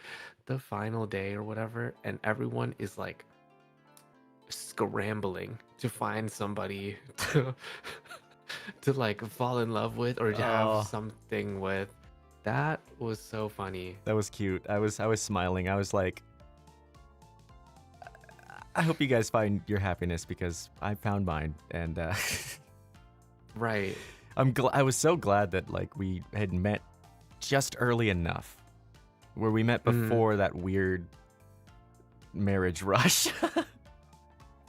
the final day or whatever, and everyone is like scrambling to find somebody to to like fall in love with or to have Oh, something with? That was so funny. that was cute. I was smiling. I was like, I hope you guys find your happiness because I found mine, and Right. I was so glad that like we had met just early enough, where we met Mm, before that weird marriage rush.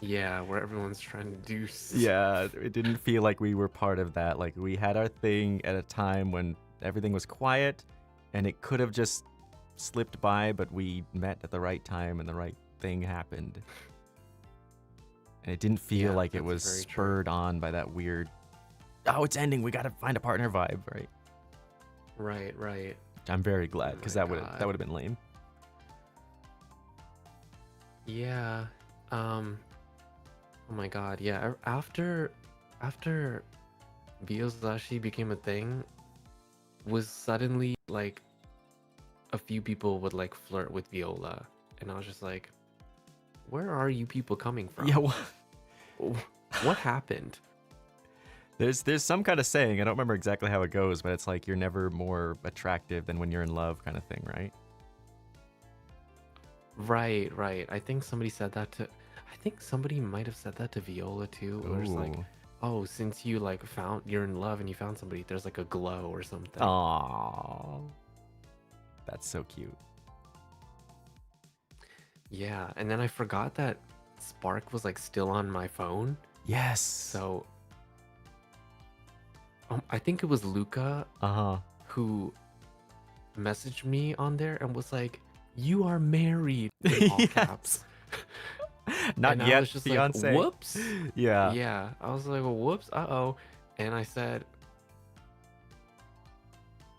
yeah, where everyone's trying to do Yeah, it didn't feel like we were part of that. Like we had our thing at a time when everything was quiet, and it could have just slipped by, but we met at the right time and the right thing happened. And it didn't feel Yeah, like it that's was very true. spurred on by that weird, oh, it's ending, we gotta find a partner vibe, right? Right, right. I'm very Oh glad because my that God. would have been lame. Yeah. Um, oh my God. Yeah, after VioZashi became a thing, was suddenly like a few people would like flirt with Viola, and I was just like, where are you people coming Yeah, from? What happened? there's some kind of saying, I don't remember exactly how it goes, but it's like you're never more attractive than when you're in love, kind of thing, right? Right, right. I think somebody might have said that to Viola too, where it's like, Ooh. oh, since you like you're in love and you found somebody, there's like a glow or something. Aww. That's so cute. Yeah, and then I forgot that Spark was like still on my phone. Yes. So I think it was Luca Uh-huh. who messaged me on there and was like, "You are married" in all Yes. caps. Not And I yet, was just like, fiance. "Whoops." Yeah. Yeah, I was like, "Whoops, uh-oh." And I said,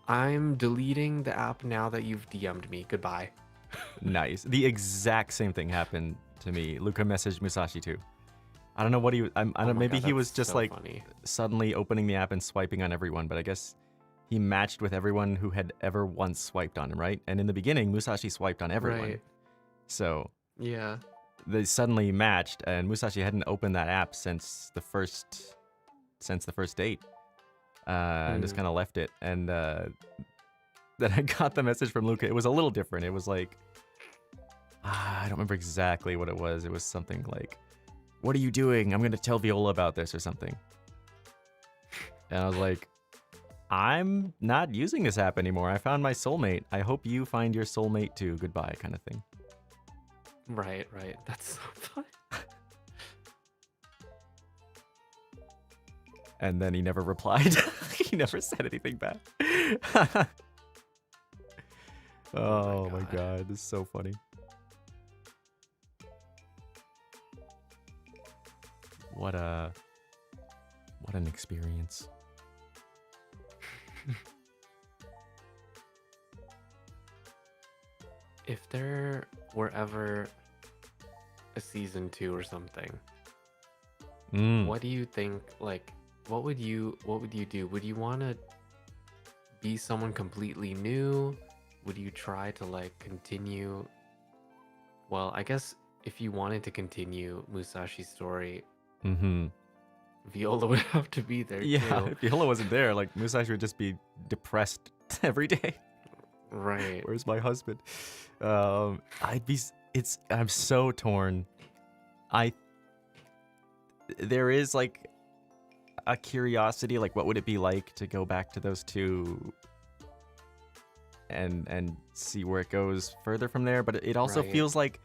"I'm deleting the app now that you've DM'd me. Goodbye." Nice. The exact same thing happened to me. Luca messaged Musashi too. I don't know what I Oh don't, my maybe God, he that's was just so like funny. suddenly opening the app and swiping on everyone, but I guess he matched with everyone who had ever once swiped on him, right? And in the beginning, Musashi swiped on everyone. Right. So Yeah. they suddenly matched, and Musashi hadn't opened that app since the first date, and just Mm. kind of left it. And then I got the message from Luca. It was a little different. It was like, I don't remember exactly what it was. It was something like, "What are you doing? I'm gonna tell Viola about this," or something. And I was like, "I'm not using this app anymore. I found my soulmate. I hope you find your soulmate too. Goodbye," kind of thing. Right, right. That's so fun. And then he never replied. He never said anything back. Oh my god, this is so funny. What an experience. If there were ever a season 2 or something, what do you think, like, what would you do? Would you want to be someone completely new? Would you try to like continue? Well, I guess if you wanted to continue Musashi's story, Viola would have to be there Yeah, too. if Viola wasn't there, like Musashi would just be depressed every day. Right. Where's my husband? I'm so torn. There is like a curiosity, like what would it be like to go back to those two and see where it goes further from there, but it also feels like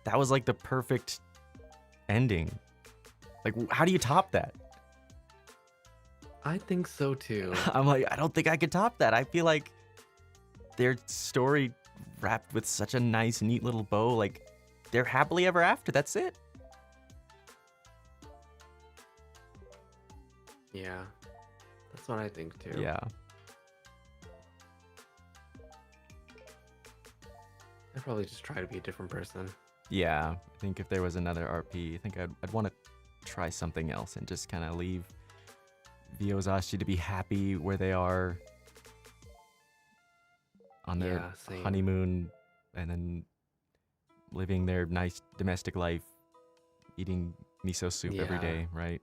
that was like the perfect ending. Like, how do you top that? I think so too. I'm like, I don't think I could top that. I feel like their story wrapped with such a nice, neat little bow. Like, they're happily ever after. That's it. Yeah, that's what I think too. Yeah. I'd probably just try to be a different person. Yeah, I think if there was another RP, I think I'd want to try something else and just kind of leave VioZashi to be happy where they are on their honeymoon, and then living their nice domestic life, eating miso soup every day, right?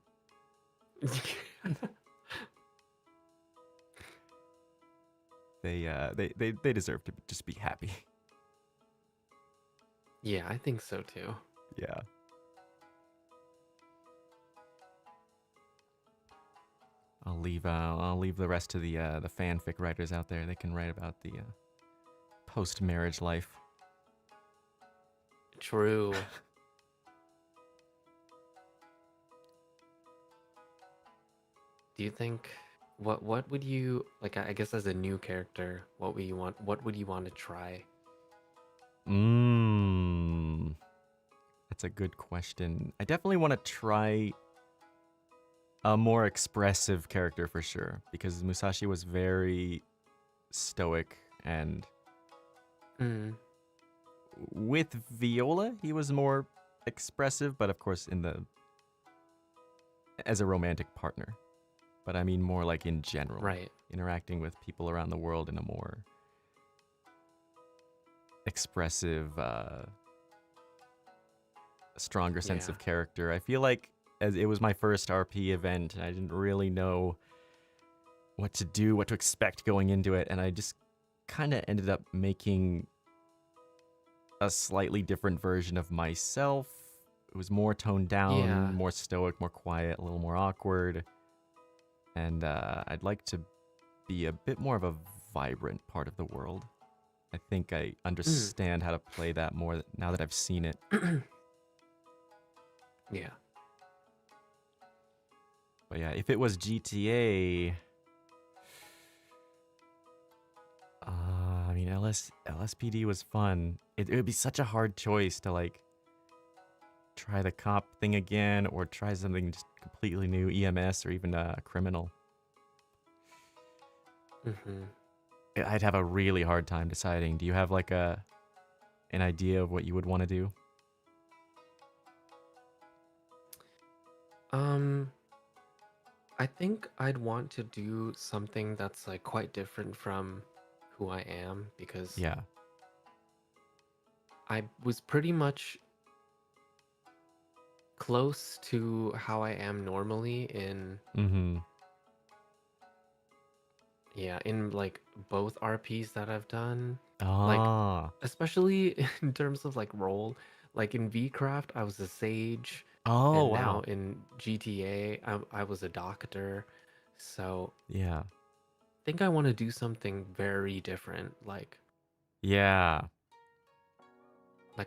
They deserve to just be happy. Yeah, I think so too. Yeah. I'll leave the rest to the fanfic writers out there. They can write about the post-marriage life. True. Do you think what would you like? I guess as a new character, what would you want? What would you want to try? That's a good question. I definitely want to try a more expressive character for sure, because Musashi was very stoic, and with Viola he was more expressive, but of course as a romantic partner. But I mean more like in general, right? Interacting with people around the world in a more expressive, stronger sense of character. I feel like, as it was my first RP event, and I didn't really know what to do, what to expect going into it, and I just kind of ended up making a slightly different version of myself. It was more toned down, more stoic, more quiet, a little more awkward. And I'd like to be a bit more of a vibrant part of the world. I think I understand how to play that more now that I've seen it. Yeah. But yeah, if it was GTA, I mean, LSPD was fun. It would be such a hard choice to like try the cop thing again or try something just completely new, EMS or even a criminal. I'd have a really hard time deciding. Do you have like an idea of what you would want to do? I think I'd want to do something that's like quite different from who I am, because I was pretty much close to how I am normally in in like both RPs that I've done. Like, especially in terms of like role, like in VCraft I was a sage, and now in GTA I was a doctor. So I think I want to do something very different. Like I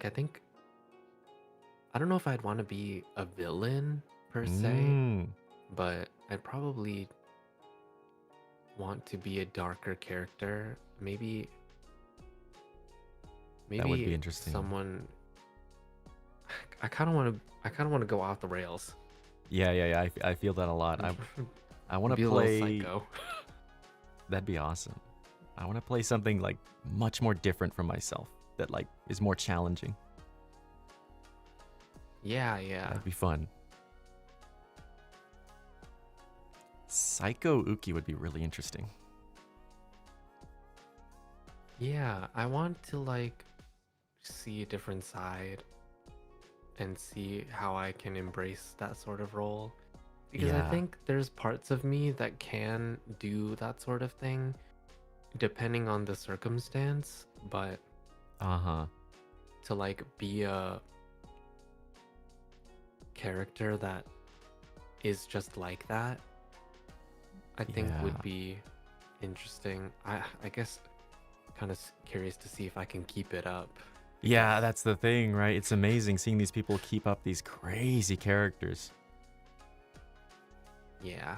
think, I don't know if I'd want to be a villain per se, but I'd probably want to be a darker character. Maybe That would Maybe be interesting. someone. I kind of want to. I kind of want to go off the rails. Yeah. I feel that a lot. I want to Be a little play. psycho. That'd be awesome. I want to play something like much more different from myself that like is more challenging. Yeah. That'd be fun. Psycho Uki would be really interesting. Yeah, I want to like see a different side and see how I can embrace that sort of role. Because I Yeah. think there's parts of me that can do that sort of thing depending on the circumstance, but Uh-huh. to like be a character that is just like that, I think Yeah. would be interesting. I guess kind of curious to see if I can keep it up. Yeah, that's the thing, right? It's amazing seeing these people keep up these crazy characters. Yeah,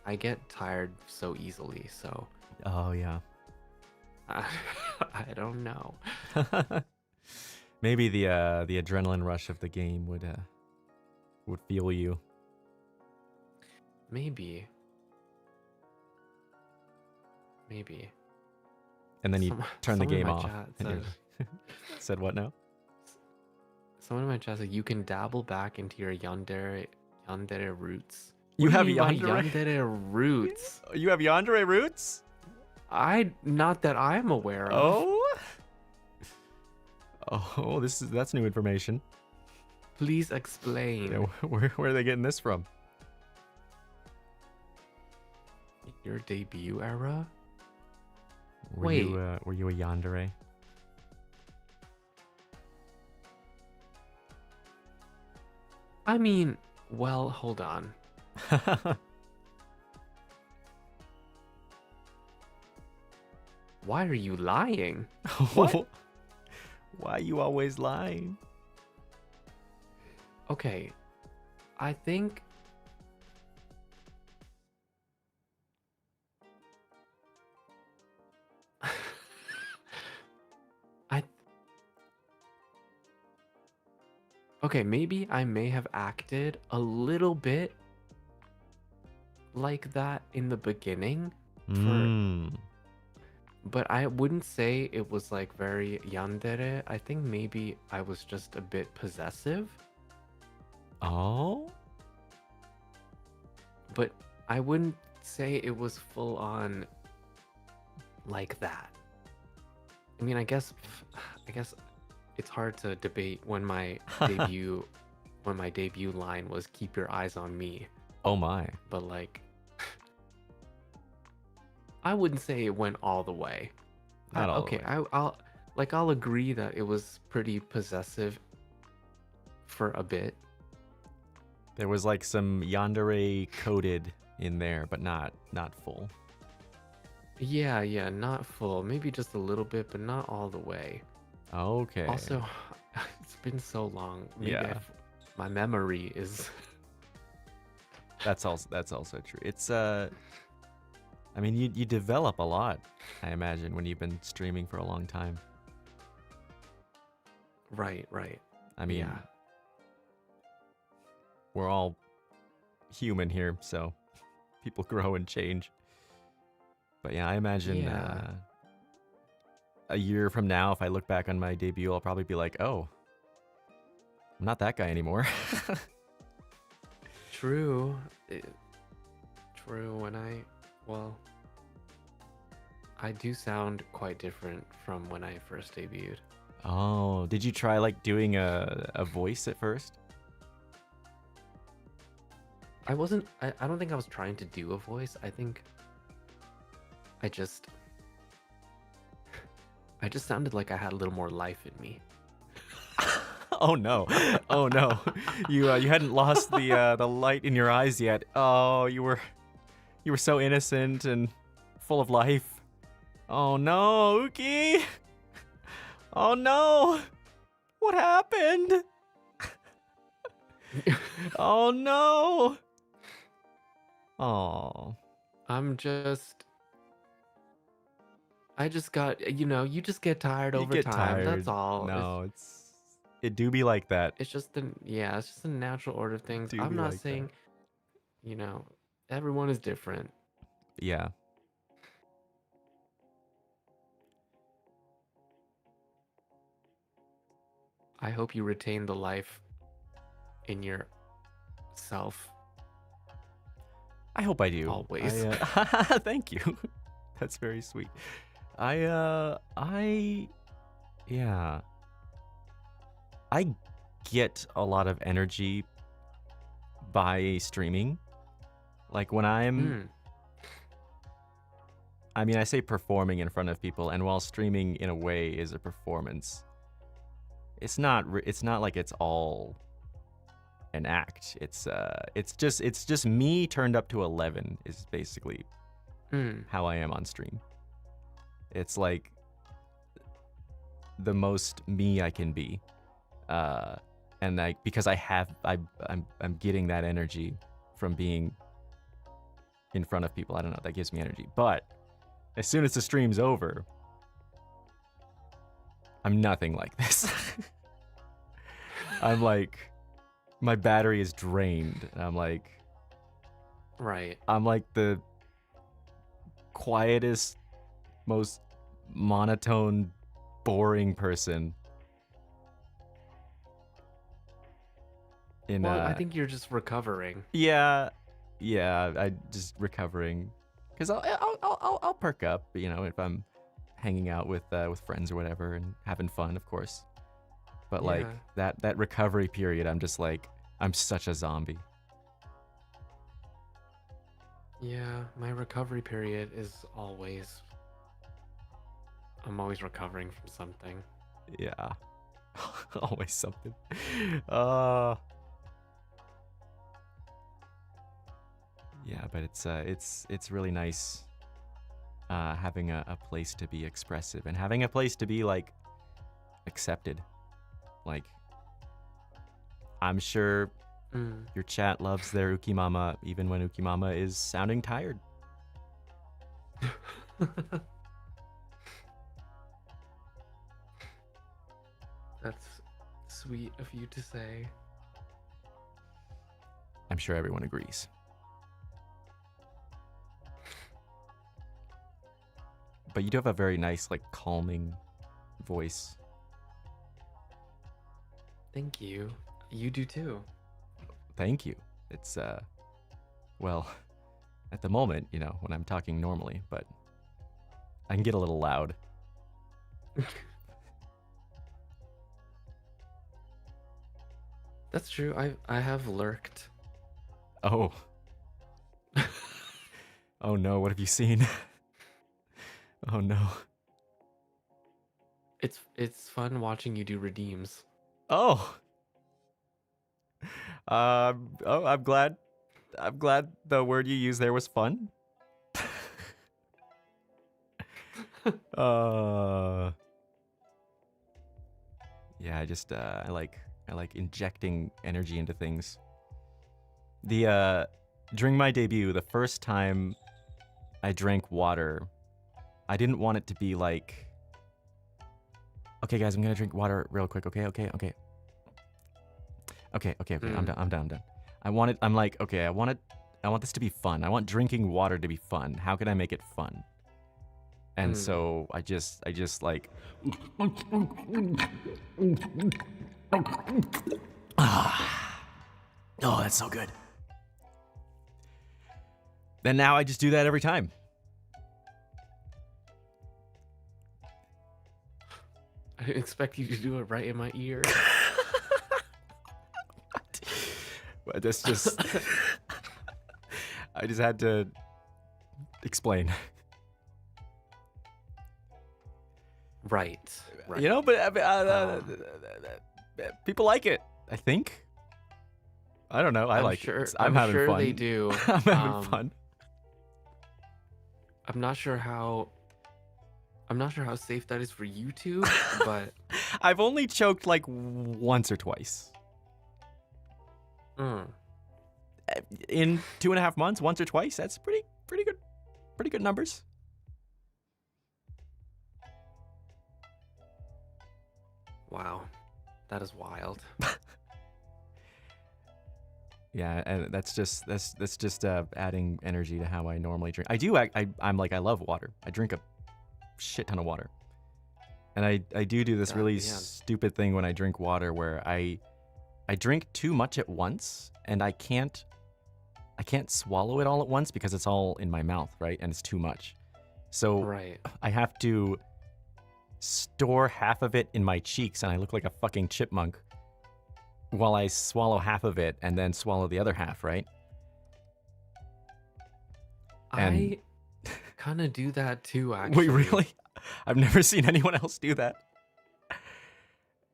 I get tired so easily, so Oh, yeah. I, I don't know. Maybe the adrenaline rush of the game would fuel you. Maybe. And then you turn the Someone in game my off. chat And said, said what now? someone in my chat said you can dabble back into your yandere roots. You What do have you mean by yandere? yandere roots? You have yandere roots? Not that I'm aware of. Oh? Oh, that's new information. Please explain. Yeah, where are they getting this from? Your debut era? Were you a yandere? I mean, well, hold on. Why are you lying? What? Why are you always lying? Okay, I think I okay, maybe I may have acted a little bit like that in the beginning but I wouldn't say it was like very yandere. I think maybe I was just a bit possessive, Oh? but I wouldn't say it was full on like that. I mean, I guess it's hard to debate when my debut line was "Keep your eyes on me," Oh my. but like, I wouldn't say it went all the way. Not all the Okay, way. I'll agree that it was pretty possessive for a bit. There was like some yandere coded in there, but not full. Yeah, not full. Maybe just a little bit, but not all the way. Okay. Also, it's been so long. Maybe Yeah. my memory is. That's also true. It's I mean you develop a lot, I imagine, when you've been streaming for a long time. Right. I mean, Yeah. we're all human here, so people grow and change. But yeah, I imagine Yeah. a year from now, if I look back on my debut, I'll probably be like, oh, I'm not that guy anymore. True. True. I do sound quite different from when I first debuted. Oh, did you try like doing a voice at first? I don't think I was trying to do a voice. I think I just sounded like I had a little more life in me. Oh no. Oh no. You hadn't lost the light in your eyes yet. Oh, you were so innocent and full of life. Oh no, Uki. Oh no. What happened? Oh no. Oh. I'm just I just got, you just get tired You over get time. That's tired. all. No, it do be like that. It's just it's just the natural order of things. Do I'm be not like that. saying, you know, everyone is different. Yeah. I hope you retain the life in yourself I hope I do. always. Thank you. That's very sweet. Yeah. I get a lot of energy by streaming. Like when Mm, I mean, I say performing in front of people, and while streaming in a way is a performance, it's not like it's all an act. It's just me turned up to 11 is basically mm, how I am on stream. It's like the most me I can be. And because I'm getting that energy from being in front of people. I don't know, that gives me energy. But as soon as the stream's over, I'm nothing like this. I'm like, my battery is drained. And right. I'm like the quietest, most monotone, boring person in Well, I think you're just recovering. yeah, I just recovering, because I'll perk up, if I'm hanging out with friends or whatever and having fun, of course. But like Yeah. that recovery period, I'm just like, I'm such a zombie. Yeah, my recovery period is always. I'm always recovering from something. Yeah, always something. Uh, yeah, but it's really nice having a place to be expressive and having a place to be like accepted. Like, I'm sure Mm. your chat loves their Ukimama even when Ukimama is sounding tired. That's sweet of you to say. I'm sure everyone agrees. But you do have a very nice, like, calming voice. Thank you. You do too. Thank you. It's well, at the moment, when I'm talking normally, but I can get a little loud. That's true. I have lurked. Oh. Oh no, what have you seen? Oh no. It's fun watching you do redeems. Oh. Oh, I'm glad. I'm glad the word you used there was fun. Yeah, I like injecting energy into things. During my debut, the first time I drank water, I didn't want it to be like, okay guys, I'm gonna drink water real quick, okay. I'm done. I'm like, okay, I want this to be fun. I want drinking water to be fun. How can I make it fun? And so I just like, oh, that's so good. Then now I just do that every time. I didn't expect you to do it right in my ear. But that's just, I just had to explain. Right. But people like it, I think. I don't know. I like it. I'm having sure fun. they do. I'm having fun. I'm not sure how safe that is for YouTube, but I've only choked like once or twice. In 2.5 months, once or twice. That's pretty good numbers. Wow, that is wild. Yeah, and that's just adding energy to how I normally drink. I'm like I love water. I drink a shit ton of water, and I do this That, really yeah. stupid thing when I drink water where I drink too much at once, and I can't swallow it all at once because it's all in my mouth, right? And it's too much. So Right. I have to store half of it in my cheeks, and I look like a fucking chipmunk while I swallow half of it and then swallow the other half, right? And I kind of do that too, wait, actually. really? I've never seen anyone else do that.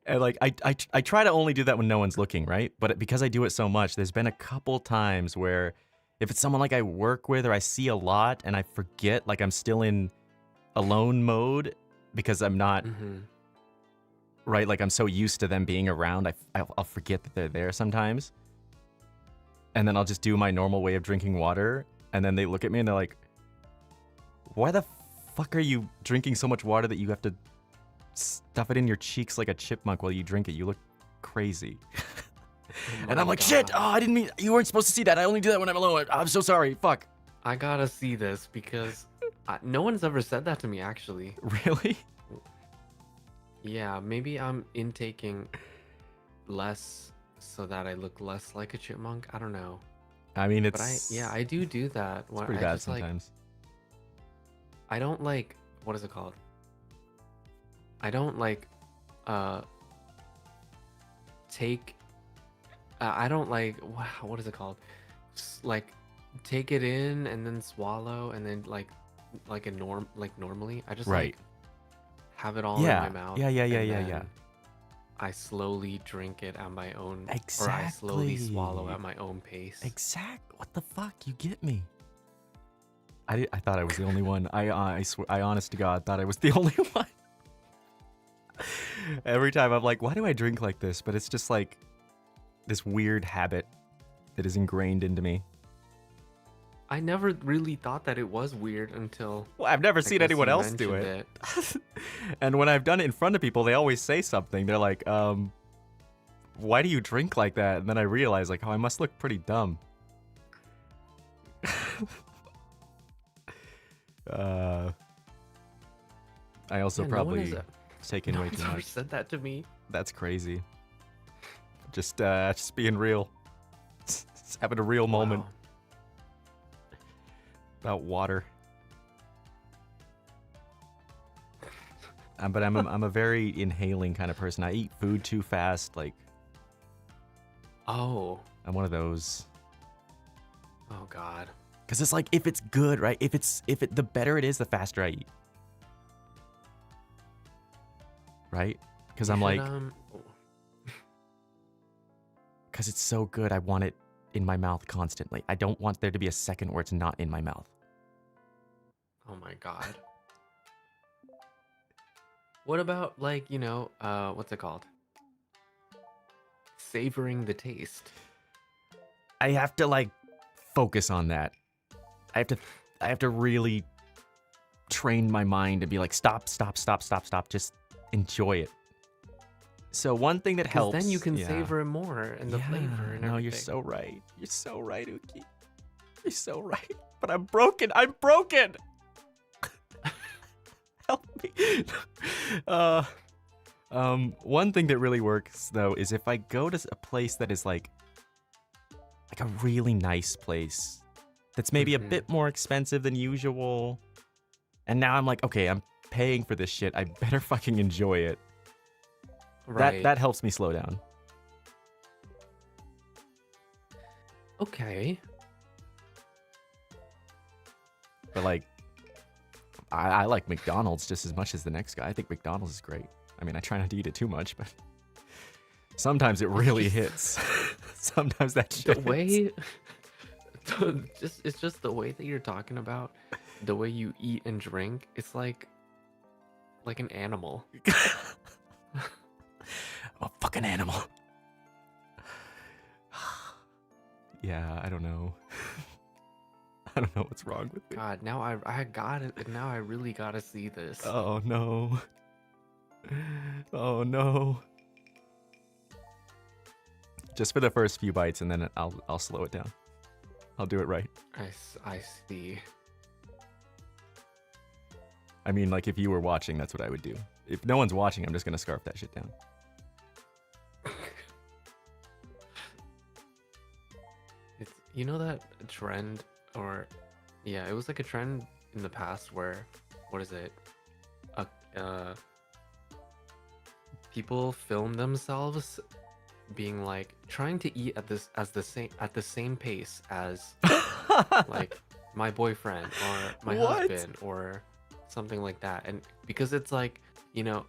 And like I try to only do that when no one's looking, right? But because I do it so much, there's been a couple times where if it's someone like I work with or I see a lot and I forget, like I'm still in alone mode because I'm not Mm-hmm. right. Like I'm so used to them being around, I'll forget that they're there sometimes. And then I'll just do my normal way of drinking water, and then they look at me and they're like, "Why the fuck are you drinking so much water that you have to stuff it in your cheeks like a chipmunk while you drink it? You look crazy." Oh And my I'm like, "Shit! Oh, God. I didn't mean you weren't supposed to see that. I only do that when I'm alone. I'm so sorry. Fuck." I gotta see this because no one's ever said that to me, actually. Really? Yeah, maybe I'm intaking less so that I look less like a chipmunk. I don't know. I mean, But I do that. it's When pretty I bad just like, sometimes. I don't like, what is it called? I don't like, uh, take, I don't like, wow, what is it called? Like, take it in and then swallow and then like normally. I just Right. like have it all in my Yeah. mouth and Yeah. then I slowly drink it at my own, or I slowly swallow Exactly. at my own pace. Exact. What the fuck? You get me. I thought I was the only one. I swear, I honest to God thought I was the only one. Every time I'm like, why do I drink like this? But it's just like this weird habit that is ingrained into me. I never really thought that it was weird until Well, I've never I seen guess anyone you else do mentioned it. And when I've done it in front of people, they always say something. They're like, why do you drink like that? And then I realize, like, oh, I must look pretty dumb. I also Yeah, no one probably has taken no way one's too ever much. said that to me. That's crazy. Just being real. Just having a real moment Wow. about water. But I'm a very inhaling kind of person. I eat food too fast. Like Oh. I'm one of those. Oh God. Because it's like if it's good, right? The better it is, the faster I eat. Right? Because You I'm should, like, oh because it's so good, I want it in my mouth constantly. I don't want there to be a second where it's not in my mouth. oh my God. What about like, what's it called? Savoring the taste. I have to like focus on that. I have to really train my mind and be like, stop. Just enjoy it. So one thing that Because helps. then you can yeah. savor it more and the flavor and everything. No, you're so right. You're so right, Uki. You're so right. But I'm broken. I'm broken. Help me. One thing that really works though is if I go to a place that is like a really nice place that's maybe a bit more expensive than usual, and now I'm like, okay, I'm paying for this shit. I better fucking enjoy it. Right. That helps me slow down. Okay. But like, I like McDonald's just as much as the next guy. I think McDonald's is great. I mean, I try not to eat it too much, but sometimes it really hits. Sometimes that shit The hits. way it's just the way that you're talking about the way you eat and drink. It's like an animal. I'm a fucking animal. Yeah, I don't know. I don't know what's wrong with me. God, now I got it. Now I really gotta see this. Oh no. Oh no. Just for the first few bites, and then I'll slow it down. I'll do it right. I see. I mean, like, if you were watching, that's what I would do. If no one's watching, I'm just gonna scarf that shit down. It's, you know that trend, or yeah, it was like a trend in the past where, what is it? People film themselves being like trying to eat at the same pace as like my boyfriend or my What? husband or something like that. And because it's like, you know,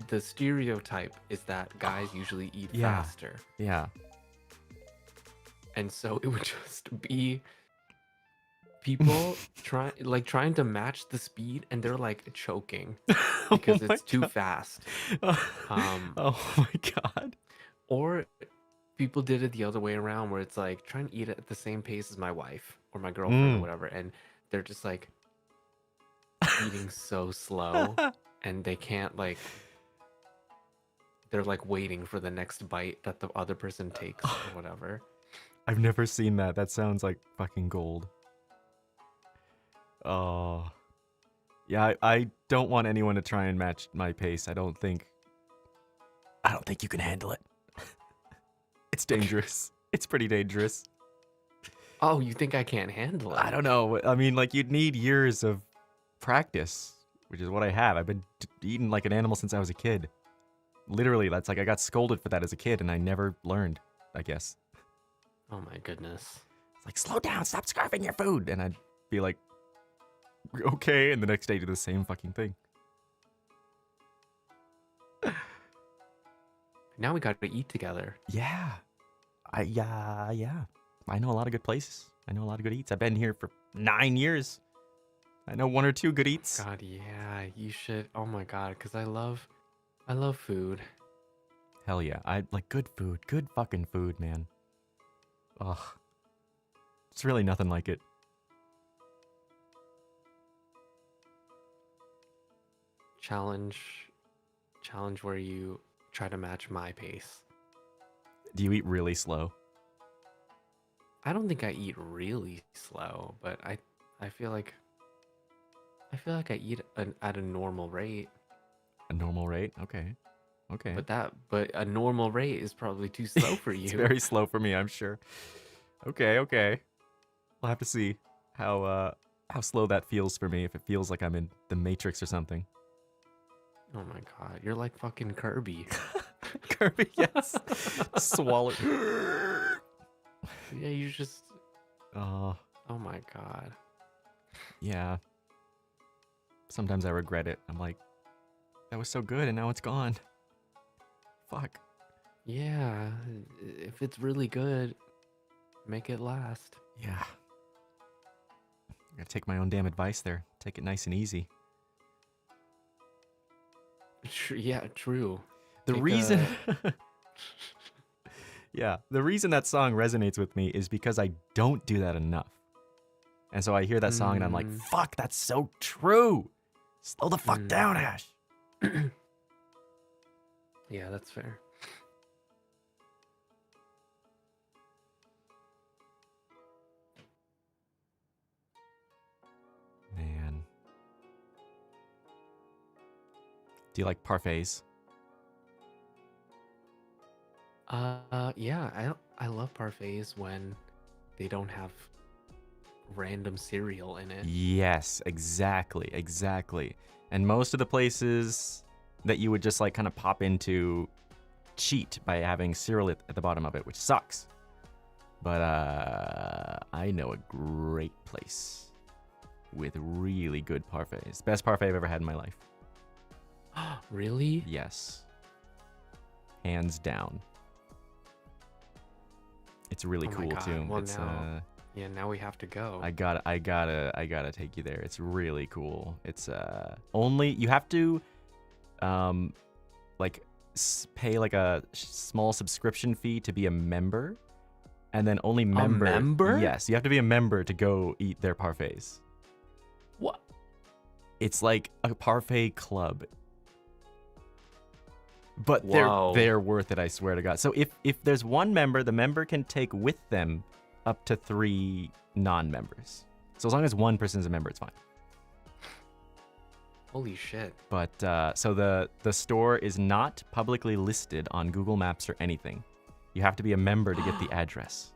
the stereotype is that guys usually eat Yeah. faster. Yeah. And so it would just be people trying to match the speed, and they're like choking because Oh my it's too God. fast. Oh my God. Or people did it the other way around, where it's like trying to eat at the same pace as my wife or my girlfriend or whatever, and they're just like eating so slow, and they can't like. They're like waiting for the next bite that the other person takes or whatever. I've never seen that. That sounds like fucking gold. Oh. Yeah, I don't want anyone to try and match my pace. I don't think you can handle it. It's dangerous. It's pretty dangerous. Oh, you think I can't handle it? I don't know. I mean, like, you'd need years of practice, which is what I have. I've been eating like an animal since I was a kid. Literally, that's like I got scolded for that as a kid, and I never learned, I guess. Oh my goodness. It's like, slow down, stop scarfing your food. And I'd be like, okay, and the next day do the same fucking thing. Now we got to eat together. Yeah. Yeah. I know a lot of good places. I know a lot of good eats. I've been here for 9 years. I know 1 or 2 good eats. God, yeah, you should. Oh my God, because I love food. Hell yeah. I like good food. Good fucking food, man. Ugh. It's really nothing like it. Challenge where you try to match my pace. Do you eat really slow? I don't think I eat really slow, but I feel like I eat at a normal rate. A normal rate? Okay. But a normal rate is probably too slow for you. It's very slow for me, I'm sure. Okay. We'll have to see how slow that feels for me, if it feels like I'm in the Matrix or something. Oh my God, you're like fucking Kirby. Kirby, yes. Swallow. Yeah, you just. Oh, Oh my God. yeah. Sometimes I regret it. I'm like, that was so good and now it's gone. Fuck. Yeah, if it's really good, make it last. Yeah. I gotta take my own damn advice there. Take it nice and easy. Yeah, true. The Take reason... Yeah, the reason that song resonates with me is because I don't do that enough. And so I hear that song and I'm like, fuck, that's so true. Slow the fuck down, Ash. Yeah, that's fair. Man. Do you like parfaits? Yeah, I love parfaits when they don't have random cereal in it. Yes, exactly. And most of the places that you would just like kind of pop into cheat by having cereal at the bottom of it, which sucks. But I know a great place with really good parfaits. Best parfait I've ever had in my life. Really? Yes. Hands down. It's really cool too. Well, it's now we have to go. I gotta take you there. It's really cool. It's only you have to like pay like a small subscription fee to be a member, and then only member. A member? Yes, you have to be a member to go eat their parfaits. What? It's like a parfait club. But Whoa. they're worth it, I swear to God. So if there's one member, the member can take with them up to 3 non-members. So as long as one person is a member, it's fine. Holy shit. But so the store is not publicly listed on Google Maps or anything. You have to be a member to get the address.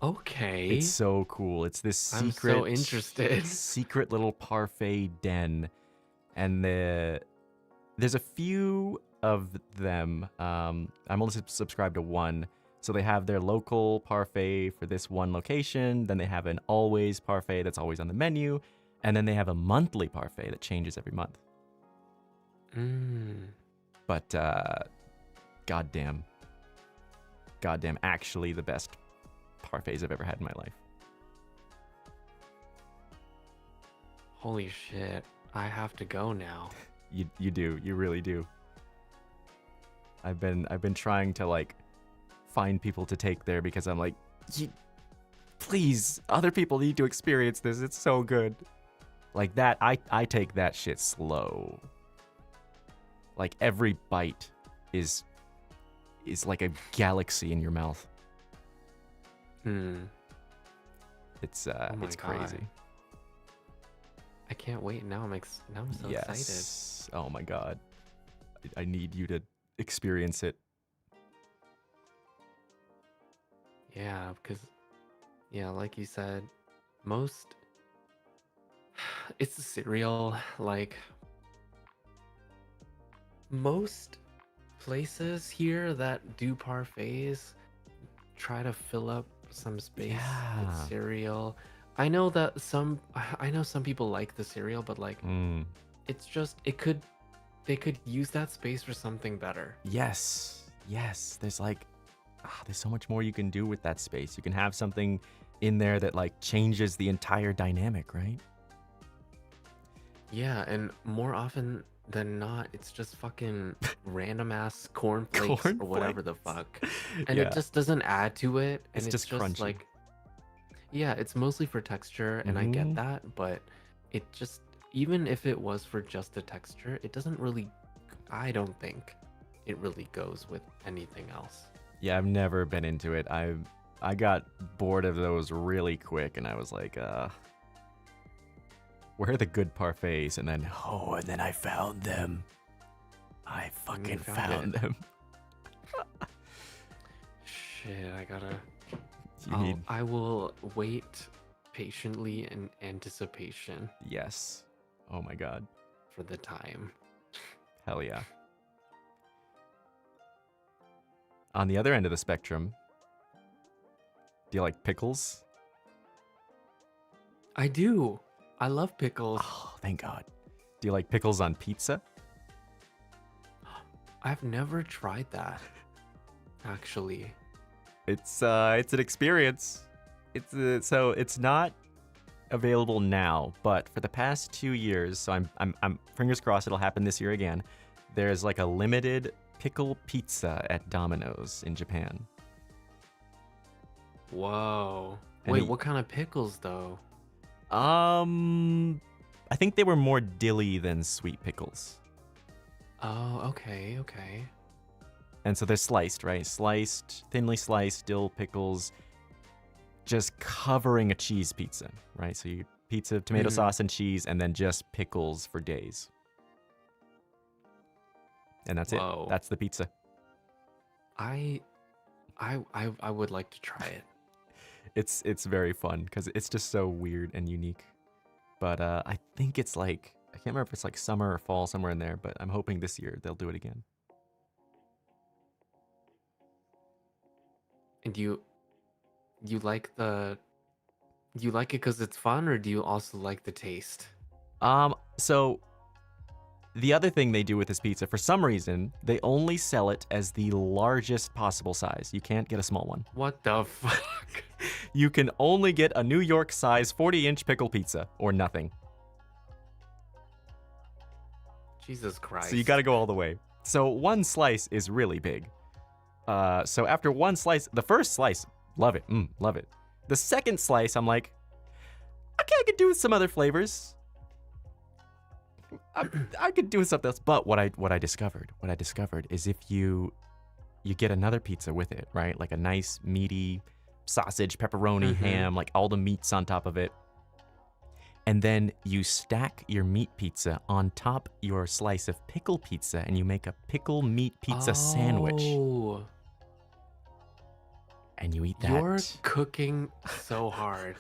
Okay. It's so cool. It's this I'm secret, so interested. secret little parfait den, and there's a few of them. I'm only subscribed to one. So they have their local parfait for this one location. Then they have an always parfait that's always on the menu, and then they have a monthly parfait that changes every month. But goddamn, actually the best parfaits I've ever had in my life. Holy shit. I have to go now. You do. You really do. I've been trying to like find people to take there because I'm like, please, other people need to experience this. It's so good. Like that, I take that shit slow. Like every bite is like a galaxy in your mouth. It's it's crazy. God. I can't wait. Now I'm so excited. Oh my God. I need you to experience it. Yeah, because like you said, it's a cereal. Like most places here that do parfaits try to fill up some space with cereal. I know some people like the cereal, but like it's just they could use that space for something better. Yes. There's like there's so much more you can do with that space. You can have something in there that like changes the entire dynamic, right? Yeah, and more often than not, it's just fucking random ass cornflakes or whatever the fuck, and it just doesn't add to it. And it's just crunchy. like, yeah, it's mostly for texture, and I get that, but it just, even if it was for just the texture, it doesn't really. I don't think it really goes with anything else. Yeah, I've never been into it. I got bored of those really quick, and I was like, where are the good parfaits? And then I found them. I fucking found them. Shit, I gotta. need... I will wait patiently in anticipation. Yes. Oh my God. For the time. Hell yeah. On the other end of the spectrum, do you like pickles? I do. I love pickles. Oh, thank God. Do you like pickles on pizza? I've never tried that, actually. It's an experience. So it's not available now, but for the past 2 years, so I'm fingers crossed it'll happen this year again. There's like a limited pickle pizza at Domino's in Japan. Whoa. And Wait, what kind of pickles though? I think they were more dilly than sweet pickles. Oh, okay. And so they're sliced, right? Sliced, thinly sliced dill pickles, just covering a cheese pizza, right? So you pizza, tomato sauce and cheese, and then just pickles for days. And that's Whoa. it. That's the pizza. I would like to try it. It's very fun because it's just so weird and unique. But I think it's like, I can't remember if it's like summer or fall, somewhere in there, but I'm hoping this year they'll do it again. And you like it because it's fun, or do you also like the taste? So the other thing they do with this pizza, for some reason, they only sell it as the largest possible size. You can't get a small one. What the fuck? You can only get a New York size 40-inch pickle pizza or nothing. Jesus Christ. So you got to go all the way. So one slice is really big. So after one slice, the first slice, love it. Love it. The second slice, I'm like, okay, I could do with some other flavors. I could do something else. But what I discovered is if you get another pizza with it, right? Like a nice meaty sausage, pepperoni, ham, like all the meats on top of it. And then you stack your meat pizza on top your slice of pickle pizza and you make a pickle meat pizza sandwich. Oh, And you eat that. you're cooking so hard.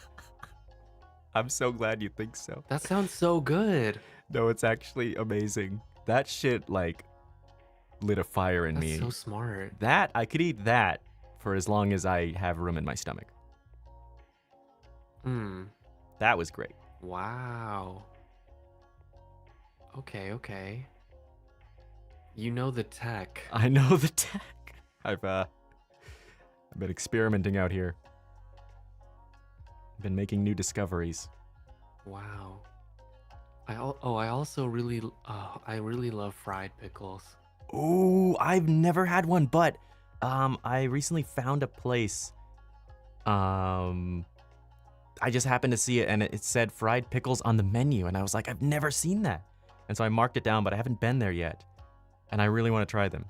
I'm so glad you think so. That sounds so good. No, it's actually amazing. That shit like lit a fire in me. That's so smart. That I could eat that for as long as I have room in my stomach. That was great. Wow. Okay. You know the tech. I know the tech. I've been experimenting out here. I've been making new discoveries. Wow. I also really love fried pickles. Ooh, I've never had one, but I recently found a place. I just happened to see it and it said fried pickles on the menu and I was like, I've never seen that. And so I marked it down, but I haven't been there yet. And I really want to try them.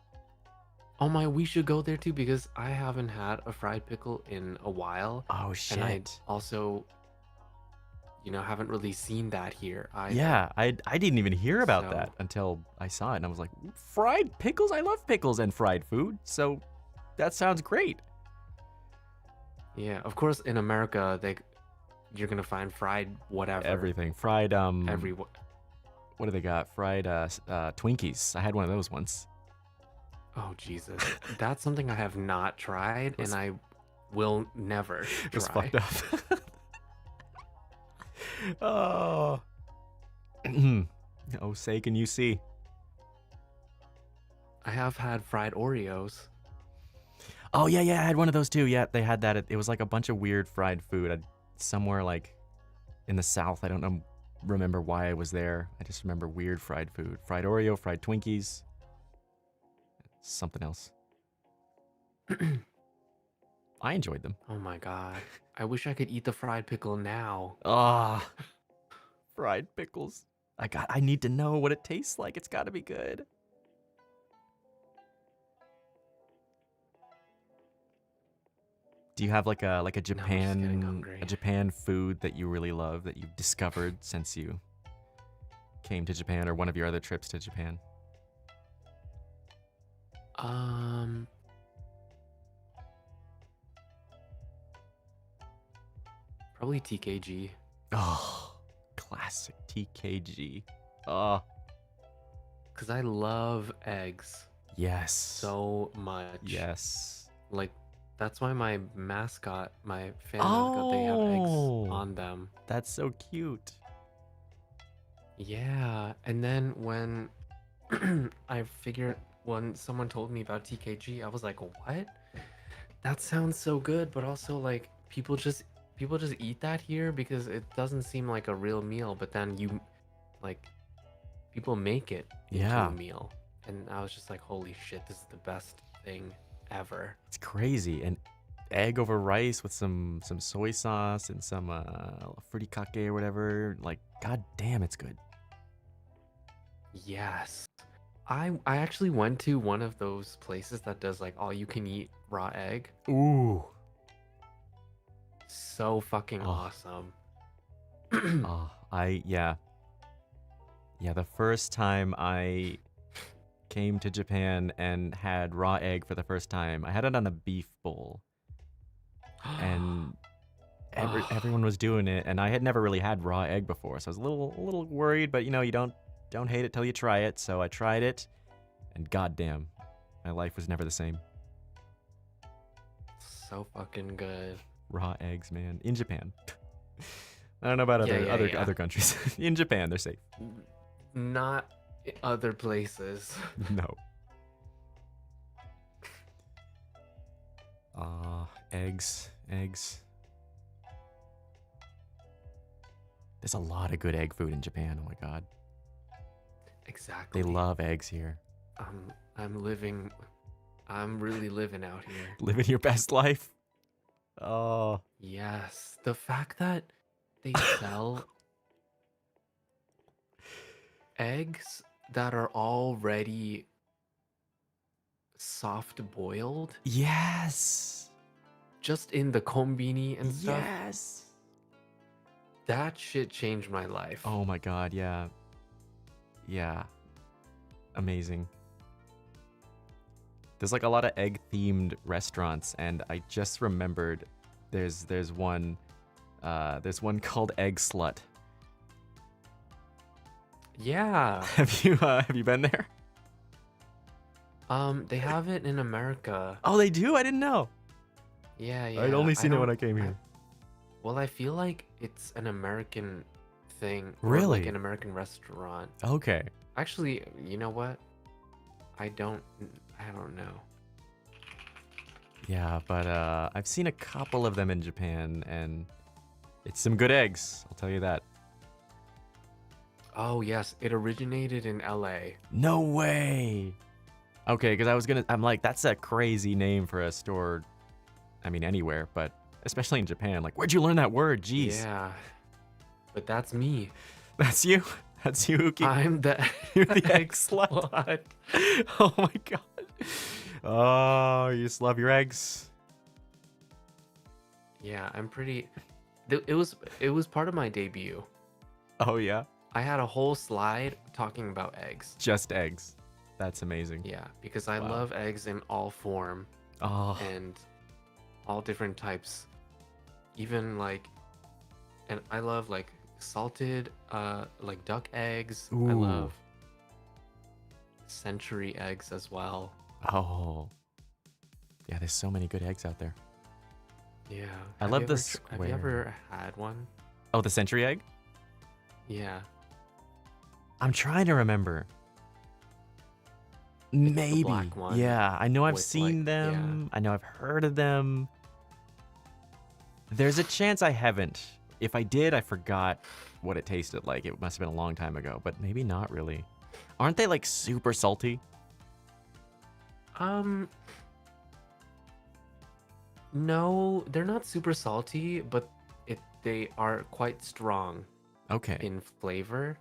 Oh my, we should go there too because I haven't had a fried pickle in a while. Oh shit. And I also, haven't really seen that here either. Yeah, I didn't even hear about So- that until I saw it and I was like, fried pickles? I love pickles and fried food. So that sounds great. Yeah, of course in America you're gonna find fried whatever. Everything. Fried What? what do they got? Fried Twinkies. I had one of those once. Oh Jesus, that's something I have not tried, and I will never It was try. fucked up. Oh. Oh, say can you see? I have had fried Oreos. Oh yeah, I had one of those too. Yeah, they had that. It was like a bunch of weird fried food somewhere like in the South. I don't remember why I was there. I just remember weird fried food. Fried Oreo, fried Twinkies. Something else. I enjoyed them. Oh my god, I wish I could eat the fried pickle now. Ah, fried pickles. I need to know what it tastes like. It's got to be good. Do you have like a getting hungry. Japan food that you really love that you've discovered since you came to Japan or one of your other trips to Japan? Probably TKG. Oh, classic TKG. Oh, Cause I love eggs yes. so much. Yes. Like that's why my mascot, my fan mascot, they have eggs Oh. on them. That's so cute. Yeah, and then when when someone told me about TKG, I was like, "What? That sounds so good," but also like people just eat that here because it doesn't seem like a real meal, but then people make it into Yeah. a meal. And I was just like, "Holy shit, this is the best thing ever." It's crazy. And egg over rice with some soy sauce and some furikake or whatever. Like, god damn, it's good. Yes. I actually went to one of those places that does like all you can eat raw egg. Ooh. So fucking Oh. awesome. Oh, yeah, the first time I came to Japan and had raw egg for the first time, I had it on a beef bowl. And everyone was doing it, and I had never really had raw egg before, so I was a little worried, but you don't hate it till you try it. So I tried it, and goddamn, my life was never the same. So fucking good. Raw eggs, man, in Japan. I don't know about Yeah. other countries. In Japan, they're safe. Not other places. No. Eggs. There's a lot of good egg food in Japan. Oh my god. Exactly. They love eggs here. I'm really living out here. Living your best life. Oh. Yes. The fact that they sell eggs that are already soft boiled, Yes. just in the kombini and stuff. Yes. That shit changed my life. Oh my god, yeah. Yeah. Amazing. There's like a lot of egg themed restaurants, and I just remembered there's one called Egg Slut. Yeah. Have you been there? They have it in America. Oh, they do? I didn't know. Yeah, yeah. I'd only seen it when I don't- came here. Well, I feel like it's an American thing. Or Really? like an American restaurant. Okay. Actually, you know what? I don't know. Yeah, but I've seen a couple of them in Japan, and it's some good eggs, I'll tell you that. Oh, yes, it originated in LA. No way. Okay, because I'm like, that's a crazy name for a store. I mean, anywhere, but especially in Japan. Like, where'd you learn that word? Jeez. Yeah. But that's me. That's you? That's you, Uki? I'm the You're the egg egg slut. slut. Oh my god. Oh, you just love your eggs. Yeah, I'm pretty it was part of my debut. Oh yeah? I had a whole slide talking about eggs. Just eggs. That's amazing. Yeah, because I Wow. love eggs in all form Oh, and all different types. Even like, and I love like salted like duck eggs. I Ooh. love century eggs as well. oh. Yeah, there's so many good eggs out there. Yeah. I Have love you the ever Have you square. ever had one? Oh, the century egg? Yeah. I'm trying to remember. Maybe. black one Yeah, I know I've with, seen like- them. I know I've heard of them. There's a chance I haven't. If I did, I forgot what it tasted like. It must have been a long time ago, but maybe not really. Aren't they like super salty? No, they're not super salty, but they are quite strong Okay. in flavor.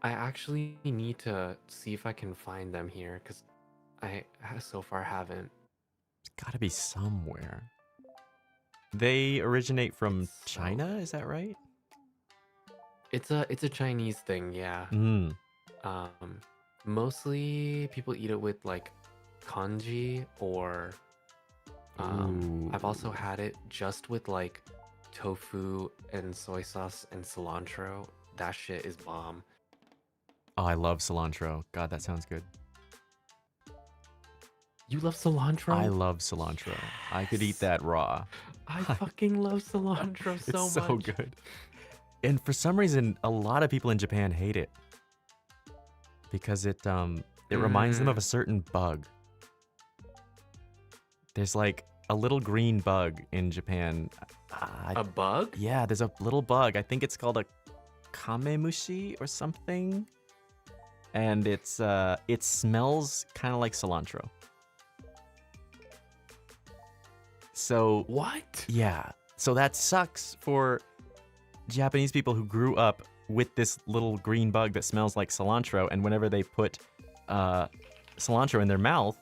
I actually need to see if I can find them here because I so far haven't. It's gotta be somewhere. They originate from So- China, is that right? It's a Chinese thing, yeah. Mm. Mostly people eat it with like kanji or I've also Ooh. had it just with like tofu and soy sauce and cilantro. That shit is bomb. Oh, I love cilantro. God, that sounds good. You love cilantro? I love cilantro. I could eat Yes. that raw. I fucking love cilantro so It's so much. good. And for some reason, a lot of people in Japan hate it because it reminds them of a certain bug. There's like a little green bug in Japan. A bug? Yeah, there's a little bug. I think it's called a kamemushi or something. And it smells kind of like cilantro. So What? yeah, so that sucks for Japanese people who grew up with this little green bug that smells like cilantro, and whenever they put cilantro in their mouth,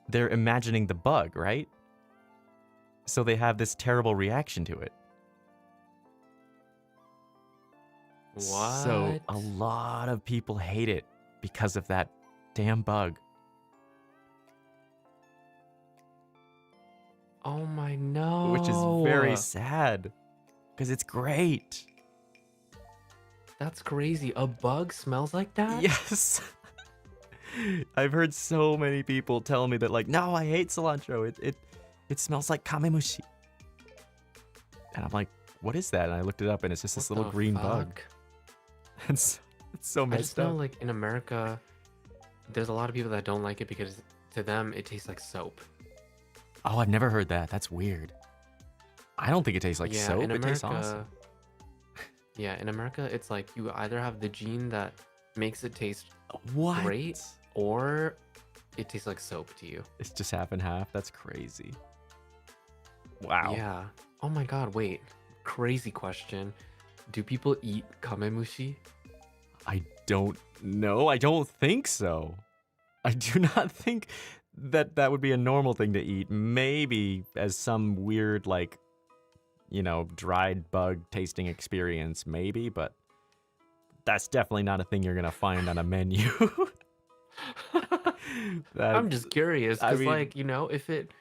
they're imagining the bug, right? So they have this terrible reaction to it. What? So a lot of people hate it because of that damn bug. Oh my no. Which is very sad because it's great. That's crazy. A bug smells like that? Yes. I've heard so many people tell me that, like, no, I hate cilantro. It smells like kamemushi. And I'm like, what is that? And I looked it up, and it's just this What little the green bug. fuck? It's so I messed just know, up. like, in America, there's a lot of people that don't like it because to them it tastes like soap. Oh, I've never heard that. That's weird. I don't think it tastes like yeah, soap. in It tastes America, awesome. yeah, in America, it's like you either have the gene that makes it taste What? great or it tastes like soap to you. It's just half and half. That's crazy. Wow. Yeah. Oh my god, wait. Crazy question. Do people eat kamemushi? I don't know. I don't think so. I do not think that that would be a normal thing to eat. Maybe as some weird, like, you know, dried bug tasting experience, maybe, but that's definitely not a thing you're gonna find on a menu. I'm just curious, I because, mean, like, you know, if it.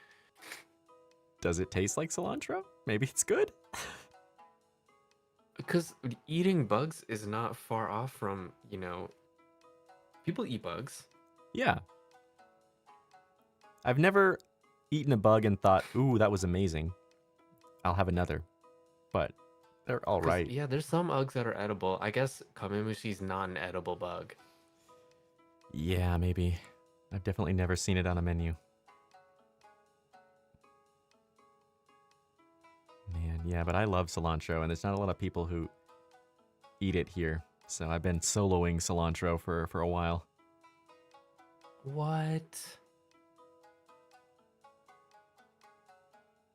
does it taste like cilantro? Maybe it's good. Because eating bugs is not far off from, you know, people eat bugs. Yeah. I've never eaten a bug and thought, ooh, that was amazing. I'll have another. But they're all 'Cause, right. yeah, there's some bugs that are edible. I guess kamemushi's not an edible bug. Yeah, maybe. I've definitely never seen it on a menu. Man, yeah, but I love cilantro, and there's not a lot of people who eat it here. So I've been soloing cilantro for a while. What?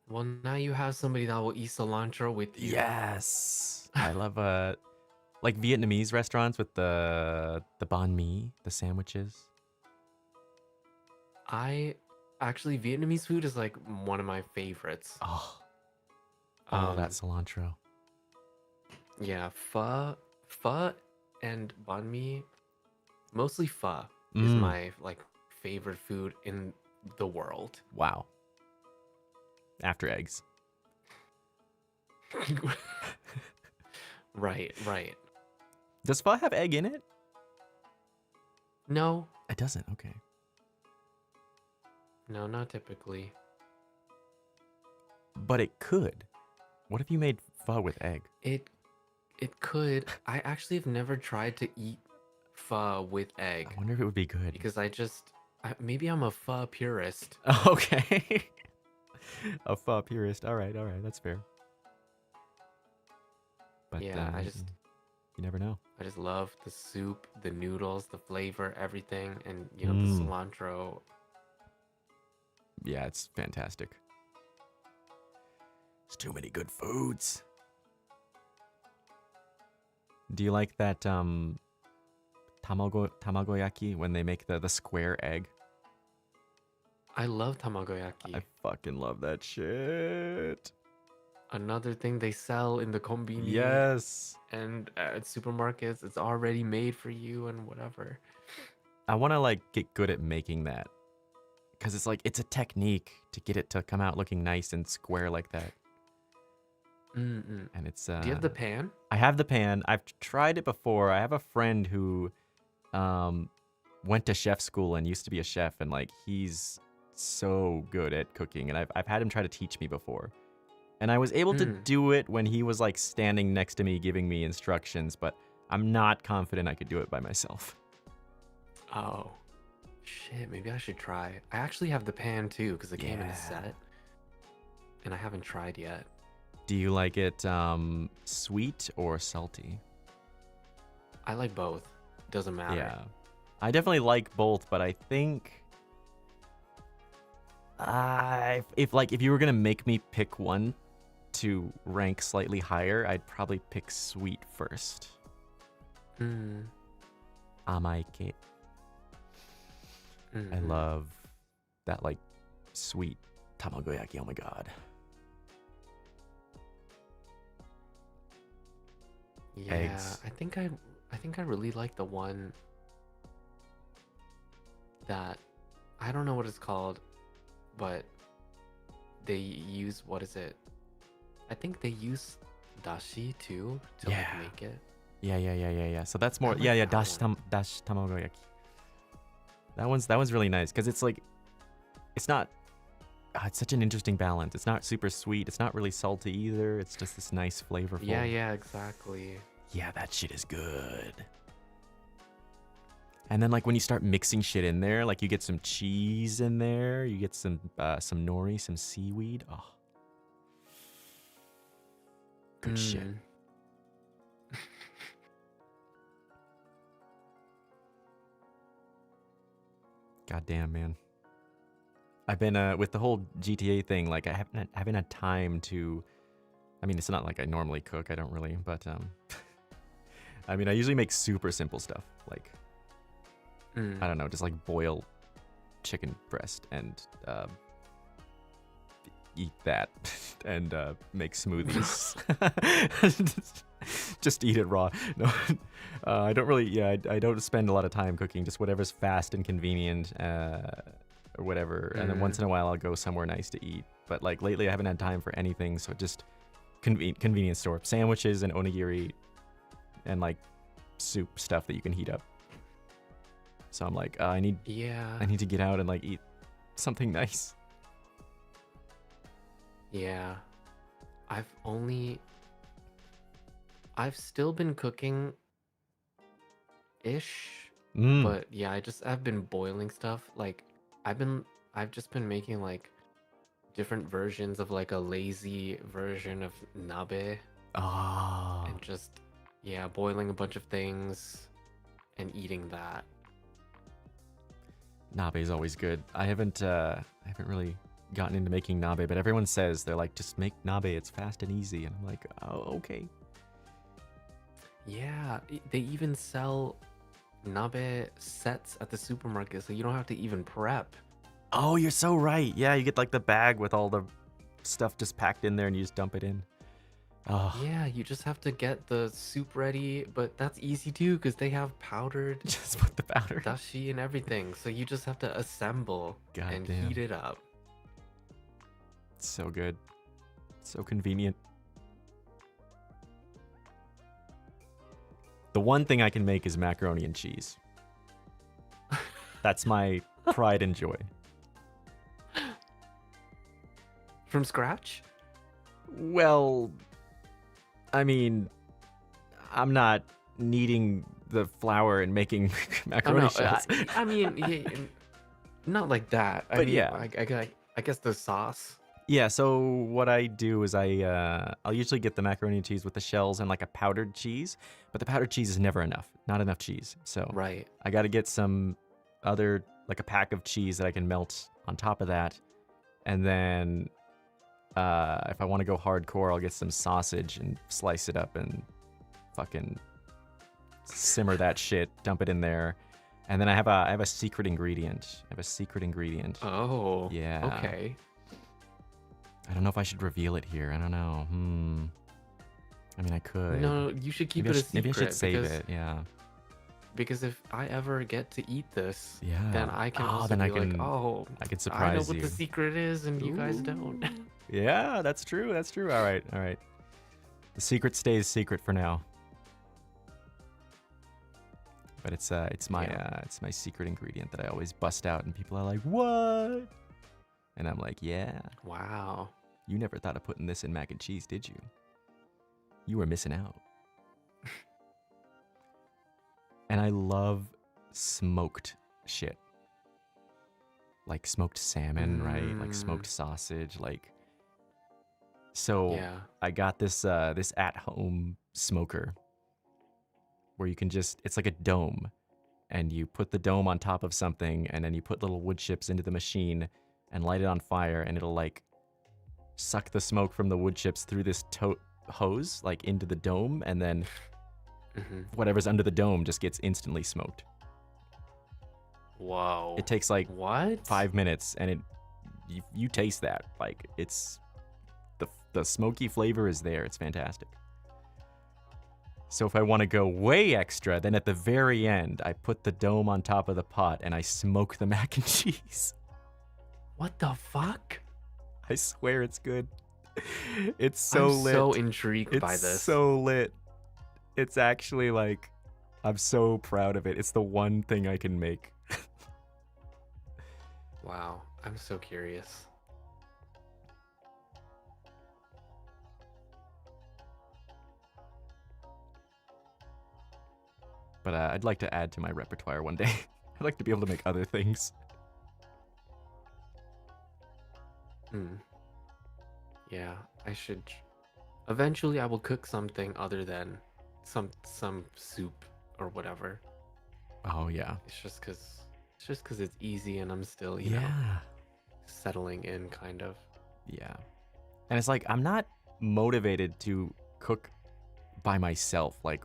Well, now you have somebody that will eat cilantro with you. Yes. I love like Vietnamese restaurants with the banh mi, the sandwiches. Actually, Vietnamese food is like one of my favorites. Oh, all that cilantro. Yeah, pho and banh mi. Mostly pho is Mm. my like favorite food in the world. Wow. After eggs. Right. Does pho have egg in it? No, It doesn't. Okay. no, not typically. But it could. What if you made pho with egg? It could. I actually have never tried to eat pho with egg I wonder if it would be good. because maybe I'm a pho purist. Okay. A pho purist. All right, that's fair. But Yeah, you never know. I just love the soup, the noodles, the flavor, everything, and you know the cilantro. Yeah, it's fantastic. There's too many good foods. Do you like that tamagoyaki when they make the square egg? I love tamagoyaki. I fucking love that shit. Another thing they sell in the kombini Yes. and at supermarkets. It's already made for you and whatever. I want to like get good at making that. Cuz it's like it's a technique to get it to come out looking nice and square like that. Mm-mm. And it's Do you have the pan? I have the pan. I've tried it before. I have a friend who went to chef school and used to be a chef, and like he's so good at cooking, and I've had him try to teach me before. And I was able to do it when he was like standing next to me giving me instructions, but I'm not confident I could do it by myself. Oh. Shit, maybe I should try. I actually have the pan too because it came in a set. And I haven't tried yet. Do you like it sweet or salty? I like both. Doesn't matter. Yeah. I definitely like both, but I think if you were going to make me pick one to rank slightly higher, I'd probably pick sweet first. Amaike. I love that like sweet tamagoyaki. Oh my god. Yeah, Eggs. I think I really like the one that I don't know what it's called, but they use what is it? I think they use dashi too to like make it. Yeah. So that's more like that dash tamagoyaki. That one's really nice because it's like it's not it's such an interesting balance. It's not super sweet. It's not really salty either. It's just this nice flavorful. Yeah, exactly. Yeah, that shit is good. And then like when you start mixing shit in there, like you get some cheese in there, you get some nori, some seaweed. Oh. Good shit. God damn, man. I've been with the whole GTA thing, like I haven't had time to. I mean, it's not like I normally cook. I don't really, but I mean, I usually make super simple stuff. Like, I don't know, just like boil chicken breast and eat that and make smoothies. Just eat it raw. No, I don't really. Yeah, I don't spend a lot of time cooking. Just whatever's fast and convenient, or whatever. And then once in a while, I'll go somewhere nice to eat. But like lately, I haven't had time for anything. So just convenience store sandwiches and onigiri, and like soup stuff that you can heat up. So I'm like, I need to get out and like eat something nice. Yeah. I've still been cooking ish, but yeah, I've been boiling stuff. Like I've just been making like different versions of like a lazy version of nabe and just boiling a bunch of things and eating that. Nabe is always good. I haven't really gotten into making nabe, but everyone says they're like, just make nabe, it's fast and easy. And I'm like, oh, okay. Yeah, they even sell nabe sets at the supermarket, so you don't have to even prep. Oh, you're so right. Yeah, you get like the bag with all the stuff just packed in there and you just dump it in. Oh. Yeah, you just have to get the soup ready, but that's easy too because they have powdered Just put the powder. dashi and everything. So you just have to assemble and heat it up. So good. So convenient. The one thing I can make is macaroni and cheese. That's my pride and joy. From scratch? Well, I mean, I'm not kneading the flour and making macaroni shells. I mean, not like that. I mean, I guess the sauce. Yeah, so what I do is I'll usually get the macaroni and cheese with the shells and like a powdered cheese, but the powdered cheese is never enough. Not enough cheese. So right. I got to get some other, like a pack of cheese that I can melt on top of that. And then if I want to go hardcore, I'll get some sausage and slice it up and fucking simmer that shit, dump it in there. And then I have a secret ingredient. Oh. Yeah. Okay. I don't know if I should reveal it here. I don't know. I mean, I could. No, you should keep it a secret. Maybe I should save it. Yeah. Because if I ever get to eat this, Yeah. then I can also then be I can, I can surprise I know you. what the secret is, and you guys don't. Yeah, that's true. All right. The secret stays secret for now. But it's my secret ingredient that I always bust out, and people are like, "What?" And I'm like, "Yeah." Wow. You never thought of putting this in mac and cheese, did you? You were missing out. And I love smoked shit. Like smoked salmon, right? Like smoked sausage, like. So Yeah. I got this this at-home smoker where you can it's like a dome, and you put the dome on top of something, and then you put little wood chips into the machine and light it on fire, and it'll like suck the smoke from the wood chips through this hose like into the dome, and then whatever's under the dome just gets instantly smoked. Whoa. It takes like what? 5 minutes, and you taste that, like it's the smoky flavor is there. It's fantastic. So if I want to go way extra, then at the very end I put the dome on top of the pot and I smoke the mac and cheese. What the fuck? I swear it's good. It's so lit. I'm so intrigued by this. It's so lit. It's actually like, I'm so proud of it. It's the one thing I can make. Wow, I'm so curious. But I'd like to add to my repertoire one day. I'd like to be able to make other things. Yeah, I should. Eventually, I will cook something other than some soup or whatever. Oh yeah. It's just because it's easy and I'm still you know settling in kind of. Yeah. And it's like I'm not motivated to cook by myself. Like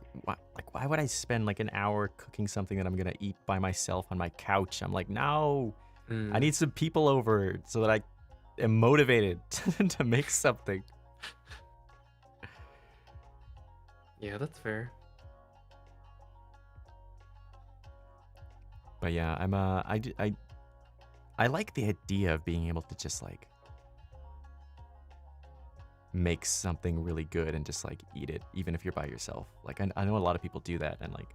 why would I spend like an hour cooking something that I'm gonna eat by myself on my couch? I'm like, no, I need some people over so that I am motivated to make something. Yeah, that's fair. But yeah, I like the idea of being able to just like make something really good and just like eat it, even if you're by yourself. Like I know a lot of people do that, and like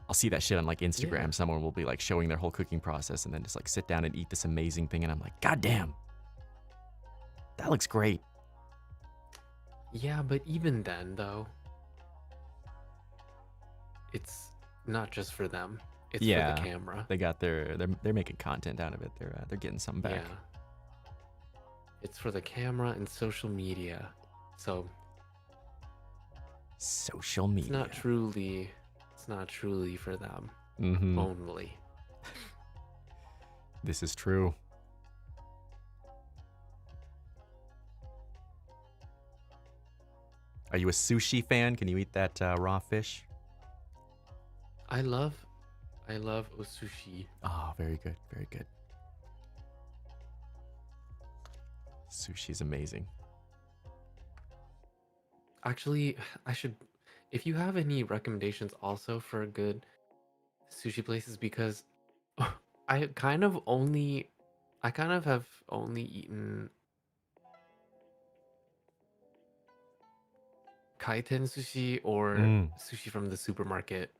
I'll see that shit on like Instagram. Yeah. Someone will be like showing their whole cooking process and then just like sit down and eat this amazing thing, and I'm like, God damn, that looks great. Yeah, but even then though, it's not just for them. It's for the camera. They got they're making content out of it. They're getting something back. Yeah. It's for the camera and social media. So social media. It's not truly for them Mm-hmm. only. This is true. Are you a sushi fan? Can you eat that raw fish? I love sushi. Oh, very good. Very good. Sushi's amazing. Actually, if you have any recommendations also for good sushi places, because I kind of have only eaten kaiten sushi or sushi from the supermarket.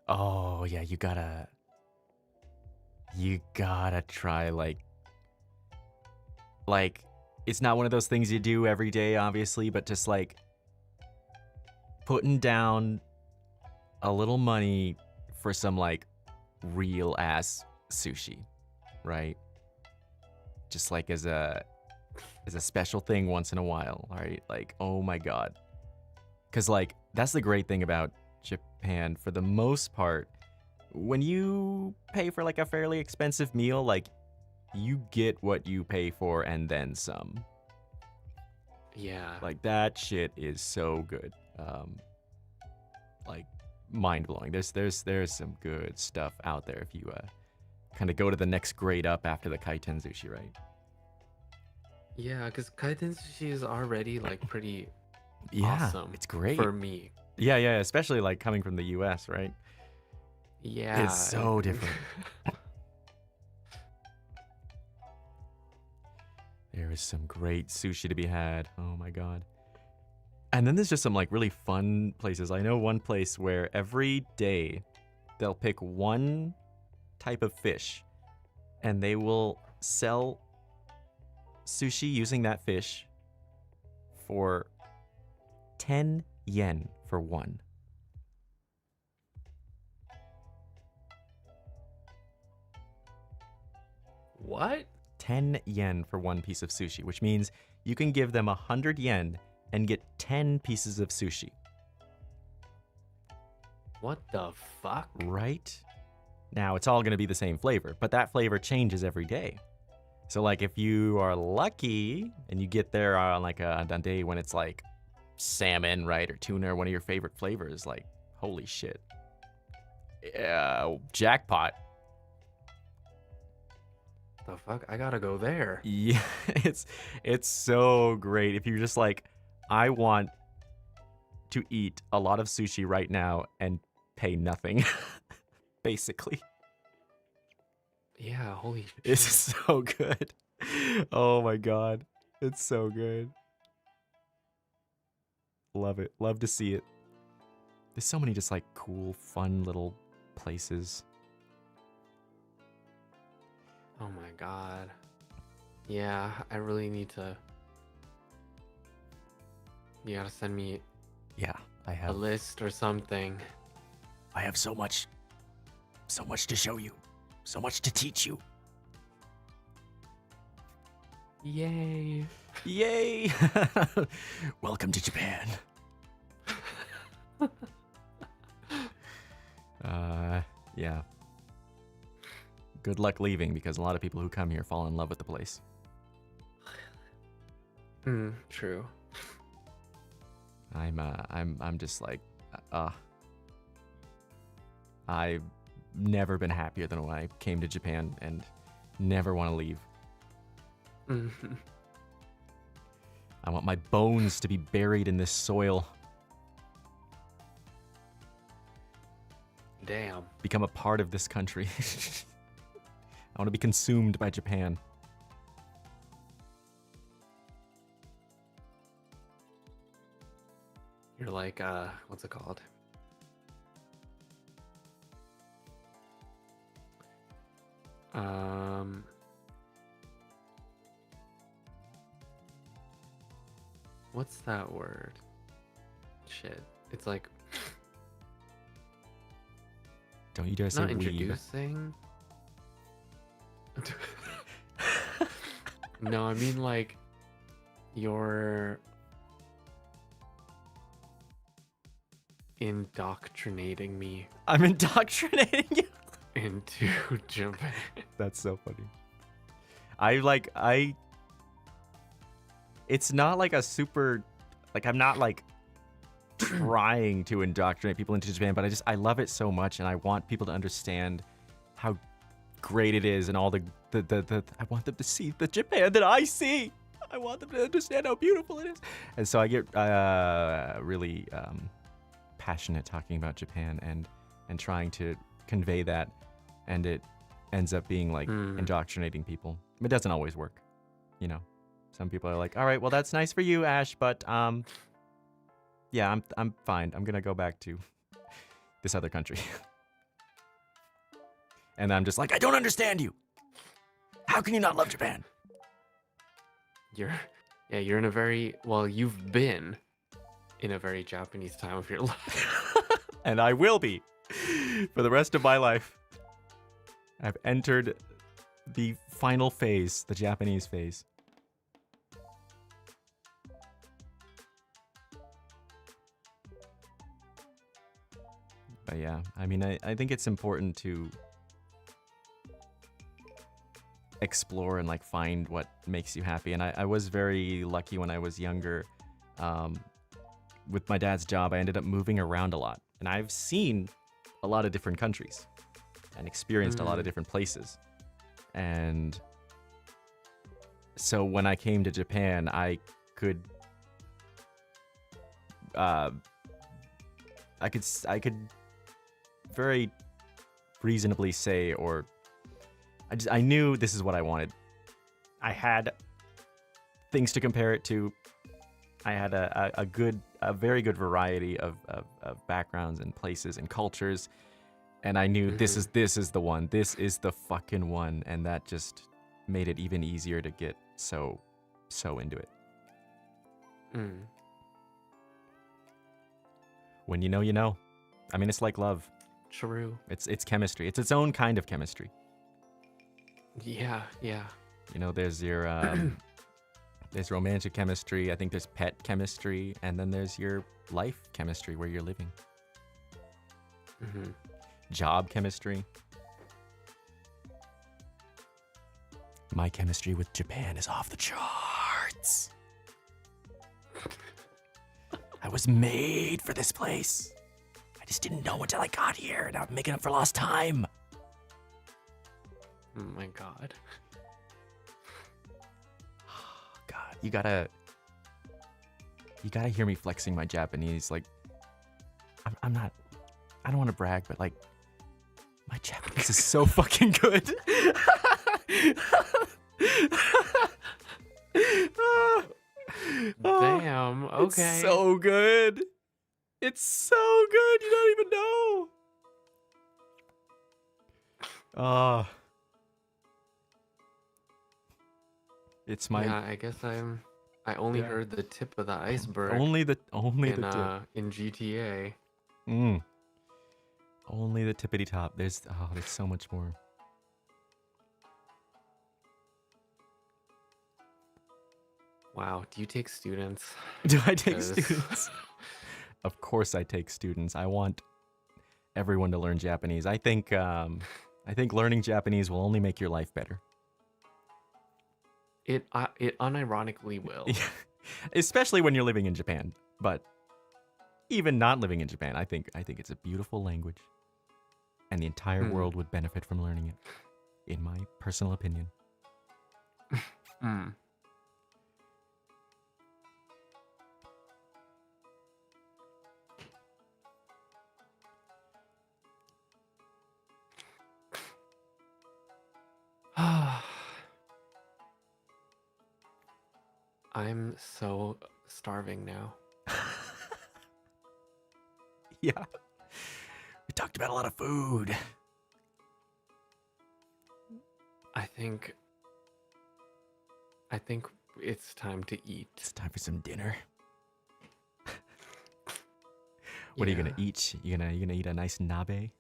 Oh, yeah, you gotta try like it's not one of those things you do every day, obviously, but just like putting down a little money for some like real ass sushi, right? Just like as a special thing once in a while, right? Like, oh my God. Cause like that's the great thing about Japan. For the most part, when you pay for like a fairly expensive meal, like you get what you pay for and then some. Yeah. Like that shit is so good. Like mind blowing. There's some good stuff out there if you kind of go to the next grade up after the kaiten sushi, right? Yeah, because kaiten sushi is already like pretty Yeah, awesome. it's great for me. Yeah, especially like coming from the US, right? Yeah. It's so different. There is some great sushi to be had. Oh my God. And then there's just some like really fun places. I know one place where every day they'll pick one type of fish and they will sell sushi using that fish for 10 yen for one. What? 10 yen for one piece of sushi, which means you can give them 100 yen and get 10 pieces of sushi. What the fuck? Right? Now, it's all going to be the same flavor, but that flavor changes every day. So, like, if you are lucky and you get there on, like, a day when it's, like, salmon, right, or tuna, or one of your favorite flavors, like, holy shit. Jackpot. The fuck? I gotta go there. Yeah, it's so great. If you're just like, I want to eat a lot of sushi right now and pay nothing, basically. Yeah, holy shit. It's so good. Oh my God. It's so good. Love it. Love to see it. There's so many just like cool, fun little places. Oh my God. Yeah, I really need to. You gotta send me Yeah, I a have list or something. I have so much to show you. So much to teach you. Yay. Yay! Welcome to Japan. Yeah. Good luck leaving because a lot of people who come here fall in love with the place. True. I'm just like, I've never been happier than when I came to Japan, and never want to leave. I want my bones to be buried in this soil. Damn. Become a part of this country. I want to be consumed by Japan. You're like, what's it called? What's that word? Shit. It's like Don't you dare say not weeb. introducing. No, I mean like you're indoctrinating me I'm indoctrinating you. into Japan. That's so funny. It's not like a super, like I'm not like trying to indoctrinate people into Japan, but I love it so much, and I want people to understand how great it is, and all the I want them to see the Japan that I see. I want them to understand how beautiful it is. And so I get really passionate talking about Japan and trying to convey that, and it ends up being like indoctrinating people. It doesn't always work, you know. Some people are like, all right, well, that's nice for you, Ash, but yeah, I'm fine. I'm gonna go back to this other country. And I'm just like, I don't understand you. How can you not love Japan? You're in a very, well, you've been in a very Japanese time of your life. And I will be for the rest of my life. I've entered the final phase, the Japanese phase. But yeah, I mean, I think it's important to explore and like find what makes you happy. And I was very lucky when I was younger. With my dad's job, I ended up moving around a lot. And I've seen a lot of different countries and experienced a lot of different places. And so when I came to Japan, I could very reasonably say, or I knew this is what I wanted. I had things to compare it to. I had a very good variety of backgrounds and places and cultures, and I knew this is the one. This is the fucking one, and that just made it even easier to get so into it. When you know, you know. I mean, it's like love. True. It's chemistry. It's its own kind of chemistry. Yeah. You know, there's your there's romantic chemistry. I think there's pet chemistry, and then there's your life chemistry where you're living. Job chemistry. My chemistry with Japan is off the charts. I was made for this place. I just didn't know until I got here, and I'm making up for lost time. Oh my god. God, you gotta hear me flexing my Japanese. Like, I don't want to brag, but like, my Japanese is so fucking good. Damn, okay. It's so good. It's so good. You don't even know. It's my. Yeah, I guess I only heard the tip of the iceberg. Only the tip. In GTA. Only the tippity top. There's so much more. Wow, do you take students? Do I take students? Of course I take students. I want everyone to learn Japanese. I think learning Japanese will only make your life better. It unironically will. Especially when you're living in Japan. But even not living in Japan, I think it's a beautiful language, and the entire Hmm. world would benefit from learning it, in my personal opinion. Hmm. I'm so starving now. Yeah. We talked about a lot of food. I think it's time to eat. It's time for some dinner. What are you gonna Yeah. eat? You gonna eat a nice nabe?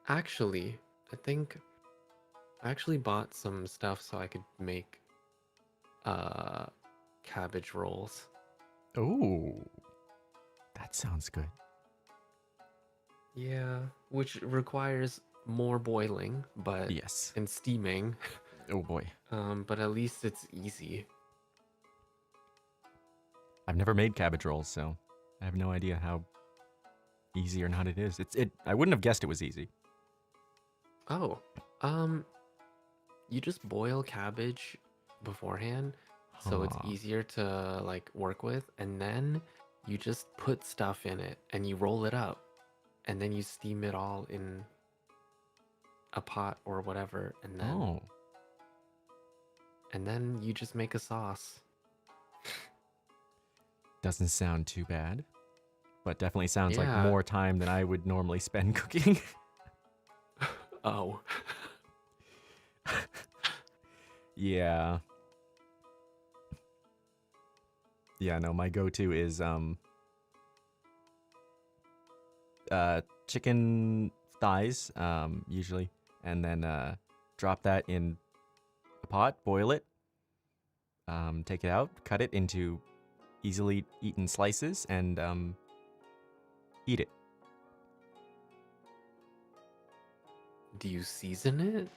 Actually, I think I actually bought some stuff so I could make cabbage rolls. Oh, that sounds good. Yeah, which requires more boiling, but Yes. and steaming. Oh boy. But at least it's easy. I've never made cabbage rolls, so I have no idea how easy or not it is. I wouldn't have guessed it was easy. Oh, you just boil cabbage beforehand, so it's Huh. easier to like work with, and then you just put stuff in it and you roll it up, and then you steam it all in a pot or whatever, Oh. and then you just make a sauce. Doesn't sound too bad, but definitely sounds like Yeah. more time than I would normally spend cooking. Oh. Yeah. Yeah, no, my go-to is chicken thighs, usually, and then drop that in a pot, boil it, take it out, cut it into easily eaten slices, and eat it. Do you season it?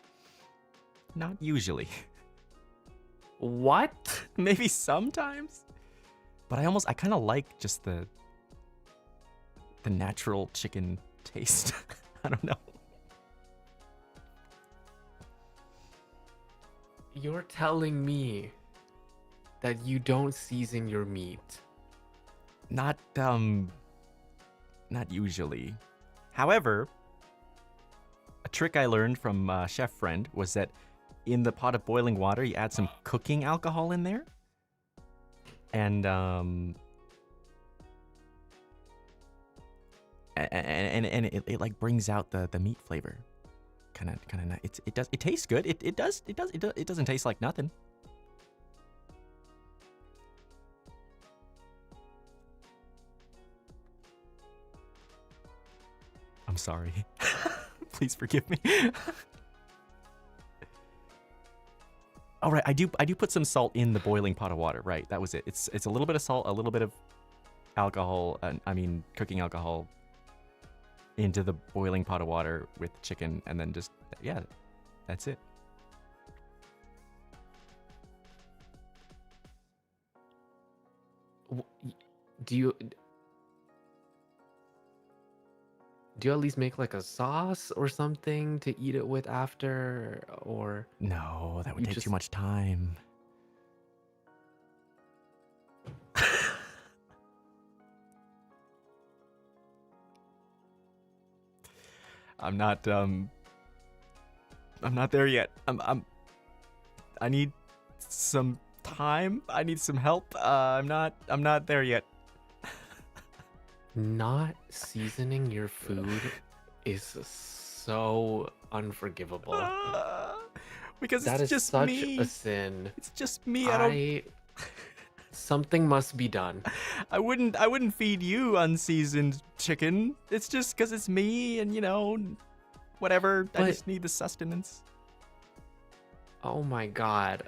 Not usually. What? Maybe sometimes. But I kind of like just the natural chicken taste. I don't know. You're telling me that you don't season your meat. Not usually. However, a trick I learned from a chef friend was that in the pot of boiling water, you add some cooking alcohol in there. And it like brings out the meat flavor. Kind of nice. It tastes good. It doesn't taste like nothing. I'm sorry. Please forgive me. All right, I do put some salt in the boiling pot of water. Right, that was it. It's a little bit of salt, a little bit of alcohol. Cooking alcohol into the boiling pot of water with chicken, and then just that's it. Do you at least make like a sauce or something to eat it with after, or No, that would You take just- too much time. I'm not there yet. I need some time. I need some help. I'm not there yet. not seasoning your food is so unforgivable. Because That it's is just such me. a sin. It's just me. I don't. Something must be done. I wouldn't feed you unseasoned chicken. It's just because it's me, and whatever. I But- just need the sustenance. Oh my god.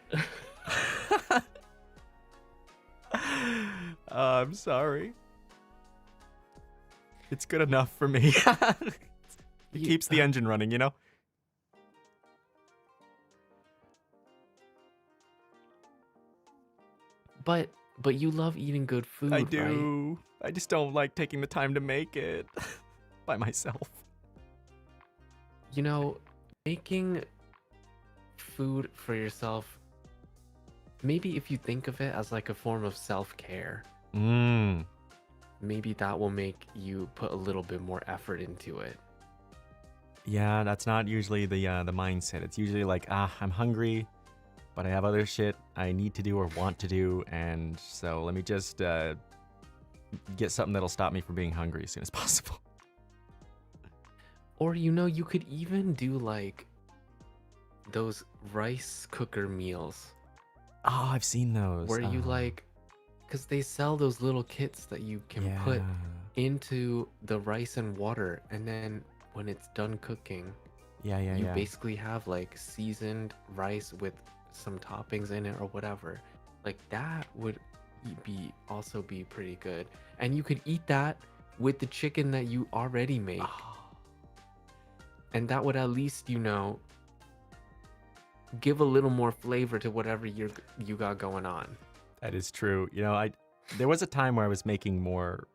I'm sorry. It's good enough for me. It You- keeps the engine running, But you love eating good food, I right? do. I just don't like taking the time to make it by myself. You know, making food for yourself, maybe if you think of it as like a form of self-care, Mmm. maybe that will make you put a little bit more effort into it. Yeah, that's not usually the mindset. It's usually like, I'm hungry, but I have other shit I need to do or want to do, and so let me just get something that'll stop me from being hungry as soon as possible. Or you could even do like those rice cooker meals Oh, I've seen those. where you like, because they sell those little kits that you can put Yeah. into the rice and water, and then when it's done cooking, Yeah, you yeah. basically have like seasoned rice with some toppings in it or whatever. Like that would also be pretty good, and you could eat that with the chicken that you already make, and that would at least give a little more flavor to whatever you got going on. That is true. There was a time where I was making more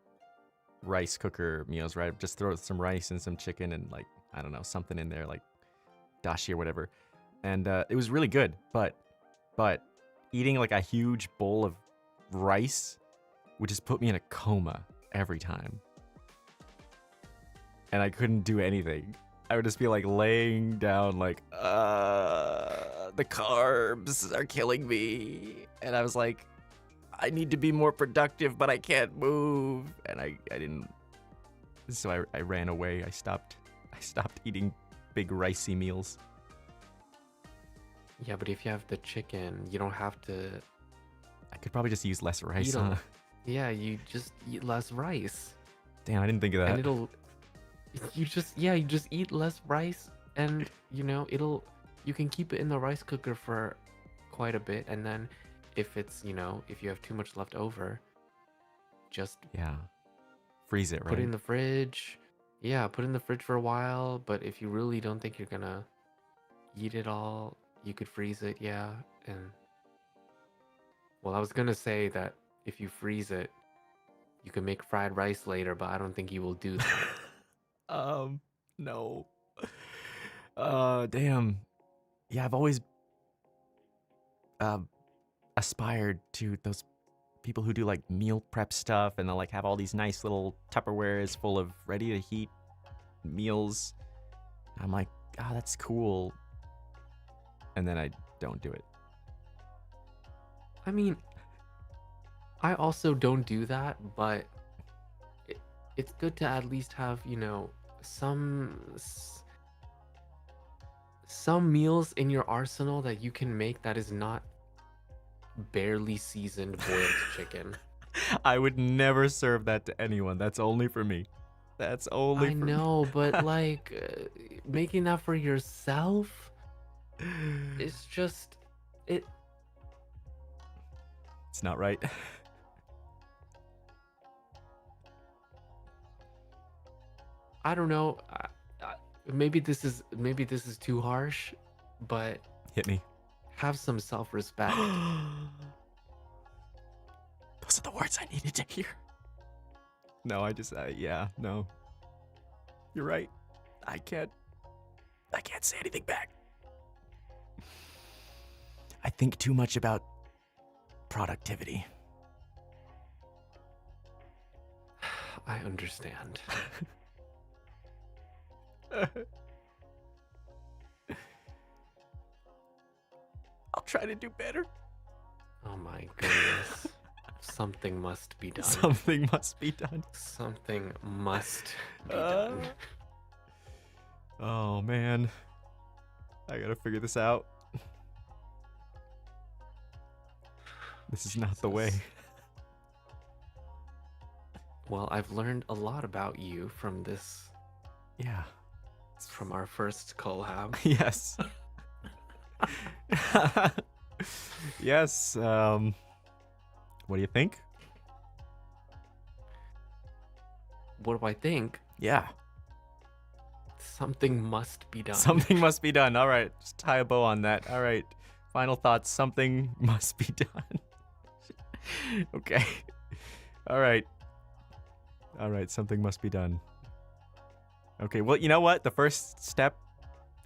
rice cooker meals, right? Just throw some rice and some chicken and like, I don't know, something in there like dashi or whatever. And it was really good, but eating like a huge bowl of rice would just put me in a coma every time. And I couldn't do anything. I would just be like laying down like, the carbs are killing me. And I was like, I need to be more productive, but I can't move. And I didn't. So I ran away. I stopped eating big ricey meals. Yeah, but if you have the chicken, you don't have to. I could probably just use less rice, Eat huh? Yeah, you just eat less rice. Damn, I didn't think of that. And you just eat less rice, and you can keep it in the rice cooker for quite a bit, and then if it's, if you have too much left over, just Yeah. Freeze it, right? put it in the fridge. Yeah, put it in the fridge for a while, but if you really don't think you're gonna eat it all, you could freeze it, yeah. And well, I was gonna say that if you freeze it, you can make fried rice later, but I don't think you will do that. No. Damn. Yeah, I've always aspired to those people who do like meal prep stuff, and they'll like have all these nice little Tupperwares full of ready to heat meals. I'm like, that's cool. And then I don't do it. I mean, I also don't do that, but it's good to at least have, some meals in your arsenal that you can make that is not barely seasoned boiled chicken. I would never serve that to anyone. That's only for me. That's only I for know, but like making that for yourself, it's just It's not right. I don't know. Maybe this is too harsh, but Hit me. have some self-respect. Those are the words I needed to hear. No, no. You're right. I can't say anything back. I think too much about productivity. I understand. I'll try to do better. Oh my goodness. Something must be done. Something must be done. Something must be done. Oh man. I gotta figure this out. This is not the way. Well, I've learned a lot about you from this. Yeah. From our first collab. Yes. Yes. What do you think? What do I think? Yeah. Something must be done. Something must be done. All right. Just tie a bow on that. All right. Final thoughts. Something must be done. Okay. All right. All right. Something must be done. Okay. Well, you know what? The first step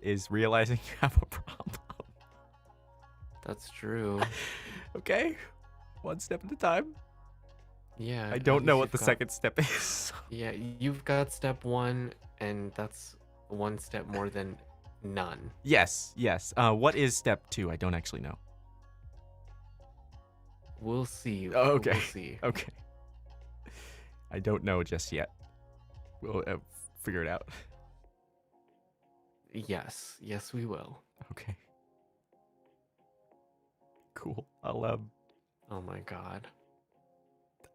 is realizing you have a problem. That's true. Okay. One step at a time. Yeah. I at don't know least what the you've got- second step is. Yeah, you've got step 1, and that's one step more than none. Yes. Yes. What is step 2? I don't actually know. We'll see. Oh, okay. We'll see. Okay. I don't know just yet. We'll figure it out. Yes. Yes, we will. Okay. Cool. Oh my god.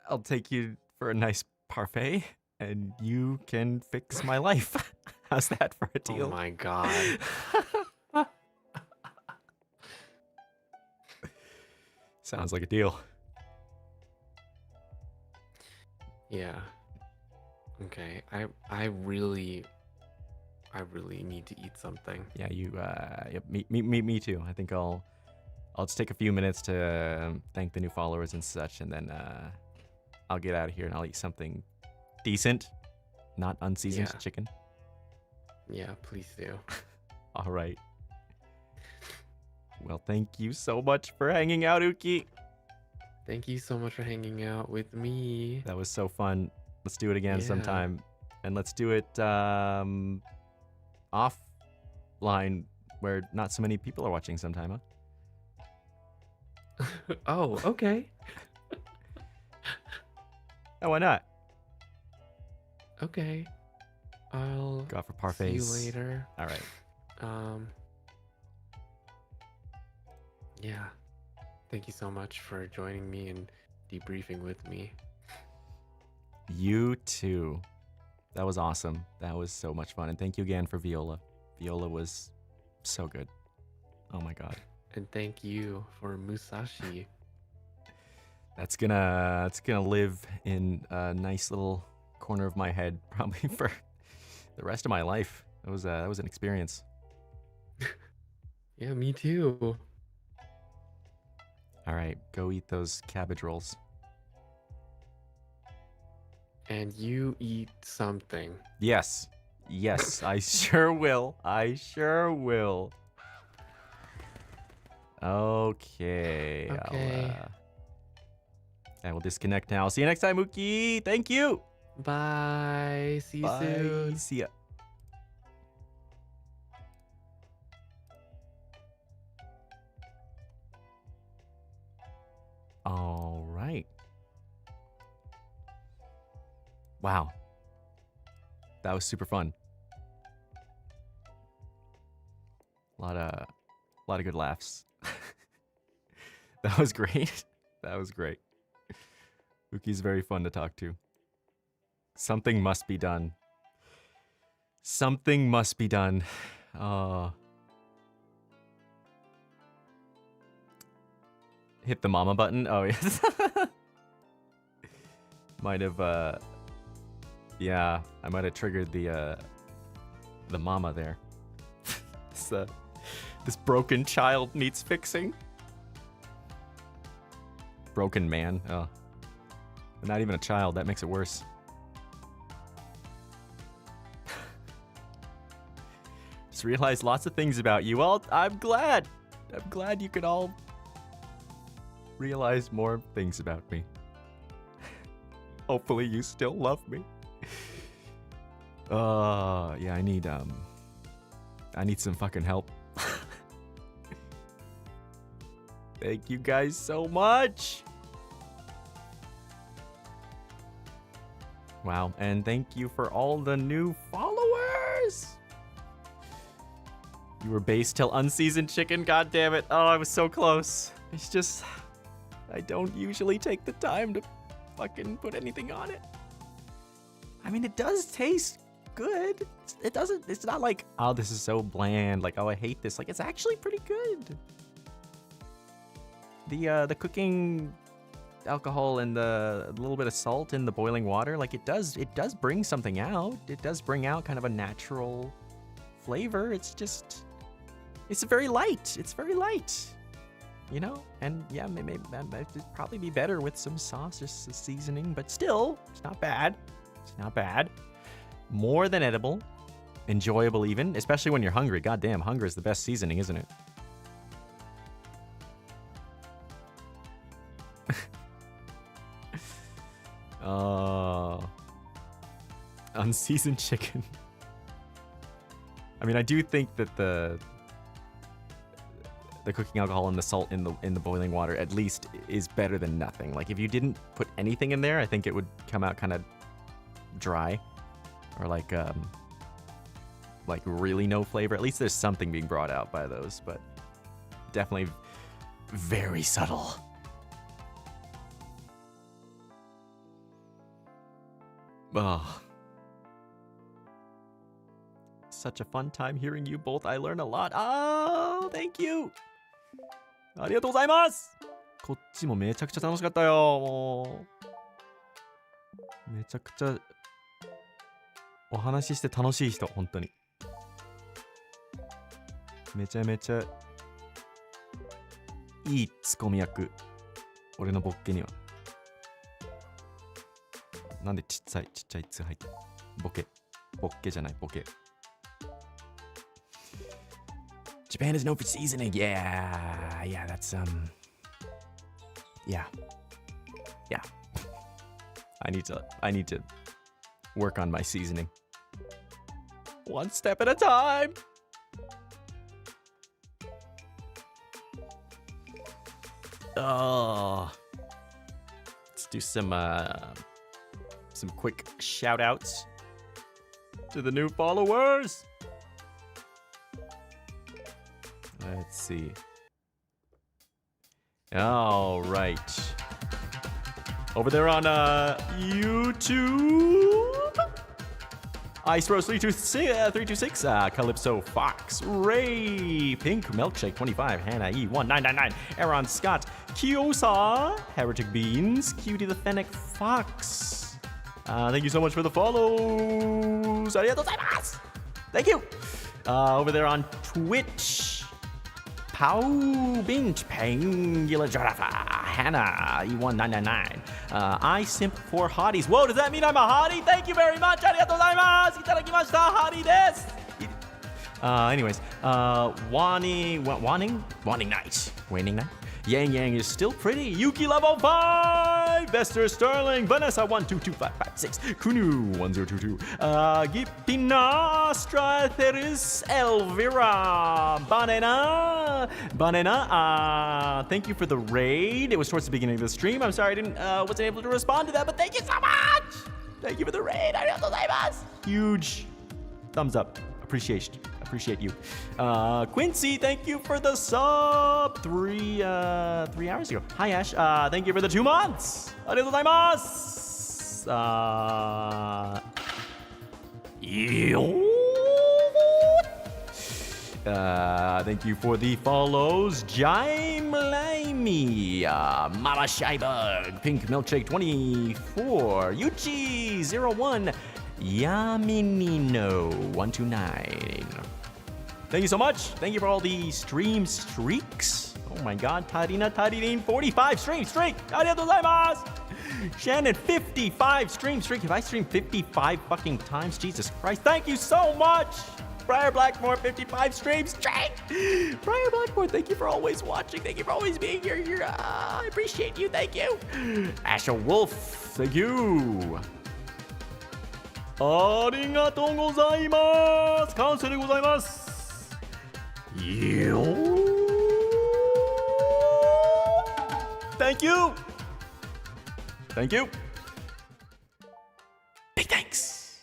I'll take you for a nice parfait, and you can fix my life. How's that for a deal? Oh my god. Sounds like a deal. Yeah. Okay. I really need to eat something. Yeah, you. Yep, me too. I think I'll just take a few minutes to thank the new followers and such, and then I'll get out of here and I'll eat something decent, not unseasoned Yeah. chicken. Yeah, please do. All right. Well, thank you so much for hanging out, Uki. Thank you so much for hanging out with me. That was so fun. Let's do it again Yeah. sometime, and let's do it offline where not so many people are watching sometime, huh? Oh, okay. Oh, why not? Okay. I'll Go out for see you parfaits. later. All right. Yeah. Thank you so much for joining me and debriefing with me. You too. That was awesome. That was so much fun. And thank you again for Viola. Viola was so good. Oh my god. And thank you for Musashi. It's gonna live in a nice little corner of my head probably for the rest of my life. That was an experience. Yeah, me too. All right, go eat those cabbage rolls. And you eat something. Yes. Yes, I sure will. I sure will. Okay. Okay. I will disconnect now. See you next time, Mookie. Thank you. Bye. See you Bye. soon. See ya. All right. Wow. That was super fun. A lot of good laughs. That was great. That was great. Uki's very fun to talk to. Something must be done. Something must be done. Hit the mama button. Oh yes. Might have yeah, I might have triggered the mama there. This broken child needs fixing. Broken man. Oh. Not even a child, that makes it worse. Just realized lots of things about you. Well, I'm glad you could all realize more things about me. Hopefully you still love me. Yeah, I need some fucking help. Thank you guys so much. Wow, and thank you for all the new followers. You were base till unseasoned chicken, god damn it. Oh, I was so close. It's just I don't usually take the time to fucking put anything on it. I mean, it does taste good. It's not like, oh, this is so bland, like, oh, I hate this. Like, it's actually pretty good. The cooking alcohol and the little bit of salt in the boiling water, like it does bring something out. It does bring out kind of a natural flavor. It's very light. It's very light. you know, and yeah, maybe it'd probably be better with some sauce, just seasoning, but still, it's not bad. It's not bad. More than edible, enjoyable even, especially when you're hungry. Goddamn, hunger is the best seasoning, isn't it? Unseasoned chicken. I mean, I do think that the cooking alcohol and the salt in the boiling water at least is better than nothing. Like, if you didn't put anything in there, I think it would come out kind of dry, or like really no flavor. At least there's something being brought out by those, but definitely very subtle. Oh. Such a fun time hearing you both. I learned a lot. Oh, thank you. ありがとうございます。こっちもめちゃくちゃ楽しかったよ。もうめちゃくちゃお話しして楽しい人、本当に。めちゃめちゃいいツッコミ役。俺のボッケには。なんでちっちゃい「つ」入ってる。ボケじゃない、ボケ。Japan is known for seasoning. Yeah, that's yeah. I need to work on my seasoning. One step at a time. Oh, let's do some quick shout outs to the new followers. Let's see. All right. Over there on YouTube. Ice Rose 326, Calypso Fox, Ray, Pink Milkshake 25, Hannah E 1999, Aaron Scott, Kyosa, Heretic Beans, Cutie the Fennec Fox. Thank you so much for the follows. Arigatou gozaimasu. Thank you. Over there on Twitch. Pau Bint, Pangula Jarafa, Hannah, E1999. I simp for hotties. Whoa, does that mean I'm a hottie? Thank you very much. Arigatou gozaimasu. Itarakimashita. Hottie desu. Anyways, Wanting Night. Waning Night. Yang is still pretty. Yuki level 5. Vester Sterling. Vanessa 122556. Kunu 1022. Gipina Stratheris Elvira. Banana. Thank you for the raid. It was towards the beginning of the stream. I'm sorry I wasn't able to respond to that, but thank you so much. Thank you for the raid. Arigatou gozaimasu. Huge thumbs up. Appreciate you. Quincy, thank you for the sub 3 hours ago. Hi Ash, thank you for the 2 months. Arigatou gozaimasu. Thank you for the follows. Jaime Lamey, Mama Shybug, Pink Milkshake 24, Yuchi 01, Yaminino 129. Thank you so much. Thank you for all the stream streaks. Oh my god, Tarina 45 stream streak. Arigatou gozaimasu. Shannon 55 stream streak. Have I streamed 55 fucking times? Jesus Christ. Thank you so much. Briar Blackmore 55 stream streak. Briar Blackmore, thank you for always watching. Thank you for always being here. I appreciate you. Thank you. Asher Wolf, thank you. ありがとうございます。感謝でございます。よー。Thank you. Thank you. Big thanks.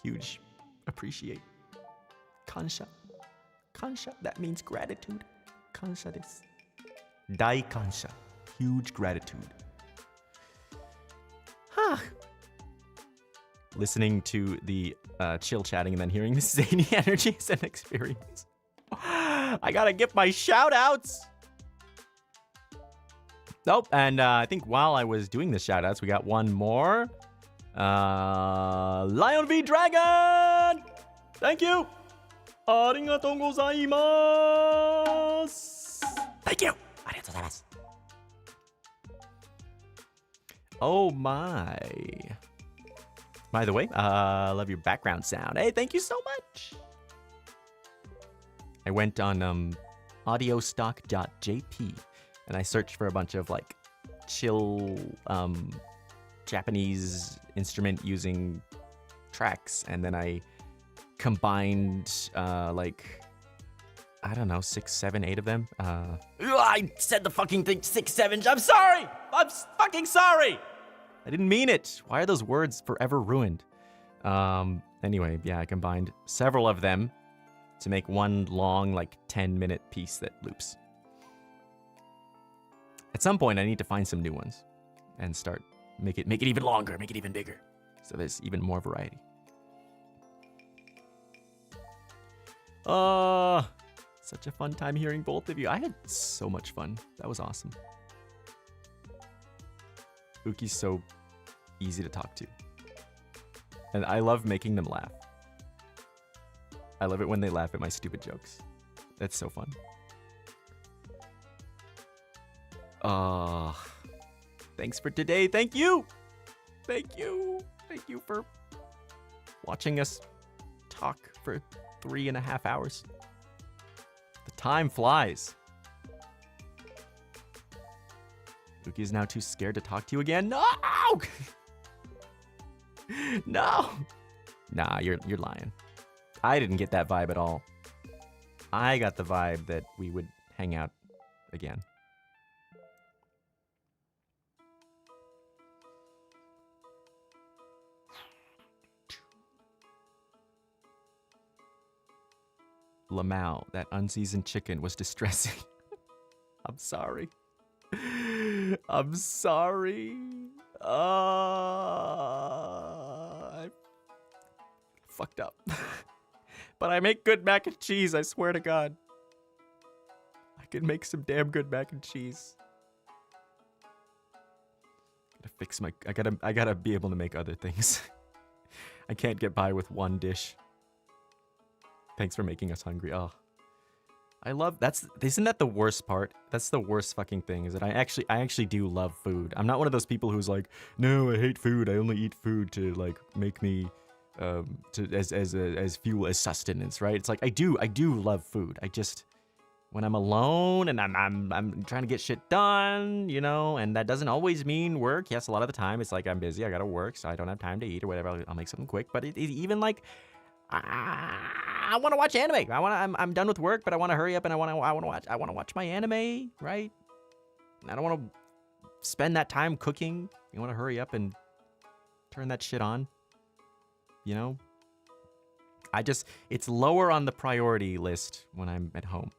Huge appreciate. Kansha. Kansha, that means gratitude. Kansha desu. Dai kansha. Huge gratitude. Listening to the chill chatting and then hearing the zany energy is an experience. I gotta get my shout outs. Nope. And I think while I was doing the shout outs, we got one more. Lion v Dragon. Thank you. ありがとうございます。gozaimasu. Thank you. Arigatou gozaimasu. Oh my. By the way, love your background sound. Hey, thank you so much. I went on audiostock.jp and I searched for a bunch of like chill Japanese instrument using tracks, and then I combined like, I don't know, 6, 7, 8 of them. I said the fucking thing 6, 7. I'm sorry. I'm fucking sorry. I didn't mean it. Why are those words forever ruined? Anyway, yeah, I combined several of them to make one long, like 10-minute piece that loops. At some point, I need to find some new ones and start make it even longer, make it even bigger, so there's even more variety. Such a fun time hearing both of you. I had so much fun. That was awesome. Uki's so easy to talk to, and I love making them laugh. I love it when they laugh at my stupid jokes. That's so fun. Thanks for today. Thank you. Thank you. Thank you for watching us talk for 3.5 hours. The time flies. Uki is now too scared to talk to you again. No! No! Nah, you're lying. I didn't get that vibe at all. I got the vibe that we would hang out again. Lamau, that unseasoned chicken was distressing. I'm sorry. I'm sorry. I fucked up. But I make good mac and cheese, I swear to God. I can make some damn good mac and cheese. Gotta fix my... I gotta be able to make other things. I can't get by with one dish. Thanks for making us hungry. Oh. I love... Isn't that the worst part? That's the worst fucking thing, is that I actually do love food. I'm not one of those people who's like, no, I hate food. I only eat food to, like, make me... as fuel, as sustenance, right? It's like I do love food. I just, when I'm alone and I'm trying to get shit done, you know, and that doesn't always mean work. Yes, a lot of the time it's like I'm busy, I gotta work, so I don't have time to eat or whatever. I'll make something quick. But it even like I want to watch anime. I'm done with work, but I want to hurry up and I want to watch my anime, right? I don't want to spend that time cooking. You want to hurry up and turn that shit on. You know, it's lower on the priority list when I'm at home.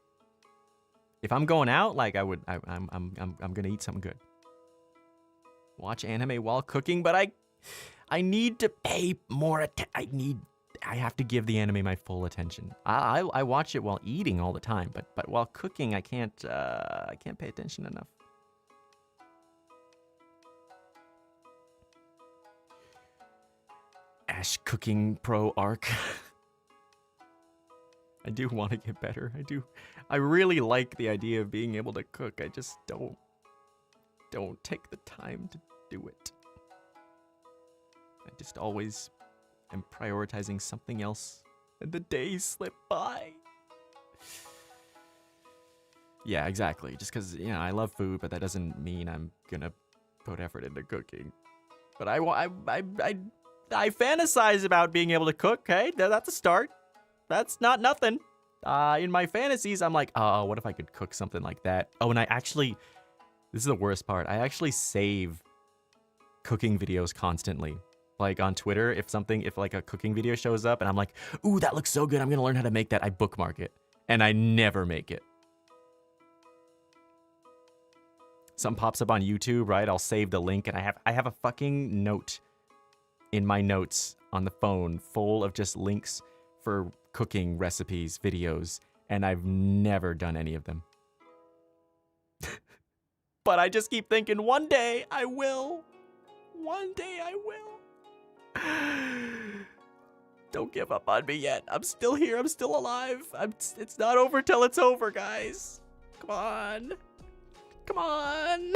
If I'm going out, like I'm gonna eat something good. Watch anime while cooking, but I need to pay more attention. I have to give the anime my full attention. I watch it while eating all the time, but while cooking, I can't pay attention enough. Ash Cooking Pro Arc. I do want to get better. I really like the idea of being able to cook. I just don't take the time to do it. I just always am prioritizing something else, and the days slip by. Yeah, exactly. Just because, you know, I love food, but that doesn't mean I'm gonna put effort into cooking. But I fantasize about being able to cook, hey? That's a start. That's not nothing. In my fantasies, I'm like, oh, what if I could cook something like that? Oh, and this is the worst part. I actually save cooking videos constantly. Like on Twitter, if like a cooking video shows up and I'm like, ooh, that looks so good, I'm gonna learn how to make that, I bookmark it. And I never make it. Something pops up on YouTube, right? I'll save the link, and I have a fucking note in my notes on the phone full of just links for cooking recipes, videos, and I've never done any of them. But I just keep thinking, one day I will. One day I will. Don't give up on me yet. I'm still here. I'm still alive. It's not over till it's over, guys. Come on. Come on.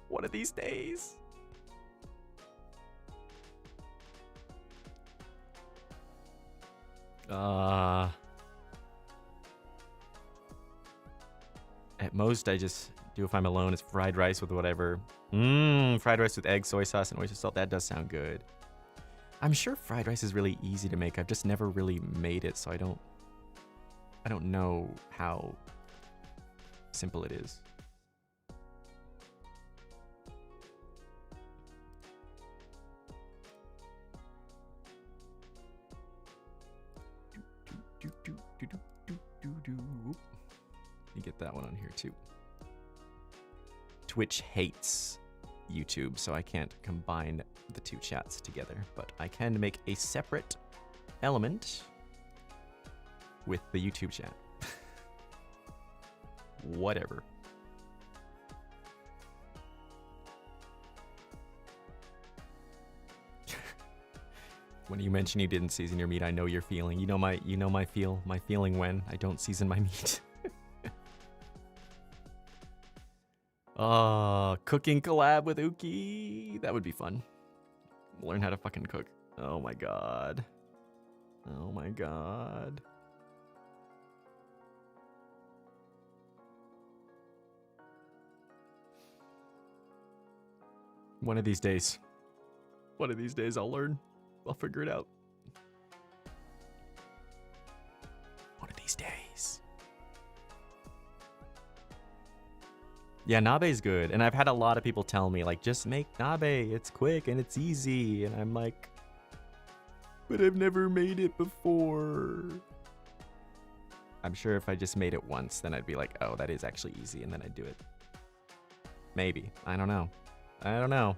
One of these days. At most, I just do if I'm alone. It's fried rice with whatever. Fried rice with egg, soy sauce, and oyster salt. That does sound good. I'm sure fried rice is really easy to make. I've just never really made it, so I don't know how simple it is. You get that one on here too. Twitch hates YouTube, so I can't combine the two chats together, but I can make a separate element with the YouTube chat. Whatever. When you mention you didn't season your meat, I know your feeling. You know my feeling when I don't season my meat. Cooking collab with Uki. That would be fun. Learn how to fucking cook. Oh my god. Oh my god. One of these days. One of these days I'll learn. I'll figure it out. One of these days. Yeah, nabe's good. And I've had a lot of people tell me, like, just make nabe. It's quick and it's easy. And I'm like, but I've never made it before. I'm sure if I just made it once, then I'd be like, oh, that is actually easy. And then I'd do it. Maybe. I don't know. I don't know.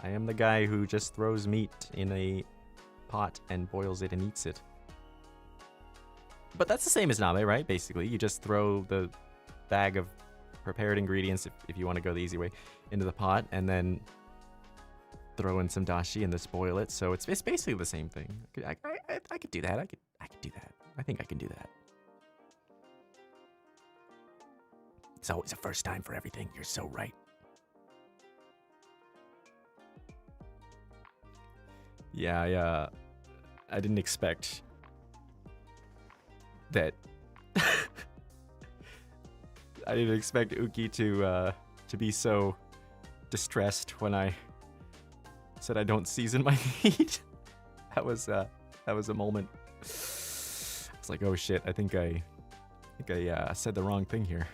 I am the guy who just throws meat in a pot and boils it and eats it. But that's the same as nabe, right? Basically, you just throw the bag of prepared ingredients, if you want to go the easy way, into the pot and then throw in some dashi and just boil it. So it's basically the same thing. I could do that. I could do that. I think I can do that. It's always a first time for everything. You're so right. Yeah, I didn't expect that. I didn't expect Uki to be so distressed when I said I don't season my meat. That was a moment. It's like, oh shit! I think I said the wrong thing here.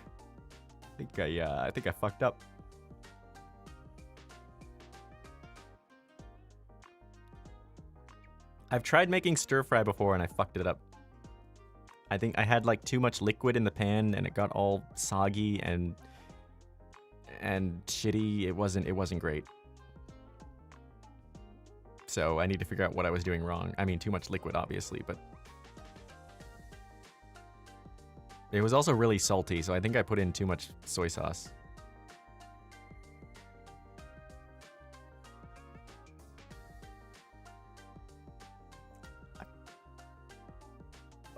I think I fucked up. I've tried making stir fry before and I fucked it up. I think I had like too much liquid in the pan and it got all soggy and shitty. It wasn't great. So I need to figure out what I was doing wrong. I mean, too much liquid obviously, but it was also really salty, so I think I put in too much soy sauce.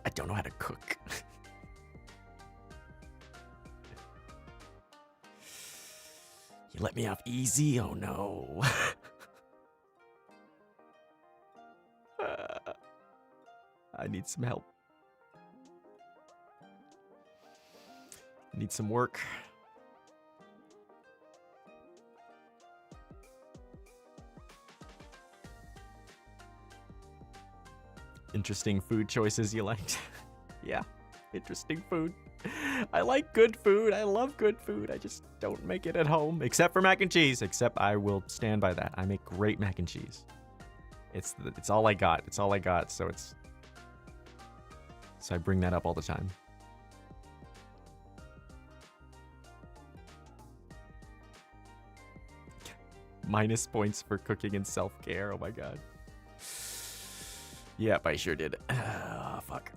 I don't know how to cook. You let me off easy? Oh no. I need some help. I need some work. Interesting food choices you liked. Yeah, interesting food. I like good food. I love good food. I just don't make it at home, except for mac and cheese. Except I will stand by that. I make great mac and cheese. It's all I got. It's all I got. So I bring that up all the time. Minus points for cooking and self-care. Oh my god. Yep, I sure did. Oh, fuck.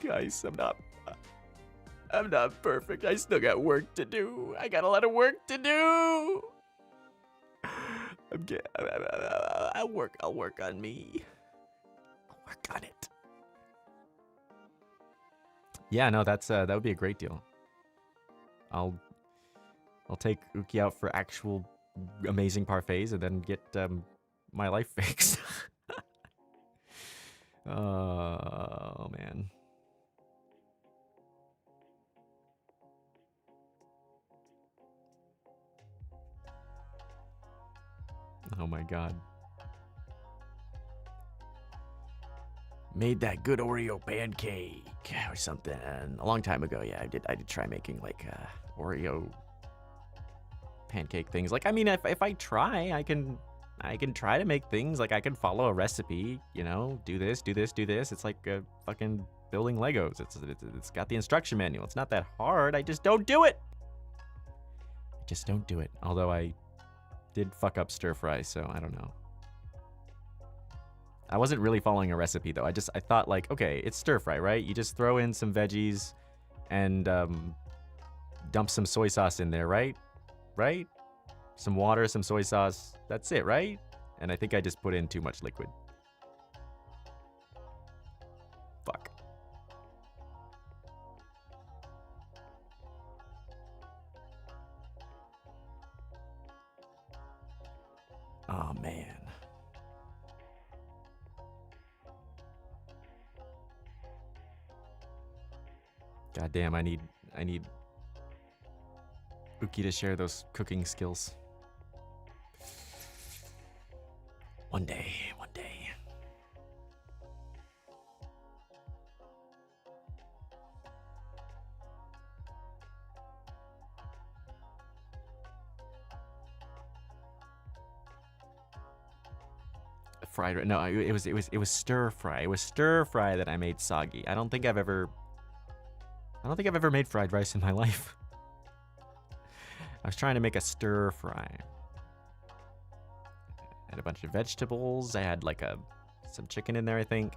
Guys, I'm not perfect. I still got work to do. I got a lot of work to do. I'll work on me. I'll work on it. Yeah, no, that's that would be a great deal. I'll take Uki out for actual amazing parfaits and then get my life fixed. Oh man. Oh my god. Made that good Oreo pancake or something a long time ago. Yeah, I did try making like Oreo pancake things. Like, I mean, if I try, I can try to make things. Like, I can follow a recipe, you know, do this, do this, do this. It's like fucking building Legos. It's got the instruction manual. It's not that hard. I just don't do it. I just don't do it. Although I did fuck up stir fry, so I don't know. I wasn't really following a recipe though. I thought like, okay, it's stir fry, right? You just throw in some veggies and dump some soy sauce in there, right? Right? Some water, some soy sauce. That's it, right? And I think I just put in too much liquid. Fuck. Oh man. God damn, I need Uki to share those cooking skills. One day, one day. Fried, no, it was stir fry. It was stir fry that I made soggy. I don't think I've ever made fried rice in my life. I was trying to make a stir fry. I had a bunch of vegetables. I had like some chicken in there, I think.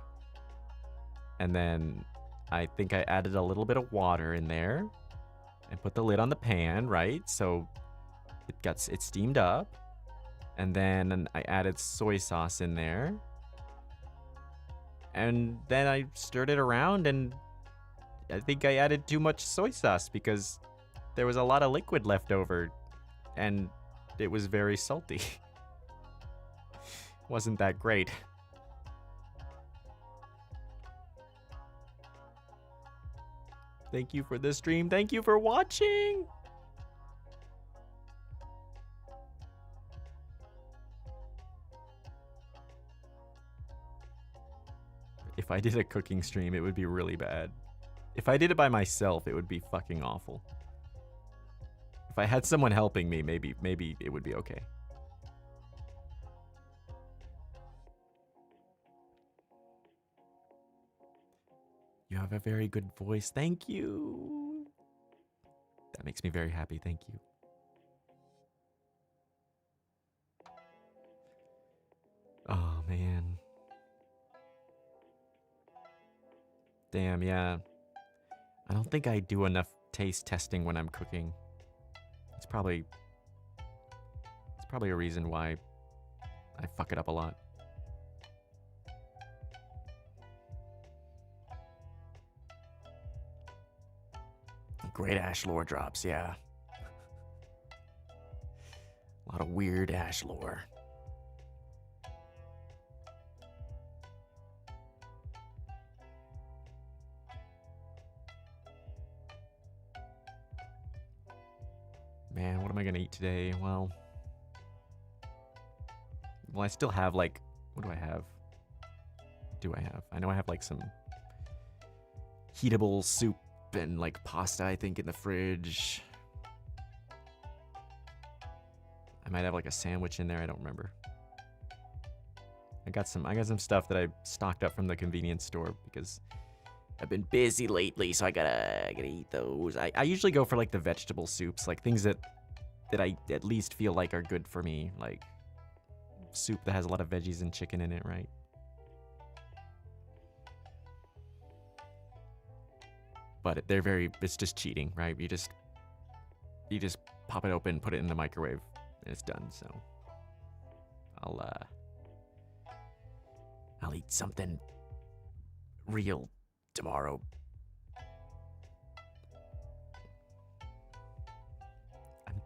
And then I think I added a little bit of water in there and put the lid on the pan, right? So it steamed up. And then I added soy sauce in there. And then I stirred it around, and I think I added too much soy sauce because there was a lot of liquid left over and it was very salty. Wasn't that great. Thank you for the stream. Thank you for watching. If I did a cooking stream, it would be really bad. If I did it by myself, it would be fucking awful. If I had someone helping me, maybe it would be okay. You have a very good voice. Thank you. That makes me very happy. Thank you. Oh, man. Damn, yeah. I don't think I do enough taste testing when I'm cooking. It's probably a reason why I fuck it up a lot. Great ash lore drops, yeah. A lot of weird ash lore. Man, what am I gonna eat today? Well, I still have like, what do I have? I know I have like some heatable soup and like pasta, I think, in the fridge. I might have like a sandwich in there. I don't remember. I got some stuff that I stocked up from the convenience store because I've been busy lately, so I gotta eat those. I usually go for like the vegetable soups, like things that I at least feel like are good for me, like soup that has a lot of veggies and chicken in it, right? But it's just cheating, right? You just pop it open, put it in the microwave, and it's done. So I'll eat something real tomorrow.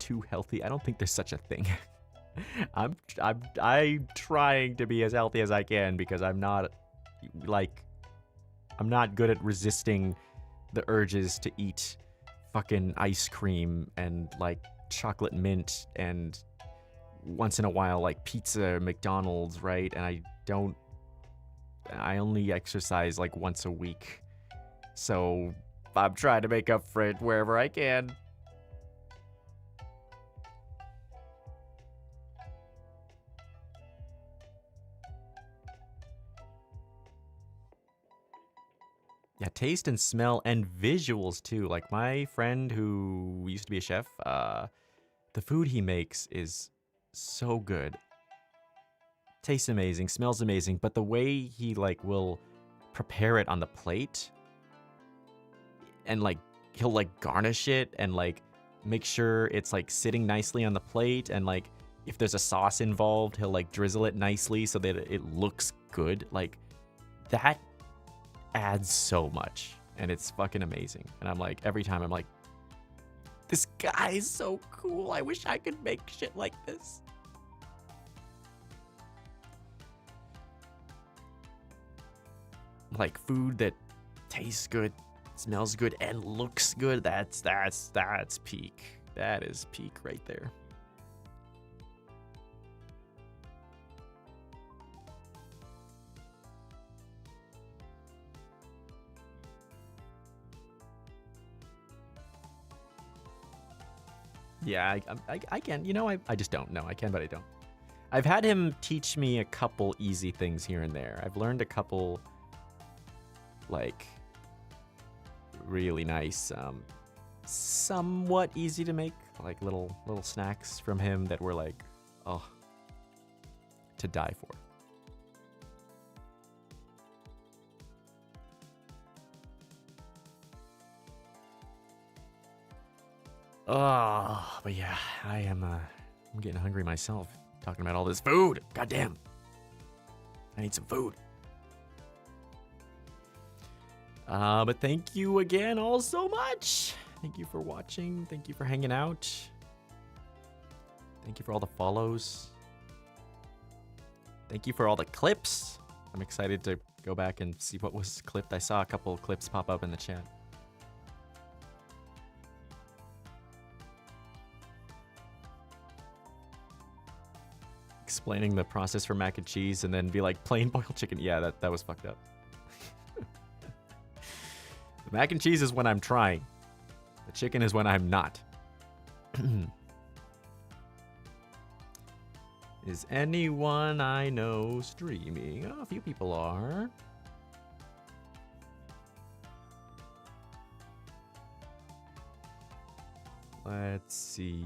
too healthy. I don't think there's such a thing. I'm trying to be as healthy as I can because I'm not good at resisting the urges to eat fucking ice cream and like chocolate mint and once in a while like pizza, McDonald's, right? And I only exercise like once a week. So I'm trying to make up for it wherever I can. Yeah, taste and smell and visuals too. Like my friend who used to be a chef, the food he makes is so good. Tastes amazing, smells amazing, but the way he like will prepare it on the plate and like he'll like garnish it and like make sure it's like sitting nicely on the plate and like if there's a sauce involved, he'll like drizzle it nicely so that it looks good. Like that adds so much and it's fucking amazing. And I'm like, every time I'm like, this guy is so cool. I wish I could make shit like this. Like food that tastes good, smells good, and looks good. That's peak. That is peak right there. Yeah, I can. You know, I just don't. No, I can, but I don't. I've had him teach me a couple easy things here and there. I've learned a couple, like, really nice, somewhat easy to make, like little snacks from him that were like, oh, to die for. Oh, but yeah, I'm getting hungry myself talking about all this food. Goddamn. I need some food. But thank you again all so much. Thank you for watching. Thank you for hanging out. Thank you for all the follows. Thank you for all the clips. I'm excited to go back and see what was clipped. I saw a couple of clips pop up in the chat. Explaining the process for mac and cheese and then be like, plain boiled chicken. Yeah, that was fucked up. The mac and cheese is when I'm trying. The chicken is when I'm not. Is anyone I know streaming? Oh, a few people are. Let's see.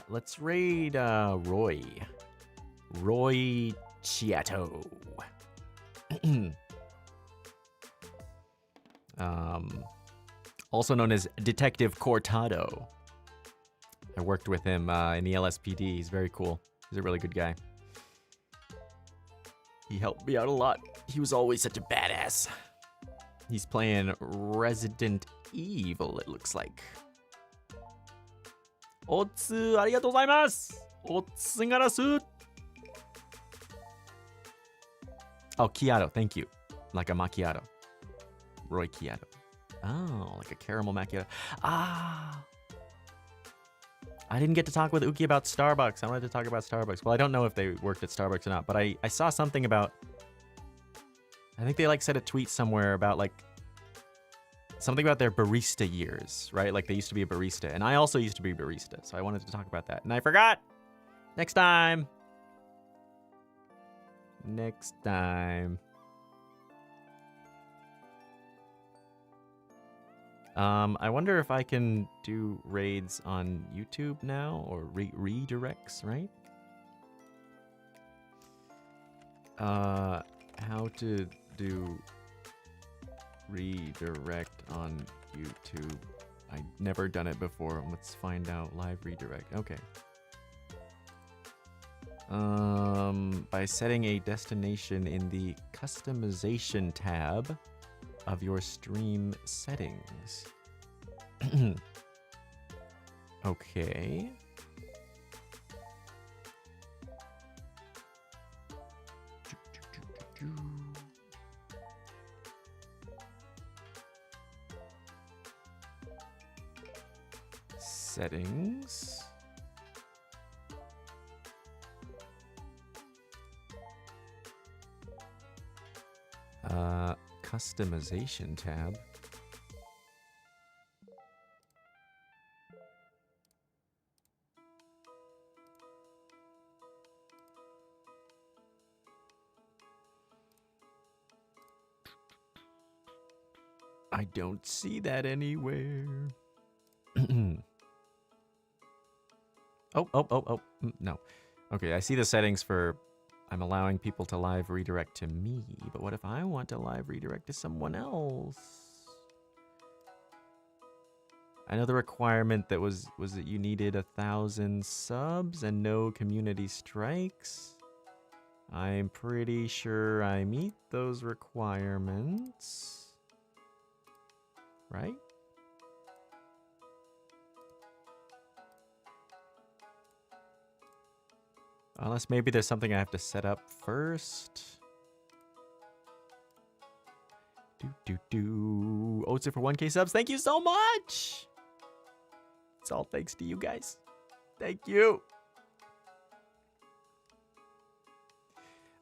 Let's raid Roy. Roy Chiato. Also known as Detective Cortado. I worked with him in the LSPD. He's very cool. He's a really good guy. He helped me out a lot. He was always such a badass. He's playing Resident Evil, it looks like. Otsu, arigatou gozaimasu! Otsu garasu! Oh, Chiato, thank you. Like a macchiato. Roy Chiato. Oh, like a caramel macchiato. Ah! I didn't get to talk with Uki about Starbucks. I wanted to talk about Starbucks. Well, I don't know if they worked at Starbucks or not, but I saw something about... I think they like said a tweet somewhere about like... something about their barista years, right? Like they used to be a barista. And I also used to be a barista, so I wanted to talk about that. And I forgot! Next time! Next time. I wonder if I can do raids on YouTube now, or redirects, right? How to do redirect on YouTube. I've never done it before. Let's find out. Live redirect. Okay. By setting a destination in the customization tab of your stream settings. Okay. Settings. Customization tab. I don't see that anywhere. Oh, no. Okay, I see the settings for I'm allowing people to live redirect to me, but what if I want to live redirect to someone else? I know the requirement that was that you needed 1,000 subs and no community strikes. I'm pretty sure I meet those requirements. Right? Unless maybe there's something I have to set up first. Oh, it's it for 1K subs. Thank you so much. It's all thanks to you guys. Thank you.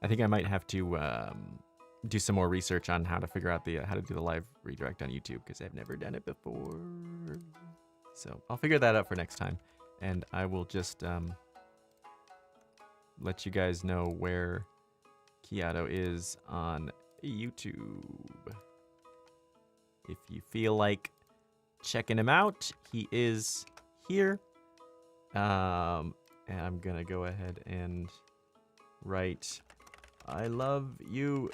I think I might have to do some more research on how to figure out how to do the live redirect on YouTube because I've never done it before. So I'll figure that out for next time, and I will just let you guys know where Kiato is on YouTube. If you feel like checking him out, he is here. And I'm gonna go ahead and write, I love you,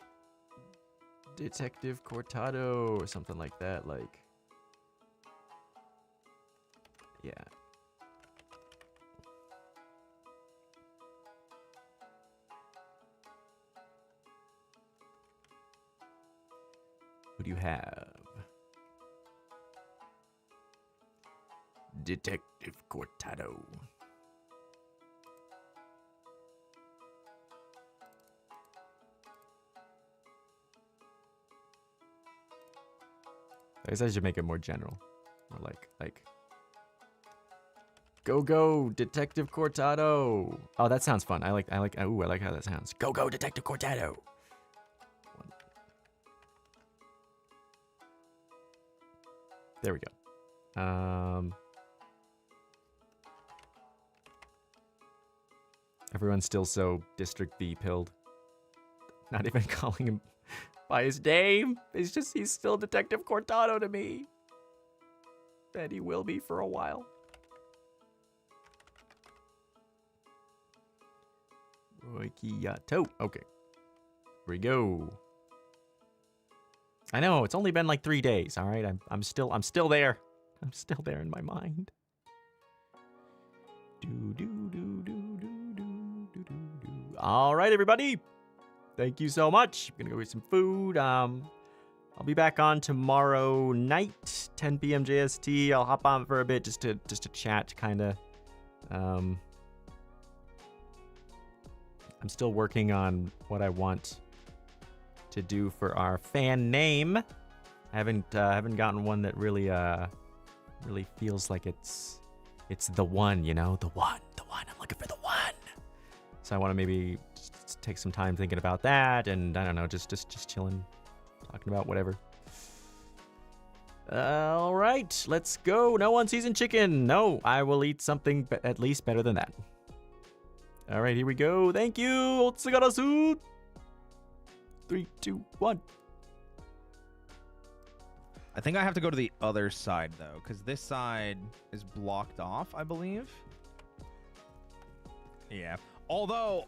Detective Cortado, or something like that, like, yeah. Who do you have? Detective Cortado. I guess I should make it more general. More like go, Detective Cortado. Oh, that sounds fun. I like how that sounds. Go, Detective Cortado. There we go. Everyone's still so District B pilled. Not even calling him by his name. He's still Detective Cortado to me. Bet he will be for a while. Roy Kiyato. Okay. Here we go. I know, it's only been like 3 days, all right? I'm still there. I'm still there in my mind. All right, everybody. Thank you so much. I'm gonna go eat some food. I'll be back on tomorrow night, 10 p.m. JST. I'll hop on for a bit just to chat, kind of. I'm still working on what I want to do for our fan name. I haven't gotten one that really feels like it's the one, you know, the one. I'm looking for the one. So I want to maybe just take some time thinking about that, and I don't know, just chilling, talking about whatever. All right, let's go. No one-seasoned chicken. No, I will eat something at least better than that. All right, here we go. Thank you. Otsugarasu. 3, 2, 1. I think I have to go to the other side, though, because this side is blocked off, I believe. Yeah. Although,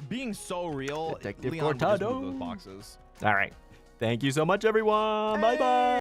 being so real, Detective Leon would just Cortado. move those boxes. All right. Thank you so much, everyone. Bye bye.